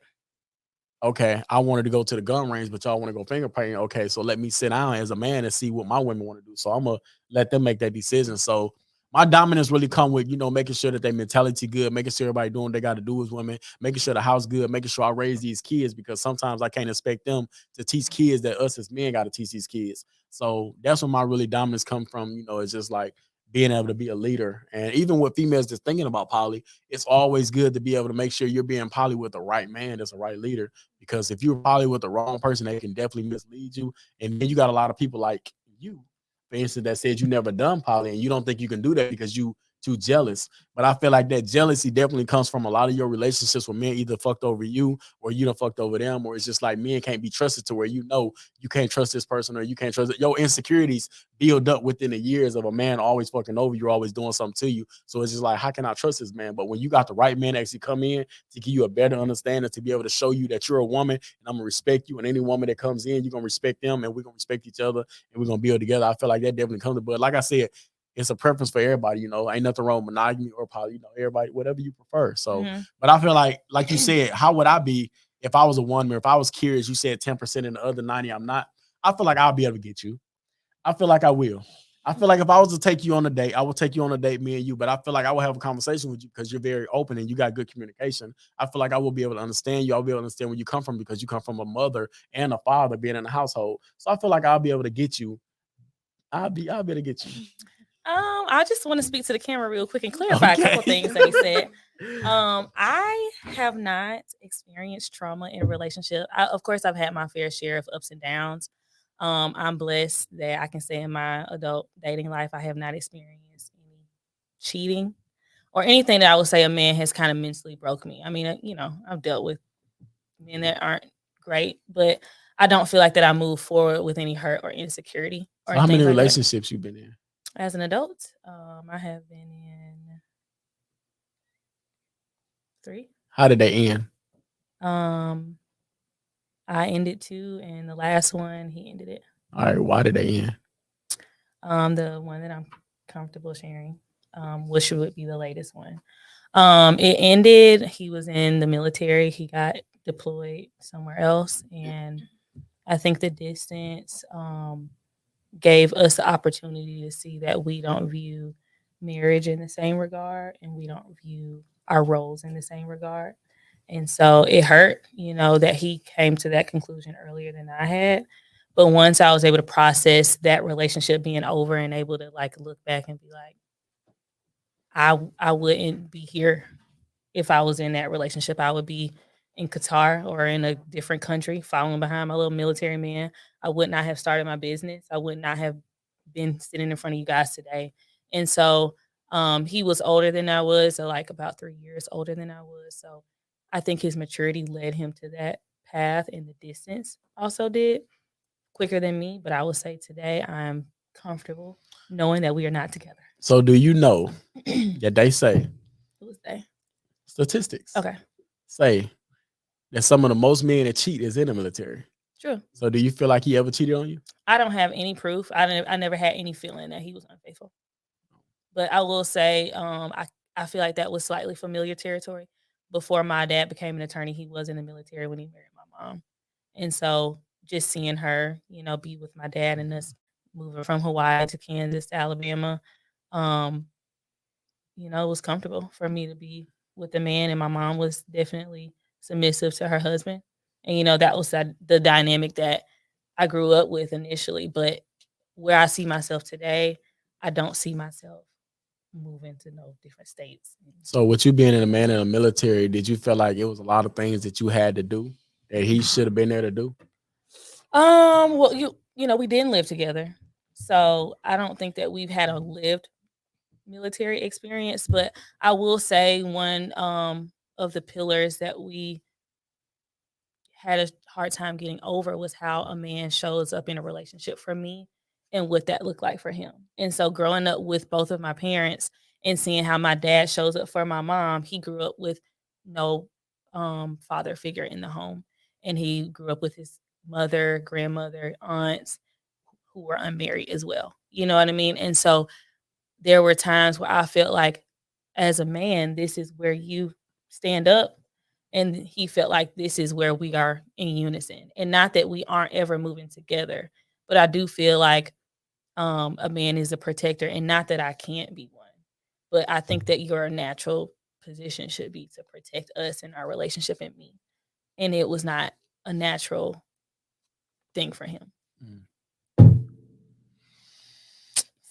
Okay, I wanted to go to the gun range, but y'all want to go finger painting. Okay, so let me sit down as a man and see what my women want to do. So I'm gonna let them make that decision. So my dominance really come with, making sure that their mentality good, making sure everybody doing what they got to do as women, making sure the house good, making sure I raise these kids, because sometimes I can't expect them to teach kids that us as men got to teach these kids. So that's where my really dominance come from. It's just like being able to be a leader. And even with females just thinking about poly, it's always good to be able to make sure you're being poly with the right man that's a right leader. Because if you're poly with the wrong person, they can definitely mislead you. And then you got a lot of people like you, for instance, that said you never done poly and you don't think you can do that because you too jealous. But I feel like that jealousy definitely comes from a lot of your relationships where men either fucked over you or you done fucked over them, or it's just like men can't be trusted to where you know you can't trust this person or you can't trust it. Your insecurities build up within the years of a man always fucking over you, always doing something to you. So it's just like, how can I trust this man? But when you got the right man actually come in to give you a better understanding, to be able to show you that you're a woman and I'm gonna respect you, and any woman that comes in, you're gonna respect them, and we're gonna respect each other, and we're gonna build together. I feel like that definitely comes to, but like I said, it's a preference for everybody, you know. Ain't nothing wrong with monogamy or poly, you know, everybody, whatever you prefer. So, but I feel like you said, how would I be if I was a one man? If I was curious, you said 10% and the other 90, I'm not. I feel like I'll be able to get you. I feel like I will. I feel like if I was to take you on a date, I would take you on a date, me and you. But I feel like I will have a conversation with you because you're very open and you got good communication. I feel like I will be able to understand you. I'll be able to understand where you come from because you come from a mother and a father being in the household. So I feel like I'll be able to get you. I'll be able to get you. I just want to speak to the camera real quick and clarify a couple things that he said. I have not experienced trauma in a relationship. Of course, I've had my fair share of ups and downs. I'm blessed that I can say in my adult dating life, I have not experienced any cheating or anything that I would say a man has kind of mentally broke me. I mean, you know, I've dealt with men that aren't great, but I don't feel like that I move forward with any hurt or insecurity. Or So how many like relationships you been in? As an adult, I have been in 3. How did they end? I ended 2, and the last one he ended it. All right, why did they end? The one that I'm comfortable sharing, which would be the latest one. It ended. He was in the military. He got deployed somewhere else, and I think the distance gave us the opportunity to see that we don't view marriage in the same regard, and we don't view our roles in the same regard. And so it hurt, you know, that he came to that conclusion earlier than I had. But once I was able to process that relationship being over and able to like look back and be like, I wouldn't be here if I was in that relationship. I would be in Qatar or in a different country following behind my little military man. I would not have started my business. I would not have been sitting in front of you guys today. And so he was older than I was, so like about 3 years older than I was. So I think his maturity led him to that path, and the distance also did quicker than me. But I would say today I'm comfortable knowing that we are not together. So do you know that they say Who's they? Statistics Okay. say that some of the most men that cheat is in the military? True. So do you feel like he ever cheated on you? I don't have any proof. I never had any feeling that he was unfaithful. But I will say, I feel like that was slightly familiar territory. Before my dad became an attorney, he was in the military when he married my mom. And so just seeing her, you know, be with my dad and us moving from Hawaii to Kansas to Alabama, you know, it was comfortable for me to be with the man. And my mom was definitely submissive to her husband. And, you know, that was the dynamic that I grew up with initially. But where I see myself today, I don't see myself moving to no different states. So with you being a man in the military, did you feel like it was a lot of things that you had to do that he should have been there to do? Well, you know, we didn't live together. So I don't think that we've had a lived military experience, but I will say one of the pillars that we had a hard time getting over was how a man shows up in a relationship for me and what that looked like for him. And so growing up with both of my parents and seeing how my dad shows up for my mom, he grew up with no father figure in the home. And he grew up with his mother, grandmother, aunts who were unmarried as well. You know what I mean? And so there were times where I felt like as a man, this is where you stand up, and he felt like this is where we are in unison. And not that we aren't ever moving together, but I do feel like a man is a protector, and not that I can't be one, but I think that your natural position should be to protect us and our relationship and me. And it was not a natural thing for him.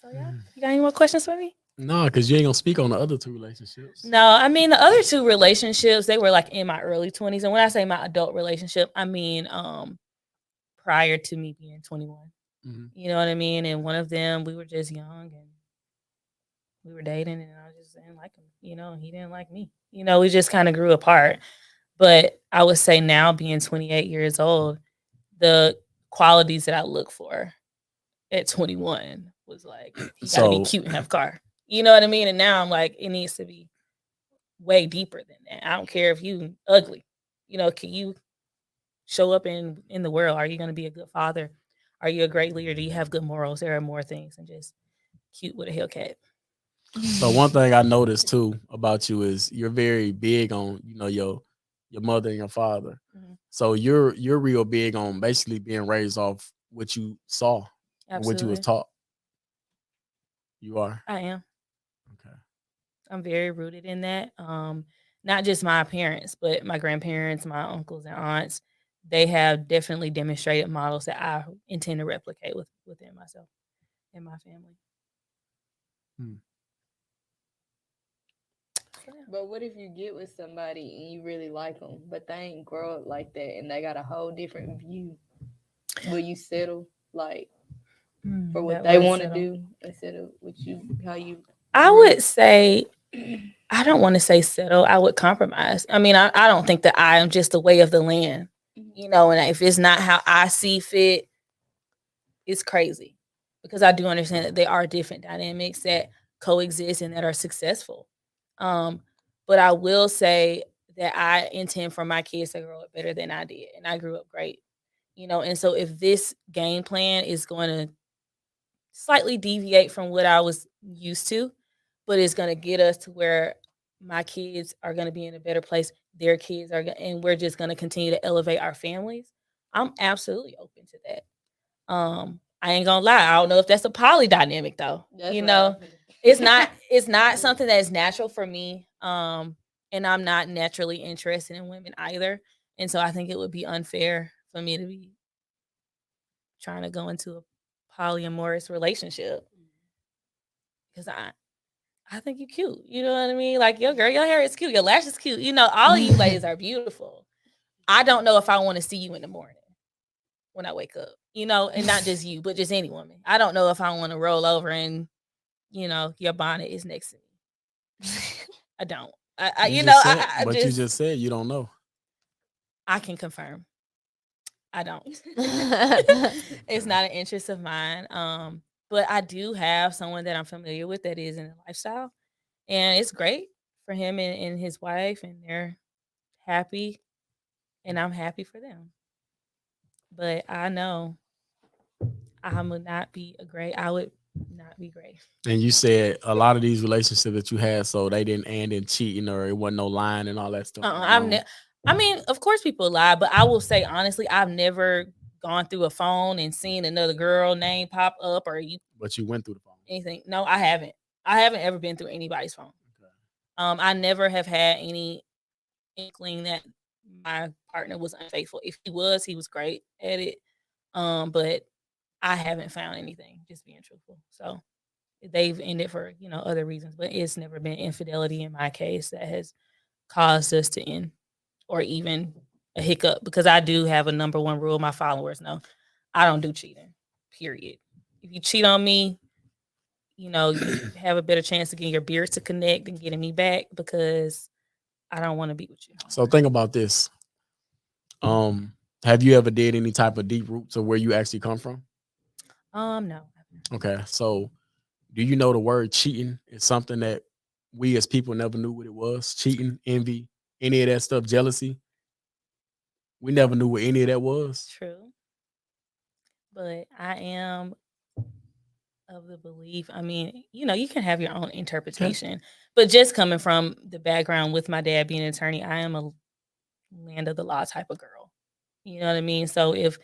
So yeah, you got any more questions for me? No, because you ain't gonna speak on the other 2 relationships. No, I mean the other 2 relationships, they were like in my early 20s. And when I say my adult relationship, I mean prior to me being 21. You know what I mean? And one of them, we were just young and we were dating, and I just didn't like him, and he didn't like me. We just kind of grew apart. But I would say now, being 28 years old, the qualities that I look for at 21 was like, he got to be So cute and have a car. You know what I mean? And now I'm like, it needs to be way deeper than that. I don't care if you ugly. Can you show up in the world? Are you going to be a good father? Are you a great leader? Do you have good morals? There are more things than just cute with a Hellcat. So one thing I noticed too about you is you're very big on your mother and your father. Mhm. So you're real big on basically being raised off what you saw, and what you was Absolutely. taught. You are I am. okay. I'm very rooted in that. Not just my parents, but my grandparents, my uncles and aunts. They have definitely demonstrated models that I intend to replicate within myself and my family. Hmm. So, yeah. But what if you get with somebody and you really like them, but they ain't grow up like that and they got a whole different view? Will you settle like for what That they word want to settle. do instead of what you how you I grew would say, I don't want to say settle. I would compromise. I mean, I don't think that I am just the way of the land, and if it's not how I see fit, it's crazy, because I do understand that there are different dynamics that coexist and that are successful. Um, but I will say that I intend for my kids to grow up better than I did, and I grew up great. And so if this game plan is going to slightly deviate from what I was used to, but it's going to get us to where my kids are going to be in a better place. Their kids are, and we're just going to continue to elevate our families. I'm absolutely open to that. I ain't gonna lie. I don't know if that's a poly dynamic though. That's what I It's not. It's not something that's natural for me. And I'm not naturally interested in women either. And so I think it would be unfair for me to be trying to go into a polyamorous relationship, because I think you're cute. You know what I mean? Like, your girl, your hair is cute. Your lashes is cute. All of you ladies are beautiful. I don't know if I want to see you in the morning when I wake up. And not just you, but just any woman. I don't know if I want to roll over and your bonnet is next to me. I don't. But you just said you don't know. I can confirm. I don't. It's not an interest of mine. But I do have someone that I'm familiar with that is in a lifestyle, and it's great for him and his wife, and they're happy, and I'm happy for them. But I know I would not be a great. I would not be great. And you said a lot of these relationships that you had, so they didn't end in cheating, or it wasn't no lying and all that stuff. I mean, of course people lie, but I will say honestly, I've never gone through a phone and seen another girl name pop up, or But you went through the phone. anything. No, I haven't. I haven't ever been through anybody's phone. Okay. I never have had any inkling that my partner was unfaithful. If he was great at it. But I haven't found anything, just being truthful. So they've ended for, other reasons, but it's never been infidelity in my case that has caused us to end, or even a hiccup, because I do have a number one rule my followers know. I don't do cheating. Period. If you cheat on me, you have a better chance of getting your beards to connect and getting me back, because I don't want to be with you. So think about this. Have you ever did any type of deep roots of where you actually come from? No. Okay. So do you know the word cheating is something that we as people never knew what it was? Cheating, envy, any of that stuff, jealousy. We never knew what any of that was. True. But I am of the belief, I mean, you can have your own interpretation, but just coming from the background with my dad being an attorney, I am a land of the law type of girl. You know what I mean? So if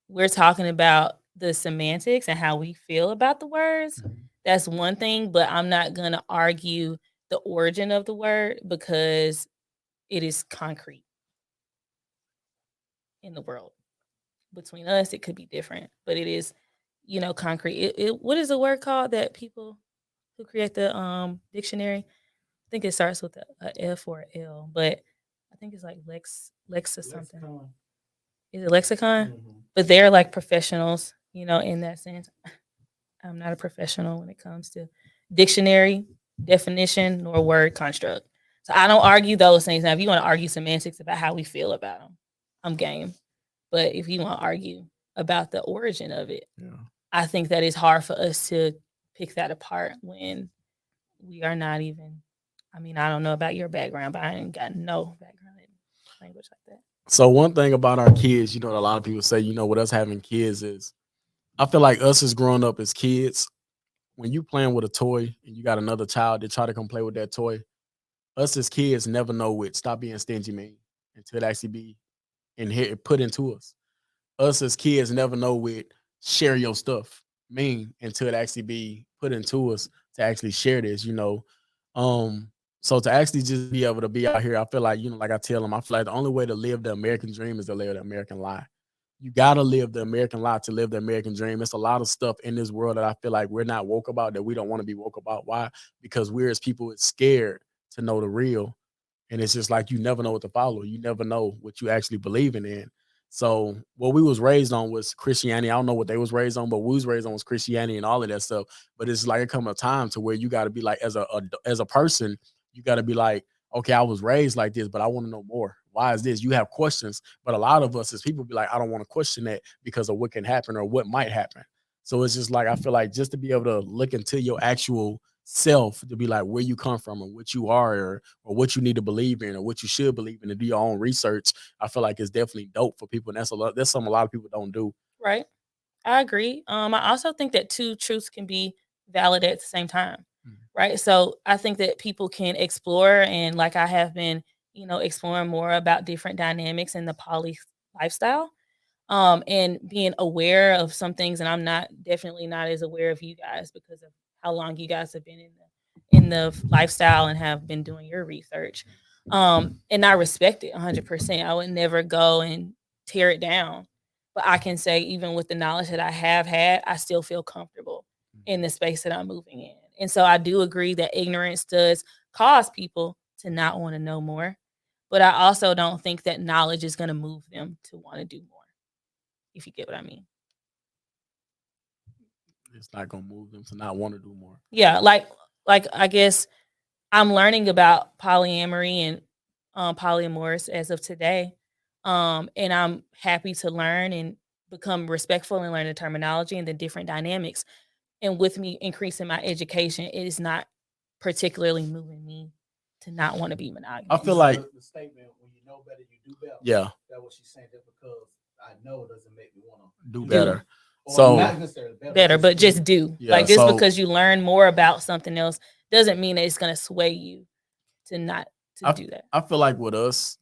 we're talking about the semantics and how we feel about the words, that's one thing, but I'm not going to argue the origin of the word, because it is concrete in the world. Between us, it could be different, but it is, concrete. What is the word called that people who create the dictionary? I think it starts with a F or a L, but I think it's like Lex or something. Lexicon. Is it lexicon? Mhm. But they're like professionals, in that sense. I'm not a professional when it comes to dictionary definition nor word construct. So I don't argue those things. Now, if you want to argue semantics about how we feel about them, I'm game. But if you want to argue about the origin of it, Yeah. I think that it's hard for us to pick that apart when we are not even. I mean, I don't know about your background, but I ain't got no background in language like that. So one thing about our kids, a lot of people say, with us having kids is, I feel like us as growing up as kids, when you playing with a toy and you got another child that try to come play with that toy, us as kids never know what stop being stingy mean until it actually be put into us. Us as kids never know what share your stuff mean until it actually be put into us to actually share this. So to actually just be able to be out here, I feel like, like I tell them, I feel like the only way to live the American dream is to live the American lie. You gotta live the American lie to live the American dream. It's a lot of stuff in this world that I feel like we're not woke about, that we don't want to be woke about. Why? Because we're as people is scared to know the real. And it's just like you never know what to follow. You never know what you actually believing in. So what we was raised on was Christianity. I don't know what they was raised on, but we was raised on was Christianity and all of that stuff. But it's like it come a time to where you got to be like, as a person, you got to be like, okay, I was raised like this, but I want to know more. Why is this? You have questions, but a lot of us as people be like, I don't want to question that because of what can happen or what might happen. So it's just like I feel like just to be able to look into your actual self, to be like where you come from and what you are, or what you need to believe in or what you should believe in, to do your own research. I feel like it's definitely dope for people, and that's something a lot of people don't do. Right. I agree. I also think that two truths can be valid at the same time. Right. So I think that people can explore, and like I have been, exploring more about different dynamics in the poly lifestyle. And being aware of some things, and I'm not definitely not as aware of you guys because of how long you guys have been in the lifestyle and have been doing your research. And I respect it 100%. I would never go and tear it down, but I can say even with the knowledge that I have had, I still feel comfortable in the space that I'm moving in. And so I do agree that ignorance does cause people to not want to know more, but I also don't think that knowledge is going to move them to want to do more, if you get what I mean. It's not gonna move them to not want to do more. Yeah, like I guess I'm learning about polyamory and polyamorous as of today. And I'm happy to learn and become respectful and learn the terminology and the different dynamics. And with me increasing my education, it is not particularly moving me to not want to be monogamous. I feel like the statement, when you know better, you do better. Yeah. That's what she's saying. Just because I know doesn't make me want to do better. Or So not necessarily better, but just do. Yeah, like just so- because you learn more about something else doesn't mean that it's going to sway you to not to do that. I feel like with us,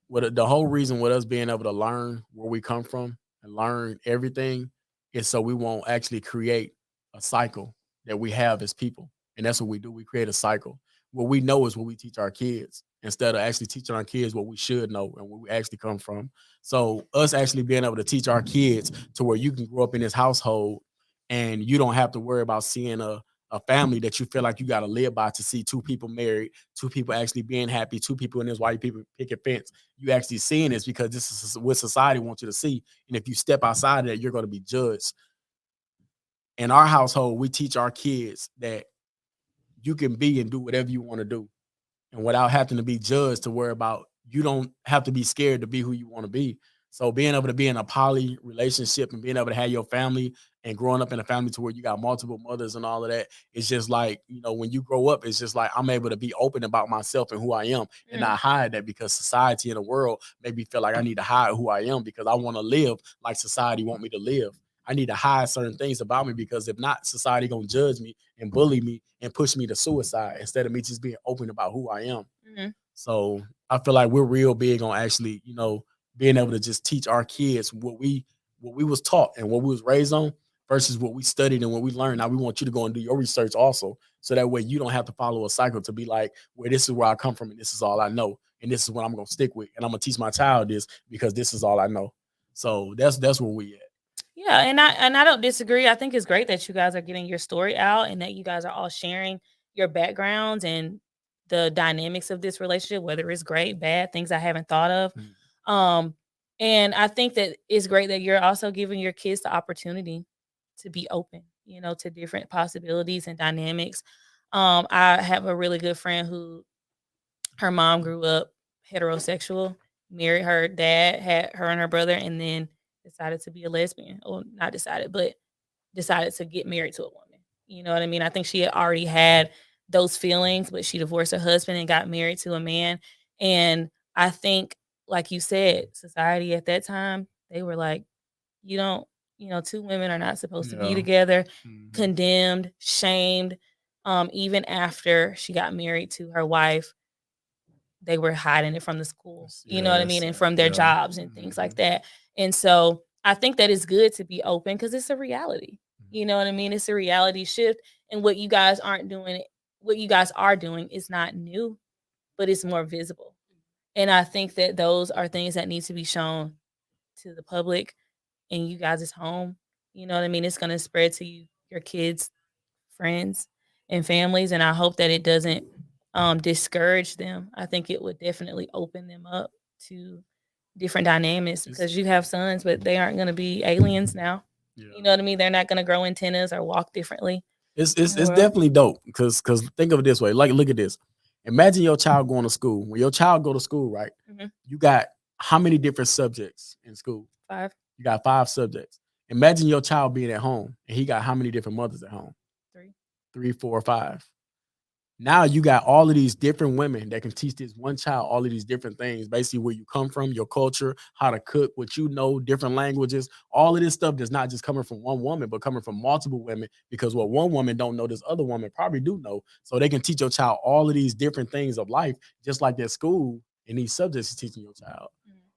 with the whole reason with us being able to learn where we come from and learn everything is so we won't actually create a cycle that we have as people. And that's what we do. We create a cycle. What we know is what we teach our kids instead of actually teaching our kids what we should know and where we actually come from. So us actually being able to teach our kids to where you can grow up in this household and you don't have to worry about seeing a family that you feel like you got to live by, to see two people married, two people actually being happy, two people in this white people picket fence. You actually seeing this because this is what society wants you to see. And if you step outside of that, you're going to be judged. In our household, we teach our kids that you can be and do whatever you want to do, and without having to be judged, to worry about, you don't have to be scared to be who you want to be. So being able to be in a poly relationship and being able to have your family and growing up in a family to where you got multiple mothers and all of that, it's just like, when you grow up, it's just like I'm able to be open about myself and who I am and not hide that, because society and the world made me feel like I need to hide who I am because I want to live like society want me to live. I need to hide certain things about me because if not, society gonna judge me and bully me and push me to suicide instead of me just being open about who I am. So I feel like we're real big on actually, being able to just teach our kids what we was taught and what we was raised on versus what we studied and what we learned. Now we want you to go and do your research also, so that way you don't have to follow a cycle to be like, well, this is where I come from and this is all I know and this is what I'm gonna stick with and I'm gonna teach my child this because this is all I know. So that's where we at. Yeah, and I don't disagree. I think it's great that you guys are getting your story out and that you guys are all sharing your backgrounds and the dynamics of this relationship, whether it's great, bad, things I haven't thought of. And I think that it's great that you're also giving your kids the opportunity to be open. to different possibilities and dynamics. I have a really good friend who her mom grew up heterosexual, married her dad, had her and her brother, and then decided to be a lesbian. Or not decided, but decided to get married to a woman. You know what I mean? I think she had already had those feelings, but she divorced her husband and got married to a man. And I think, like you said, society at that time, they were like, you don't, two women are not supposed to be Yeah. together, Mhm. condemned, shamed. Even after she got married to her wife, they were hiding it from the school, you know what I mean, and from their Yeah. jobs and things like that. And so I think that it's good to be open because it's a reality. You know what I mean? It's a reality shift. And what you guys are doing is not new, but it's more visible. And I think that those are things that need to be shown to the public in you guys' home. You know what I mean? It's gonna spread to your kids, friends, and families. And I hope that it doesn't discourage them. I think it would definitely open them up to different dynamics because you have sons, but they aren't gonna be aliens now. Yeah. You know what I mean? They're not gonna grow antennas or walk differently. It's in it's the it's world. definitely dope because think of it this way. Like, look at this. Imagine your child going to school. When your child go to school, right? Mhm. You got how many different subjects in school? 5, You got 5 subjects. Imagine your child being at home and he got how many different mothers at home? 3. 3, 4, 5. Now you got all of these different women that can teach this one child all of these different things, basically where you come from, your culture, how to cook, what you know, different languages. All of this stuff that's not just coming from one woman, but coming from multiple women. Because what one woman don't know, this other woman probably do know. So they can teach your child all of these different things of life, just like that school and these subjects is teaching your child.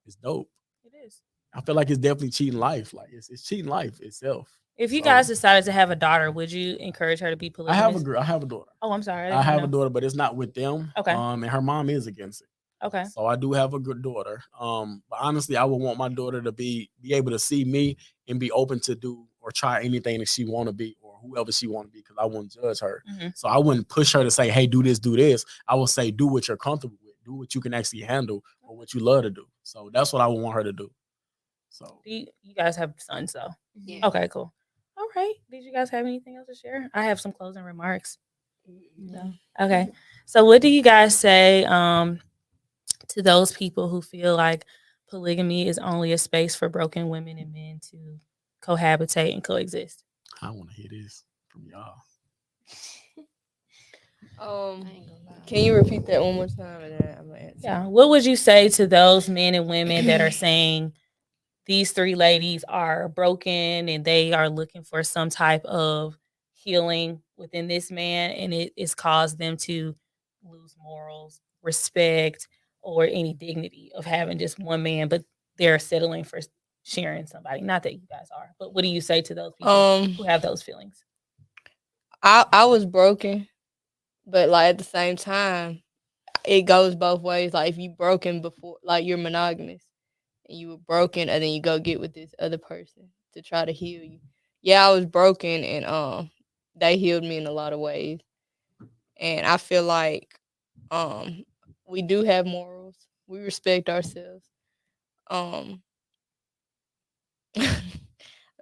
It's dope. It is. I feel like it's definitely cheating life. Like it's cheating life itself. If you So, guys decided to have a daughter, would you encourage her to be I have a polygamous? girl. I have a daughter. Oh, I'm sorry. I didn't have a know. daughter, but it's not with them. Okay. And her mom is against it. Okay. So I do have a good daughter. But honestly, I would want my daughter to be able to see me and be open to do or try anything that she want to be or whoever she want to be because I wouldn't judge her. Mhm. So I wouldn't push her to say, "Hey, do this, do this." I would say, "Do what you're comfortable with. Do what you can actually handle or what you love to do." So that's what I would want her to do. So You guys have sons, though. Yeah. Okay, cool. All right. Did you guys have anything else to share? I have some closing remarks. No. Okay. So, what do you guys say to those people who feel like polygamy is only a space for broken women and men to cohabitate and coexist? I want to hear this from y'all. I ain't gonna lie. Can you repeat that one more time and then I'm gonna answer? Yeah. What would you say to those men and women that are saying these 3 ladies are broken and they are looking for some type of healing within this man and it's caused them to lose morals, respect, or any dignity of having just one man, but they're settling for sharing somebody. Not that you guys are, but what do you say to those people who have those feelings? I was broken, but like at the same time, it goes both ways. Like if you broken before, like you're monogamous and you were broken, and then you go get with this other person to try to heal you. Yeah, I was broken, and they healed me in a lot of ways. And I feel like we do have morals. We respect ourselves. Um, oh,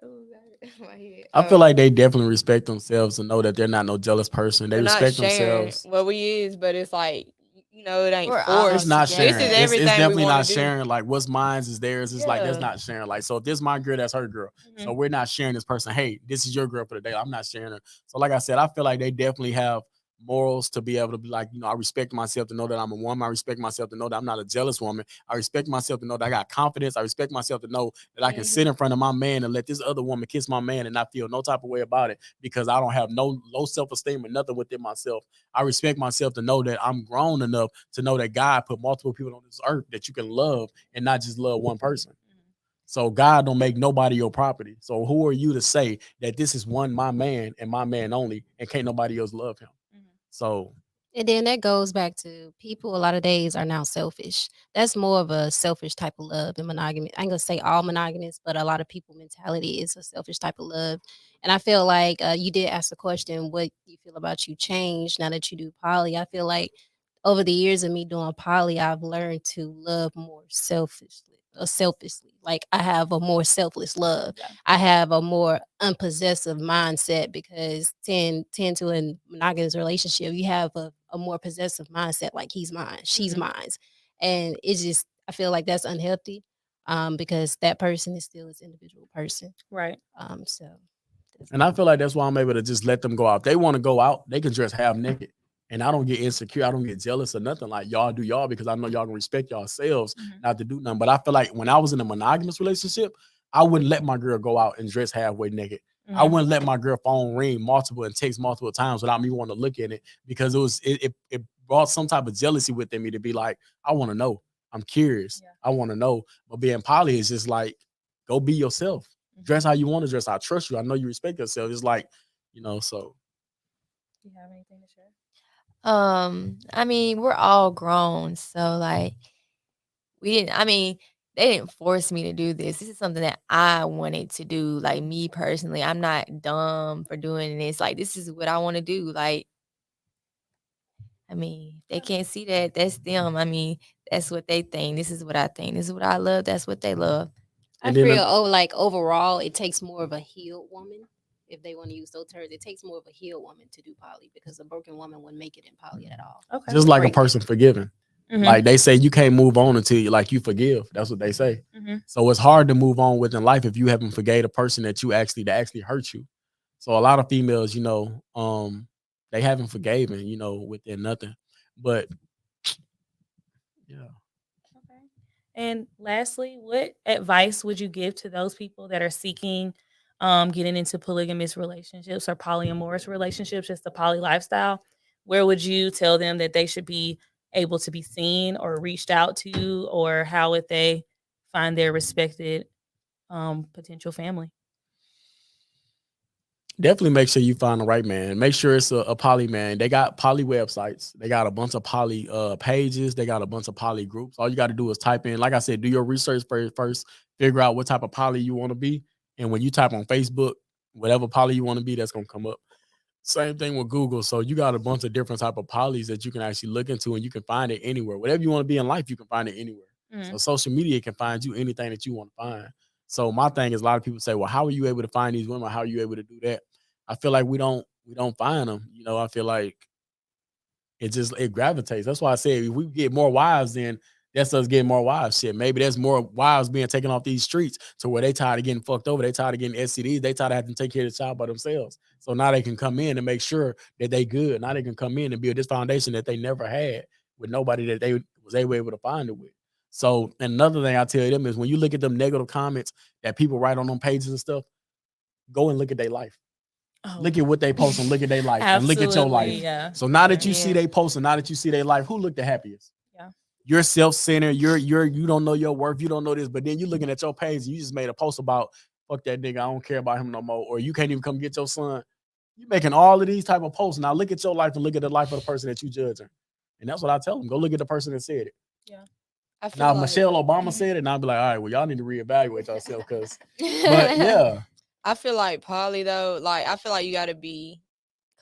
God, my head. I feel like they definitely respect themselves and know that they're not no jealous person. They We're not respect sharing. themselves. Well, we is, but it's like it ain't We're all It's forced. not together. sharing. This is It's everything we definitely wanna not do. sharing. Like what's mine is theirs. It's like that's Yeah. not sharing. Like so, if this my girl, that's her girl. Mhm. So we're not sharing this person. Hey, this is your girl for the day. I'm not sharing her. So like I said, I feel like they definitely have morals to be able to be like, I respect myself to know that I'm a woman. I respect myself to know that I'm not a jealous woman. I respect myself to know that I got confidence. I respect myself to know that I can sit in front of my man and let this other woman kiss my man and not feel no type of way about it because I don't have no low self-esteem or nothing within myself. I respect myself to know that I'm grown enough to know that God put multiple people on this earth that you can love and not just love one person. So God don't make nobody your property. So who are you to say that this is one my man and my man only and can't nobody else love him? So And then that goes back to people a lot of days are now selfish. That's more of a selfish type of love than monogamy. I ain't gonna say all monogamous, but a lot of people mentality is a selfish type of love. And I feel like you did ask the question, what you feel about you change now that you do poly. I feel like over the years of me doing poly, I've learned to love more selfishly. selfishly. Like I have a more selfless love. Yeah. I have a more unpossessive mindset because tend to a monogamous relationship, you have a more possessive mindset. Like he's mine, she's mine, and it's just I feel like that's unhealthy. Because that person is still this individual person. Right. So. And I feel like that's why I'm able to just let them go out. If they want to go out, they can dress half naked. And I don't get insecure. I don't get jealous or nothing. Like y'all do y'all because I know y'all can respect yourselves not to do nothing. But I feel like when I was in a monogamous relationship, I wouldn't let my girl go out and dress halfway naked. I wouldn't let my girl phone ring multiple and text multiple times without me wanting to look at it because it brought some type of jealousy within me to be like, I want to know. I'm curious. Yeah. I want to know. But being poly is just like, go be yourself. Dress how you want to dress. I trust you. I know you respect yourself. It's like, so. Do you have anything to share? I mean, we're all grown, so like they didn't force me to do this. This is something that I wanted to do. Like me personally, I'm not dumb for doing this. Like this is what I want to do. Like, I mean, they can't see that. That's them. I mean, that's what they think. This is what I think. This is what I love. That's what they love. I feel like overall, it takes more of a healed woman. If they want to use those terms, it takes more of a healed woman to do poly because a broken woman wouldn't make it in poly at all. Okay. Just like a person forgiving. Like they say, you can't move on until you forgive. That's what they say. So it's hard to move on within life if you haven't forgave a person that actually hurt you. So a lot of females, they haven't forgiven, within nothing. But yeah. Okay. And lastly, what advice would you give to those people that are seeking getting into polygamous relationships or polyamorous relationships, just the poly lifestyle? Where would you tell them that they should be able to be seen or reached out to, or how would they find their respected potential family? Definitely make sure you find the right man. Make sure it's a poly man. They got poly websites. They got a bunch of poly pages. They got a bunch of poly groups. All you got to do is type in, like I said, do your research first, figure out what type of poly you want to be. And when you type on Facebook, whatever poly you want to be, that's going to come up. Same thing with Google. So you got a bunch of different type of polys that you can actually look into, and you can find it anywhere. Whatever you want to be in life, you can find it anywhere. So social media can find you anything that you want to find. So my thing is, a lot of people say, well, how are you able to find these women? How are you able to do that? I feel like we don't find them. I feel like it gravitates. That's why I say if we get more wives, then that's us getting more wives. Shit, maybe there's more wives being taken off these streets to where they tired of getting fucked over. They tired of getting STDs. They tired of having to take care of the child by themselves. So now they can come in and make sure that they good. Now they can come in and build this foundation that they never had with nobody that they was able to find it with. So another thing I tell them is when you look at them negative comments that people write on them pages and stuff, go and look at their life. Look at what they post and look at their life and look at your life. Yeah. So now that you see they post and now that you see their life, who look the happiest? Yeah. You're self-centered. You don't know your worth. You don't know this, but then you looking at your page and you just made a post about fuck that nigga. I don't care about him no more. Or you can't even come get your son. You making all of these type of posts. Now look at your life and look at the life of the person that you judging. And that's what I tell them. Go look at the person that said it. Yeah. Now, Michelle Obama said it, and I'll be like, all right, well, y'all need to reevaluate yourself because, but yeah. I feel like poly though, like I feel like you gotta be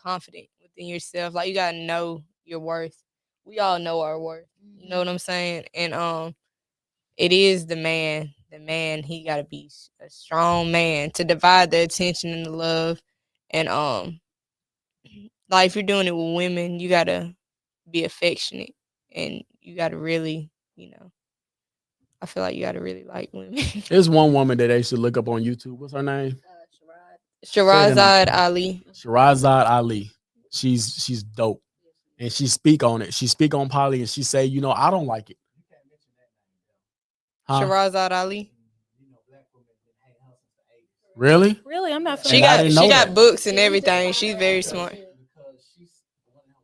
confident within yourself. Like you gotta know your worth. We all know our worth. You know what I'm saying? And it is the man. The man, he gotta be a strong man to divide the attention and the love. And like if you're doing it with women, you gotta be affectionate and you gotta really, I feel like you gotta really like women. There's one woman that they should look up on YouTube. What's her name? Shirazad Ali. Shirazad Ali. She's dope. And she speak on it. She speak on poly and she say, I don't like it. Huh? Shirazad Ali. Really? Really? I'm not She got books and everything. She's very smart. Because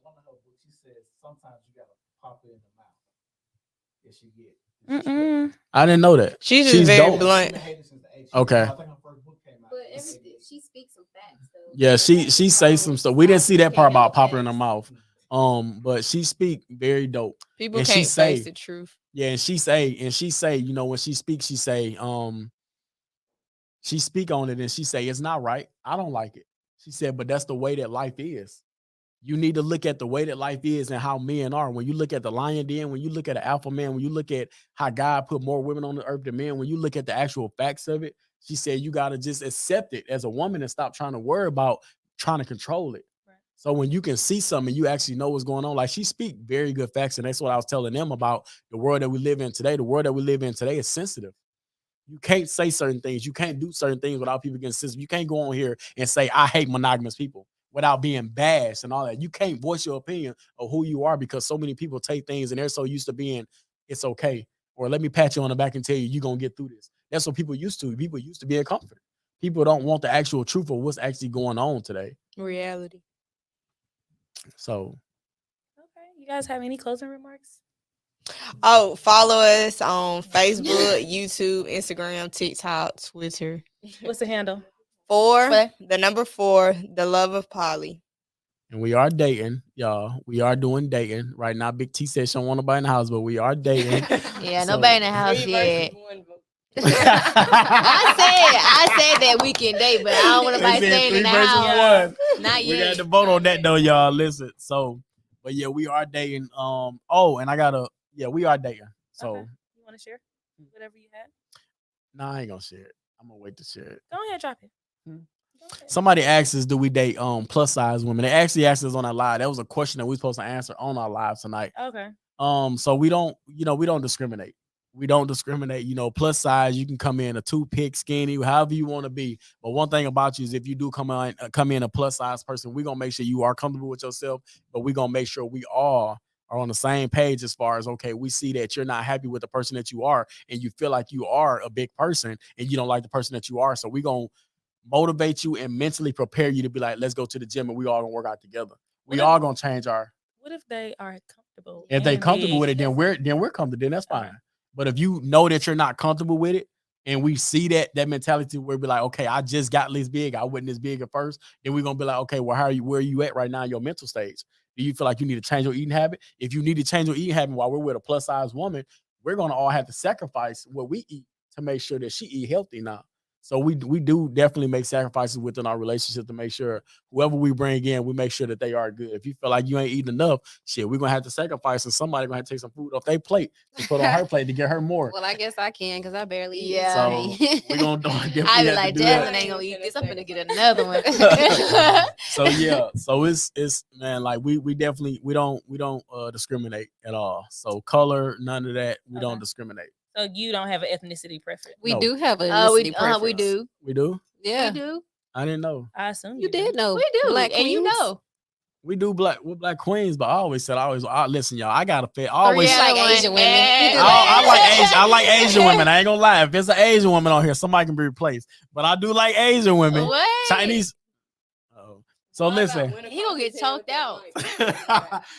one of her books, she says sometimes you gotta pop it in the mouth. If she get I didn't know that. She's very dope. Blunt. Okay. But she speaks some facts though. Yeah, she says some stuff. We didn't see that part about popping in her mouth. But she speak very dope. People and can't face the truth. Yeah, and she say, when she speaks, she say, she speak on it and she say, it's not right. I don't like it. She said, but that's the way that life is. You need to look at the way that life is and how men are. When you look at the lion den, when you look at an alpha man, when you look at how God put more women on the earth than men, when you look at the actual facts of it, she said you got to just accept it as a woman and stop trying to worry about trying to control it. Right. So when you can see something, you actually know what's going on. Like she speak very good facts, and that's what I was telling them about the world that we live in today. The world that we live in today is sensitive. You can't say certain things. You can't do certain things without people getting sensitive. You can't go on here and say, I hate monogamous people without being bashed and all that. You can't voice your opinion of who you are because so many people take things and they're so used to being, it's okay. Or let me pat you on the back and tell you, you're going to get through this. That's what people used to. People used to be a comfort. People don't want the actual truth of what's actually going on today. Reality. So. Okay. You guys have any closing remarks? Oh, follow us on Facebook, YouTube, Instagram, TikTok, Twitter. What's the handle? 4, the number 4, the love of Poly. And we are dating, y'all. We are doing dating. Right now, Big T said she don't want nobody in the house, but we are dating. Yeah, nobody in the house yet. I said that we can date, but I don't want nobody staying in the house. Not yet. We got to vote on that though, y'all. Listen. So, but yeah, we are dating. We are dating. So okay. You want to share whatever you had? No, I ain't gonna share it. I'm gonna wait to share it. Go ahead, drop it. Somebody asked us, do we date plus size women? They actually asked us on our live. That was a question that we supposed to answer on our live tonight. Okay. So we don't discriminate. We don't discriminate. Plus size, you can come in a 2-pick, skinny, however you want to be. But one thing about you is if you do come in a plus size person, we're gonna make sure you are comfortable with yourself, but we're gonna make sure we all are on the same page as far as, okay, we see that you're not happy with the person that you are, and you feel like you are a big person and you don't like the person that you are. So we're gonna motivate you and mentally prepare you to be like, let's go to the gym and we all gonna work out together. We all gonna change our. What if they are comfortable? If they comfortable with it, then we're comfortable. Then that's fine. But if you know that you're not comfortable with it, and we see that mentality where we be like, okay, I just got this big, I wasn't this big at first, then we're gonna be like, okay, well, where are you at right now in your mental stage? Do you feel like you need to change your eating habit? If you need to change your eating habit while we're with a plus size woman, we're gonna all have to sacrifice what we eat to make sure that she eat healthy now. So we do definitely make sacrifices within our relationship to make sure whoever we bring in, we make sure that they are good. If you feel like you ain't eating enough, shit, we're gonna have to sacrifice, and somebody gonna have to take some food off their plate to put on her plate to get her more. Well, I guess I can because I barely eat. Yeah. So we're gonna definitely I be have like, to do Jasmine that. ain't gonna eat this. I'm gonna get another one. So yeah, so it's man, like we definitely we don't discriminate at all. So color, none of that. We don't discriminate. So you don't have an ethnicity preference? We No. do have an ethnicity preference. We do. We do? Yeah. We do. I didn't know. I assume You did know. We do. Black and you queens. know. We do black queens, but listen, y'all. I gotta fit. You like Asian women. You do I like Asian women. I ain't gonna lie. If there's an Asian woman on here, somebody can be replaced. But I do like Asian women. What? Chinese. So listen. He gonna get choked out.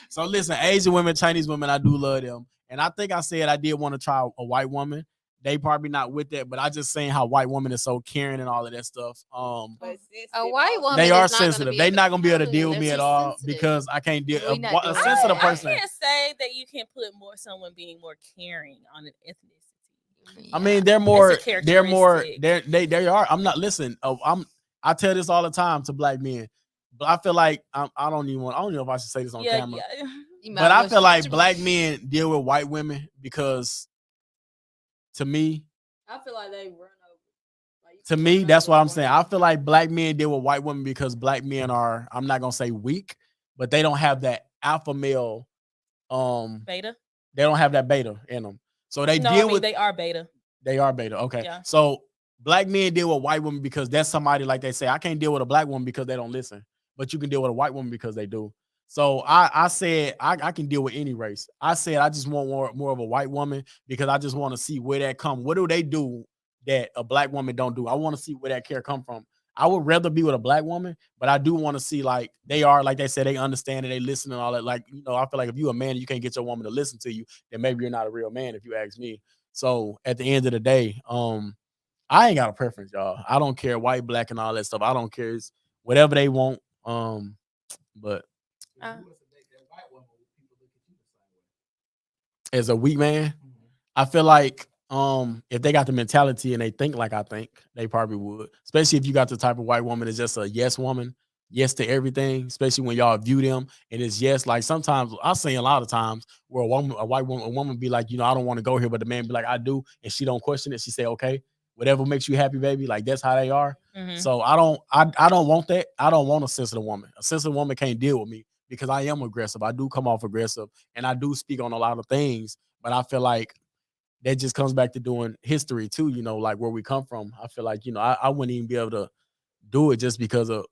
So listen, Asian women, Chinese women, I do love them. And I think I said I did want to try a white woman. They probably not with that, but I just saying how white women is so caring and all of that stuff. A white woman. They are is not gonna sensitive. be They're able not gonna be able to deal with They're me too at all sensitive. because I can't deal. We not A doing sensitive that. person. I can't say that you can put someone being more caring on an ethnicity. I mean, they're more. They are. I'm not. Listen. I tell this all the time to black men, but I feel like I don't know if I should say this on camera. Yeah. But I feel like black men deal with white women because, to me, I feel like they run over. to me, that's what I'm saying. I feel like black men deal with white women because black men are, I'm not gonna say weak, but they don't have that alpha male Beta. They don't have that beta in them. So they they are beta. They are beta. Okay. Yeah. So black men deal with white women because that's somebody, like they say, I can't deal with a black woman because they don't listen, but you can deal with a white woman because they do. So I said I can deal with any race. I said I just want more of a white woman because I just want to see where that come. What do they do that a black woman don't do? I want to see where that care come from. I would rather be with a black woman, but I do want to see, like, they are, like they said, they understand and they listen and all that. Like, I feel like if you're a man and you can't get your woman to listen to you, then maybe you're not a real man, if you ask me. So at the end of the day, I ain't got a preference, y'all. I don't care, white, black, and all that stuff. I don't care. It's whatever they want. But as a weak man, I feel like if they got the mentality and they think like I think, they probably would. Especially if you got the type of white woman that's just a yes woman. yes to everything, especially when y'all view them and it's yes. Like sometimes I say a lot of times where a woman be like, I don't want to go here, but the man be like, I do, and she don't question it. She say, okay, whatever makes you happy, baby. Like that's how they are. Mhm. So I don't want that. I don't want a sensitive woman. A sensitive woman can't deal with me because I am aggressive. I do come off aggressive and I do speak on a lot of things, but I feel like that just comes back to doing history too, like where we come from. I feel like, I wouldn't even be able to do it just because of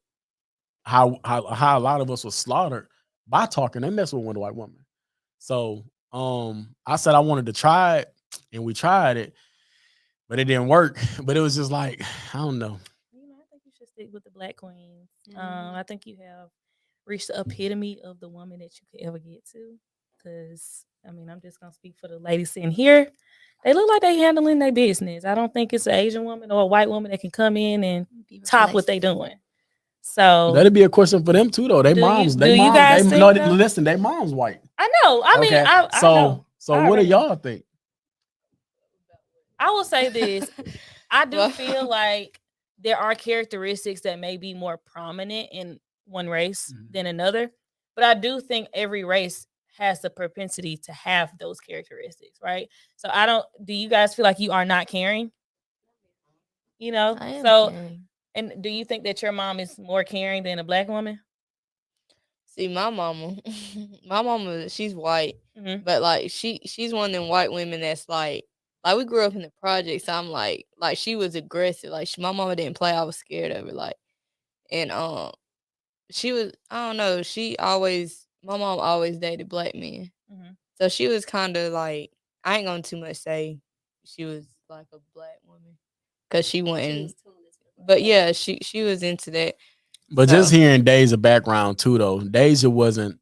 how a lot of us was slaughtered by talking. They mess with one white woman. So I said I wanted to try it and we tried it, but it didn't work. But it was just like, I don't know. I think you should stick with the Black queens. I think you have reached the epitome of the woman that you could ever get to. Because I'm just gonna speak for the ladies sitting here. They look like they handling their business. I don't think it's an Asian woman or a white woman that can come in and top what they doing. So That'd be a question for them too, though. They moms, do you guys think so? Listen, they moms white. I know. I mean, I know. So what do y'all think? I will say this. I do feel like there are characteristics that may be more prominent in one race than another, but I do think every race has the propensity to have those characteristics, right? So do you guys feel like you are not caring? I am caring. And do you think that your mom is more caring than a Black woman? See, my mama, she's white, but like she's one of them white women that's like we grew up in the projects. So I'm like she was aggressive. Like my mama didn't play. I was scared of her. Like, and she was, I don't know. My mom always dated Black men, so she was kind of like, I ain't gonna too much say she was like a Black woman because she went. But yeah, she was into that. But just hearing Deja background too, though. Deja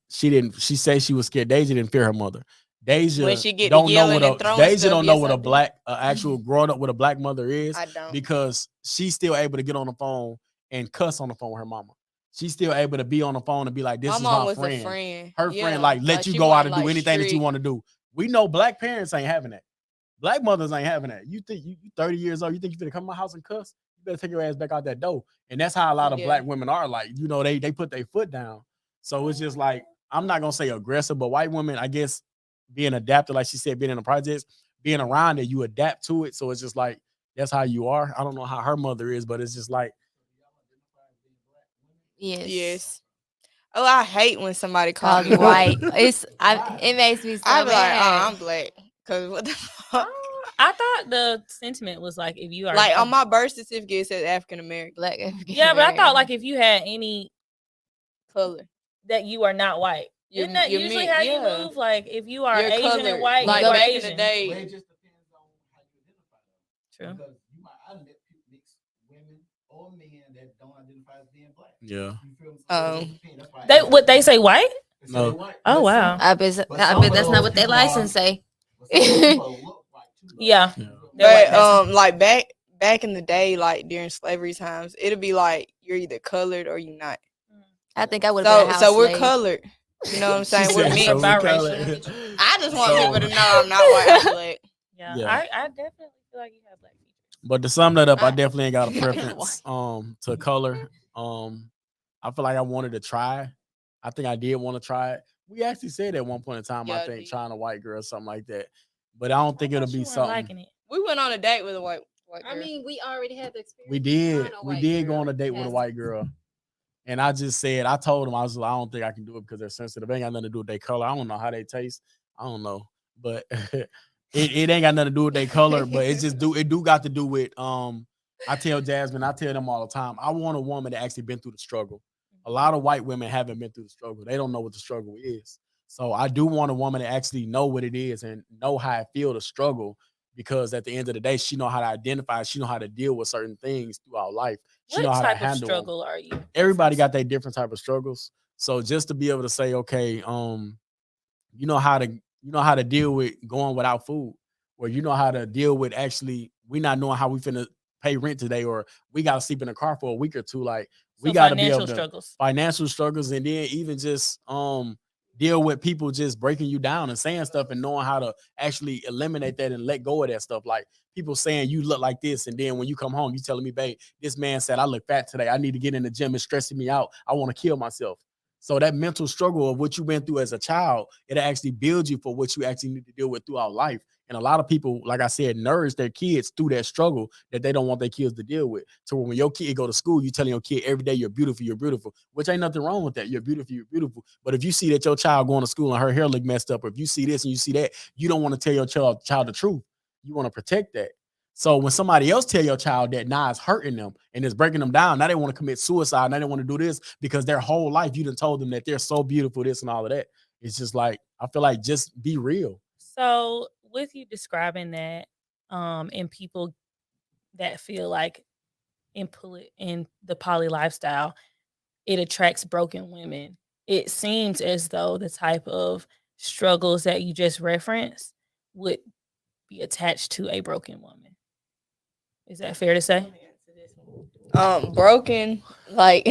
she said she was scared. Deja didn't fear her mother. Deja when she get don't to know yelling and throwing Deja stuff, don't know yes, what I a do. black actual growing up with a Black mother is. I don't. Because she's still able to get on the phone and cuss on the phone with her mama. She's still able to be on the phone and be like, this My is mom my was friend. a friend. Her Yeah. friend, like, let you she go out and wasn't, do anything that you strict. want to do. We know Black parents ain't having that. Black mothers ain't having that. You think you 30 years old, you think you finna come to my house and cuss? You better take your ass back out that door. And that's how a lot of Black women are. Like, they put their foot down. So it's just like, I'm not gonna say aggressive, but white women, I guess, being adapted, like she said, being in the projects, being around it, you adapt to it. So it's just like, that's how you are. I don't know how her mother is, but it's just like, Yes. Oh, I hate when somebody calls Called me white. white. It makes me so I be like, mad. I'm Black. Cause what the fuck? I thought the sentiment was like if you are Like on my birth certificate it says African American. Black African yeah, but I thought American. like if you had any color that you are not white. Isn't that usually how you move? Like if you are You're Asian colored. and white, Like you're back Asian. in the day. Well, it just depends on how you identify them. True. Because I met mixed women or men that don't identify as being Black. yeah. You feel what I'm saying? That's why They say white? they say No. they white. Oh But wow. I bet some that's of not those what their people license say. but some of those people look white too, though. Yeah. Yeah. They're white But passing. like back in the day, like during slavery times, it'll be like you're either colored or you're not. I think I would have been a house So we're slave. colored. You know what I'm She saying? We're said, mixed. so we biracial. I just want So- people to know I'm not white. I'm Black. Yeah. Yeah. I definitely feel like you have Black features. But to sum that up, I I- definitely ain't got a I preference to color. I feel like I wanted to try. I think I did want to try it. We actually said at one point in time, Yeah, I I think did. trying a white girl, something like that. But I don't think it'll thought be you weren't something. liking it. We went on a date with a white girl. I mean, we already had the experience. We trying did. a We white did go girl. on a date with a white girl. And I just said, I told him, I was like, I don't think I can do it because they're sensitive. It ain't got nothing to do with their color. I don't know how they taste. I don't know. But it ain't got nothing to do with their color, but it do got to do with I tell Jasmine, I tell them all the time, I want a woman that actually been through the struggle. A lot of white women haven't been through the struggle. They don't know what the struggle is. So I do want a woman to actually know what it is and know how it feel to struggle, because at the end of the day, she know how to identify, she know how to deal with certain things throughout life. She know What how to type of handle them. struggle are you? Everybody got their different type of struggles. So just to be able to say, okay, you know how to deal with going without food, or you know how to deal with actually we not knowing how we finna pay rent today, or we gotta sleep in a car for a week or two. Like we So gotta be able financial to struggles. financial struggles, and then even just deal with people just breaking you down and saying stuff and knowing how to actually eliminate that and let go of that stuff. Like people saying you look like this, and then when you come home, you telling me, babe, this man said I look fat today. I need to get in the gym. It's stressing me out. I want to kill myself. So that mental struggle of what you went through as a child, it actually builds you for what you actually need to deal with throughout life. And a lot of people, like I said, nourish their kids through that struggle that they don't want their kids to deal with. So when your kid go to school, you telling your kid every day you're beautiful, which ain't nothing wrong with that. You're beautiful, you're beautiful. But if you see that your child going to school and her hair look messed up, or if you see this and you see that, you don't want to tell your child the truth. You want to protect that. So when somebody else tell your child that now it's hurting them and it's breaking them down, now they want to commit suicide, now they want to do this because their whole life you done told them that they're so beautiful, this and all of that. It's just like, I feel like just be real. So with you describing that, and people that feel like in the poly lifestyle, it attracts broken women. It seems as though the type of struggles that you just referenced would be attached to a broken woman. Is that fair to say? Broken, like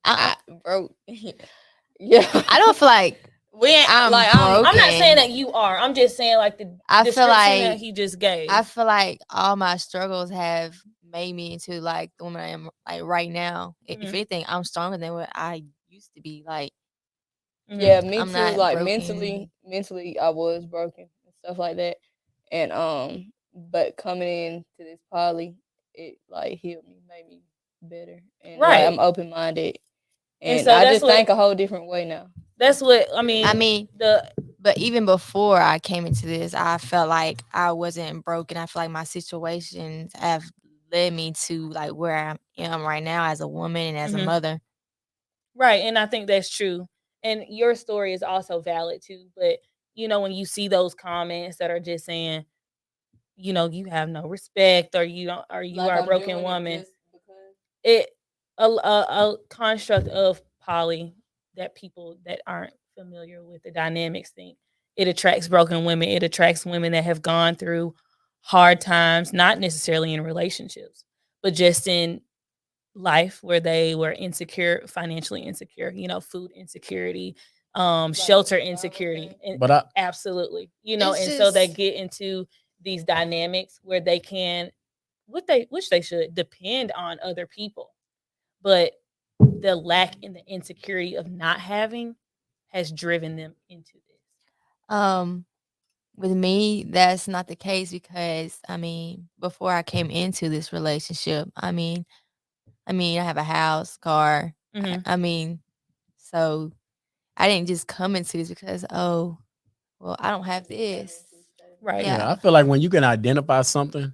I broke. Yeah, I don't feel like we ain't I'm like broken. I'm not saying that you are. I'm just saying like the I feel description that like he just gave. I feel like all my struggles have made me into like the woman I am like right now. If Mhm. anything, I'm stronger than what I used to be. Like, Yeah, me I'm too. not Like broken. mentally, I was broken and stuff like that. And but coming into this poly, it like healed me, made me better, and like Right. I'm open minded, And and so I that's just what- think a whole different way now. That's what I mean. I mean, but even before I came into this, I felt like I wasn't broken. I feel like my situations have led me to like where I am right now as a woman and as a Mhm. mother. Right, and I think that's true. And your story is also valid too. But when you see those comments that are just saying, you have no respect, or you don't, or you Like are a I'm broken doing it woman. just because. It a construct of poly that people that aren't familiar with the dynamics think it attracts broken women. It attracts women that have gone through hard times, not necessarily in relationships, but just in life where they were insecure, financially insecure, food insecurity, shelter insecurity. And But absolutely. It's And so they just- get into these dynamics where they can which they should depend on other people. But the lack and the insecurity of not having has driven them into this. With me, that's not the case because I mean, before I came into this relationship, I have a house, car. Mhm. I mean, so I didn't just come into this because well, I don't have this. Right. Yeah. I feel like when you can identify something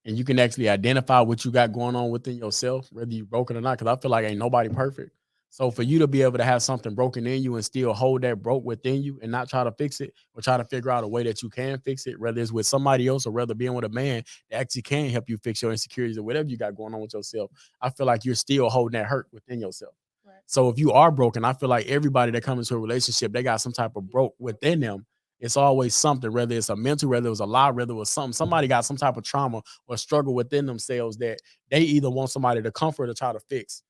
and you can actually identify what you got going on within yourself, whether you're broken or not, because I feel like ain't nobody perfect. So for you to be able to have something broken in you and still hold that broke within you and not try to fix it or try to figure out a way that you can fix it, whether it's with somebody else or whether being with a man that actually can help you fix your insecurities or whatever you got going on with yourself, I feel like you're still holding that hurt within yourself. Right. So if you are broken, I feel like everybody that comes into a relationship, they got some type of broke within them. It's always something, whether it's a mental, whether it was a lie, whether it was something. Somebody got some type of trauma or struggle within themselves that they either want somebody to comfort or try to fix.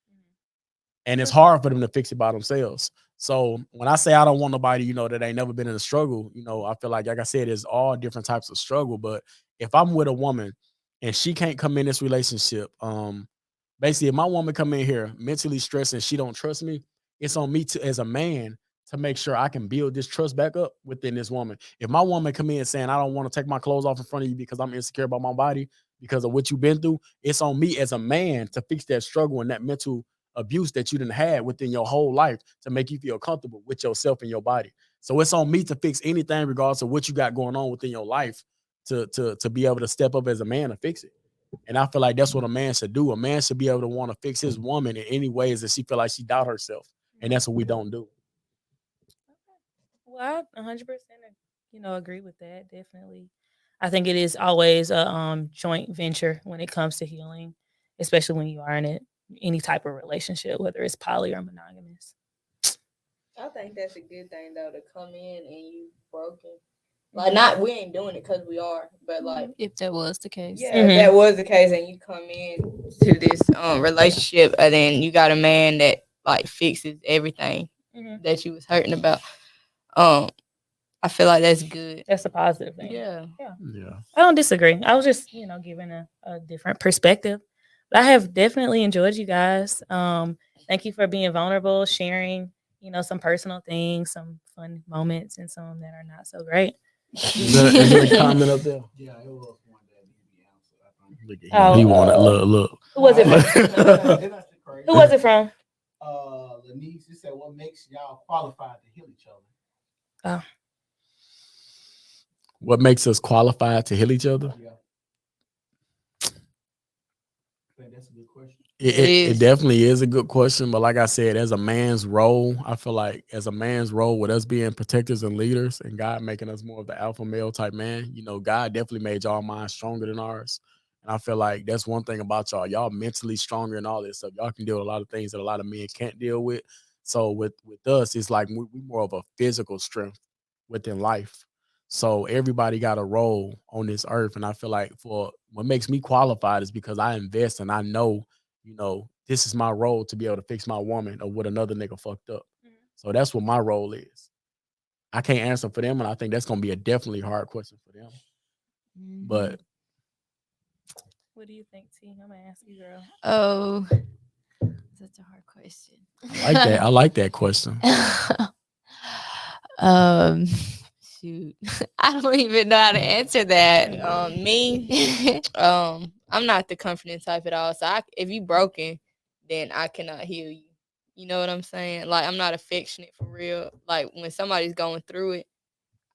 And it's hard for them to fix it by themselves. So when I say I don't want nobody, that ain't never been in a struggle, I feel like I said, there's all different types of struggle. But if I'm with a woman and she can't come in this relationship, basically if my woman come in here mentally stressed and she don't trust me, it's on me to, as a man, to make sure I can build this trust back up within this woman. If my woman come in saying, I don't want to take my clothes off in front of you because I'm insecure about my body, because of what you've been through, it's on me as a man to fix that struggle and that mental abuse that you didn't have within your whole life to make you feel comfortable with yourself and your body. So it's on me to fix anything regardless of what you got going on within your life to be able to step up as a man and fix it. And I feel like that's what a man should do. A man should be able to want to fix his woman in any ways that she feel like she doubt herself. And that's what we don't do. Well, I 100%, agree with that. Definitely, I think it is always a joint venture when it comes to healing, especially when you are in any type of relationship, whether it's poly or monogamous. I think that's a good thing though, to come in and you broken. Like, not we ain't doing it because we are, but like If that was the case. yeah, if that was the case, and you come in to this relationship, and then you got a man that like fixes everything. Mhm. that you was hurting about. I feel like that's good. That's a positive thing. Yeah. Yeah. I don't disagree. I was just, giving a different perspective. But I have definitely enjoyed you guys. Thank you for being vulnerable, sharing, some personal things, some fun moments, and some that are not so great. Is there a comment up there? Yeah, it was one that needed to be answered, I think. Look at him. He wanted look. Who was it from? Isn't that crazy? Who was it from? Lanice, you said, what makes y'all qualified to heal each other? Oh, What makes us qualified to heal each other? Yeah. I think that's a good question. It definitely is a good question, but like I said, as a man's role, I feel like as a man's role, with us being protectors and leaders, and God making us more of the alpha male type man, God definitely made y'all minds stronger than ours, and I feel like that's one thing about y'all. Y'all mentally stronger and all this stuff. Y'all can deal with a lot of things that a lot of men can't deal with. So with us, it's like we more of a physical strength within life. So everybody got a role on this earth, and I feel like for what makes me qualified is because I invest and I know this is my role to be able to fix my woman or what another nigga fucked up. So that's what my role is. I can't answer for them, and I think that's gonna be a definitely hard question for them. But what do you think, T? I'm gonna ask you, girl. Oh, such a hard question. I like that. I like that question. um, shoot, I don't even know how to answer that. I'm not the comforting type at all. So if you broken, then I cannot heal you. You know what I'm saying? Like, I'm not affectionate for real. Like, when somebody's going through it,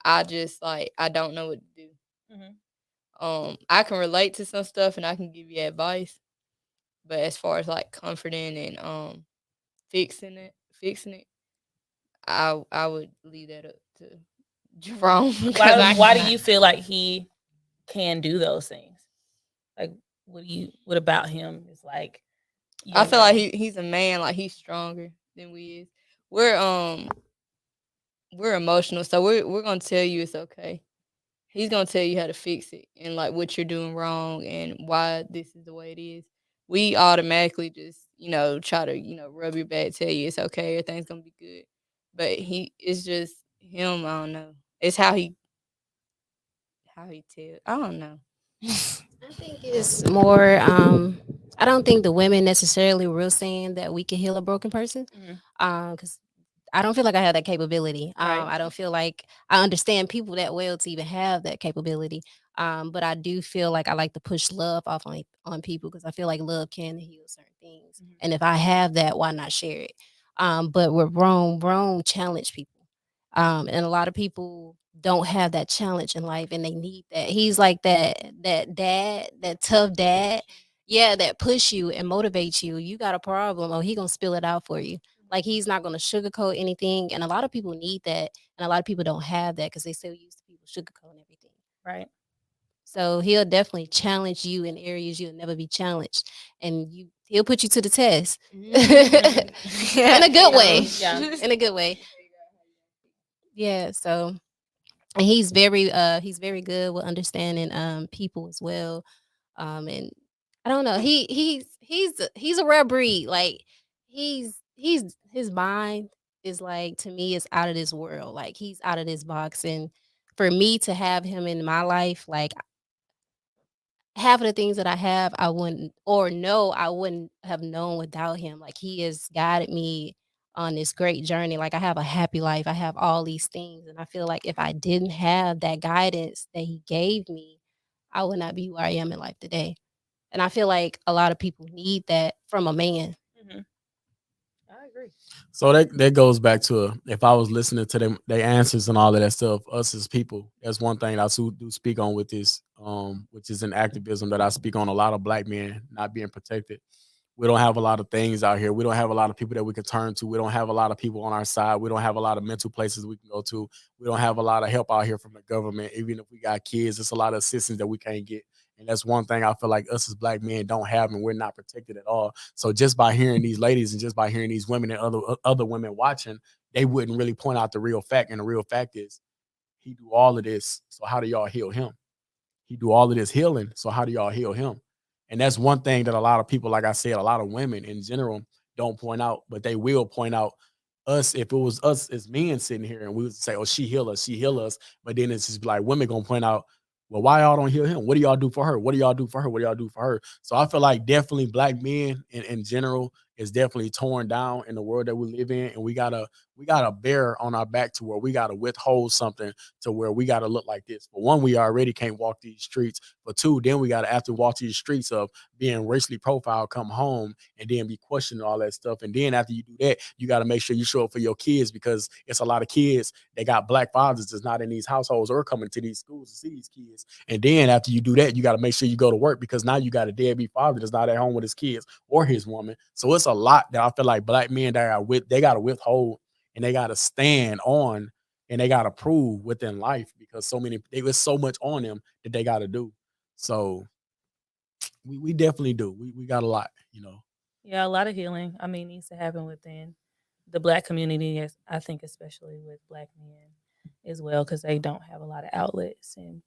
I just I don't know what to do. I can relate to some stuff and I can give you advice, but as far as like comforting and fixing it, I would leave that up to Jerome. Why do you feel like he can do those things? Like, what about him is like? I feel like he's a man. Like, he's stronger than we is. We're emotional, so we're gonna tell you it's okay. He's gonna tell you how to fix it and like what you're doing wrong and why this is the way it is. We automatically just try to rub your back, tell you it's okay, everything's gonna be good. But it's just him. I don't know. It's how he tell. I don't know. I think it's more. I don't think the women necessarily were saying that we can heal a broken person. Because I don't feel like I have that capability. Right. I don't feel like I understand people that well to even have that capability. But I do feel like I like to push love off on people because I feel like love can heal certain things. And if I have that, why not share it? But with Rome challenge people. And a lot of people don't have that challenge in life and they need that. He's like that dad, that tough dad. Yeah, that push you and motivates you. You got a problem, oh, he gonna spill it out for you. Like he's not gonna sugarcoat anything. And a lot of people need that. And a lot of people don't have that because they still used to people sugarcoating everything. Right. So he'll definitely challenge you in areas you'll never be challenged. And he'll put you to the test. In a good way. Yeah. In a good way. Yeah. So and he's very good with understanding people as well. And I don't know, he's a rare breed. Like he's his mind is like, to me, is out of this world. Like he's out of this box. And for me to have him in my life, like half of the things that I have, I wouldn't have known without him. Like he has guided me on this great journey. Like I have a happy life. I have all these things. And I feel like if I didn't have that guidance that he gave me, I would not be where I am in life today. And I feel like a lot of people need that from a man. I agree. So that goes back to if I was listening to them, their answers and all of that stuff, us as people, that's one thing I do speak on with this, which is an activism that I speak on. A lot of black men not being protected. We don't have a lot of things out here. We don't have a lot of people that we can turn to. We don't have a lot of people on our side. We don't have a lot of mental places we can go to. We don't have a lot of help out here from the government. Even if we got kids, it's a lot of assistance that we can't get. And that's one thing I feel like us as black men don't have, and we're not protected at all. So just by hearing these ladies and just by hearing these women and other women watching, they wouldn't really point out the real fact. And the real fact is he do all of this. So how do y'all heal him? He do all of this healing. So how do y'all heal him? And that's one thing that a lot of people, like I said, a lot of women in general don't point out, but they will point out us, if it was us as men sitting here and we would say, oh, she heal us. But then it's just like women gonna point out, well, why y'all don't heal him? What do y'all do for her? What do y'all do for her? What do y'all do for her? So I feel like definitely black men in general is definitely torn down in the world that we live in. And we gotta bear on our back to where we gotta withhold something to where we gotta look like this. For one, we already can't walk these streets. For two, then we gotta have to walk these streets of being racially profiled, come home and then be questioning all that stuff. And then after you do that, you got to make sure you show up for your kids because it's a lot of kids that got black fathers that's not in these households or coming to these schools to see these kids. And then after you do that, you got to make sure you go to work because now you got a deadbeat father that's not at home with his kids or his woman. So it's a lot that I feel like black men that are with, they got to withhold and they got to stand on and they got to prove within life because there was so much on them that they got to do. So we definitely do. We got a lot, you know. Yeah, a lot of healing. I mean, needs to happen within the black community. I think, especially with black men as well, because they don't have a lot of outlets, and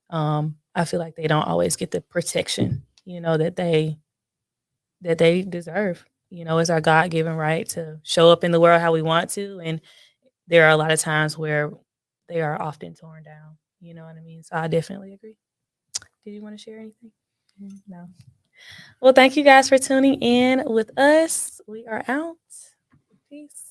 I feel like they don't always get the protection, that they deserve. It's our God given right to show up in the world how we want to, and there are a lot of times where they are often torn down. You know what I mean? So I definitely agree. Did you want to share anything? No. Well, thank you guys for tuning in with us. We are out. Peace.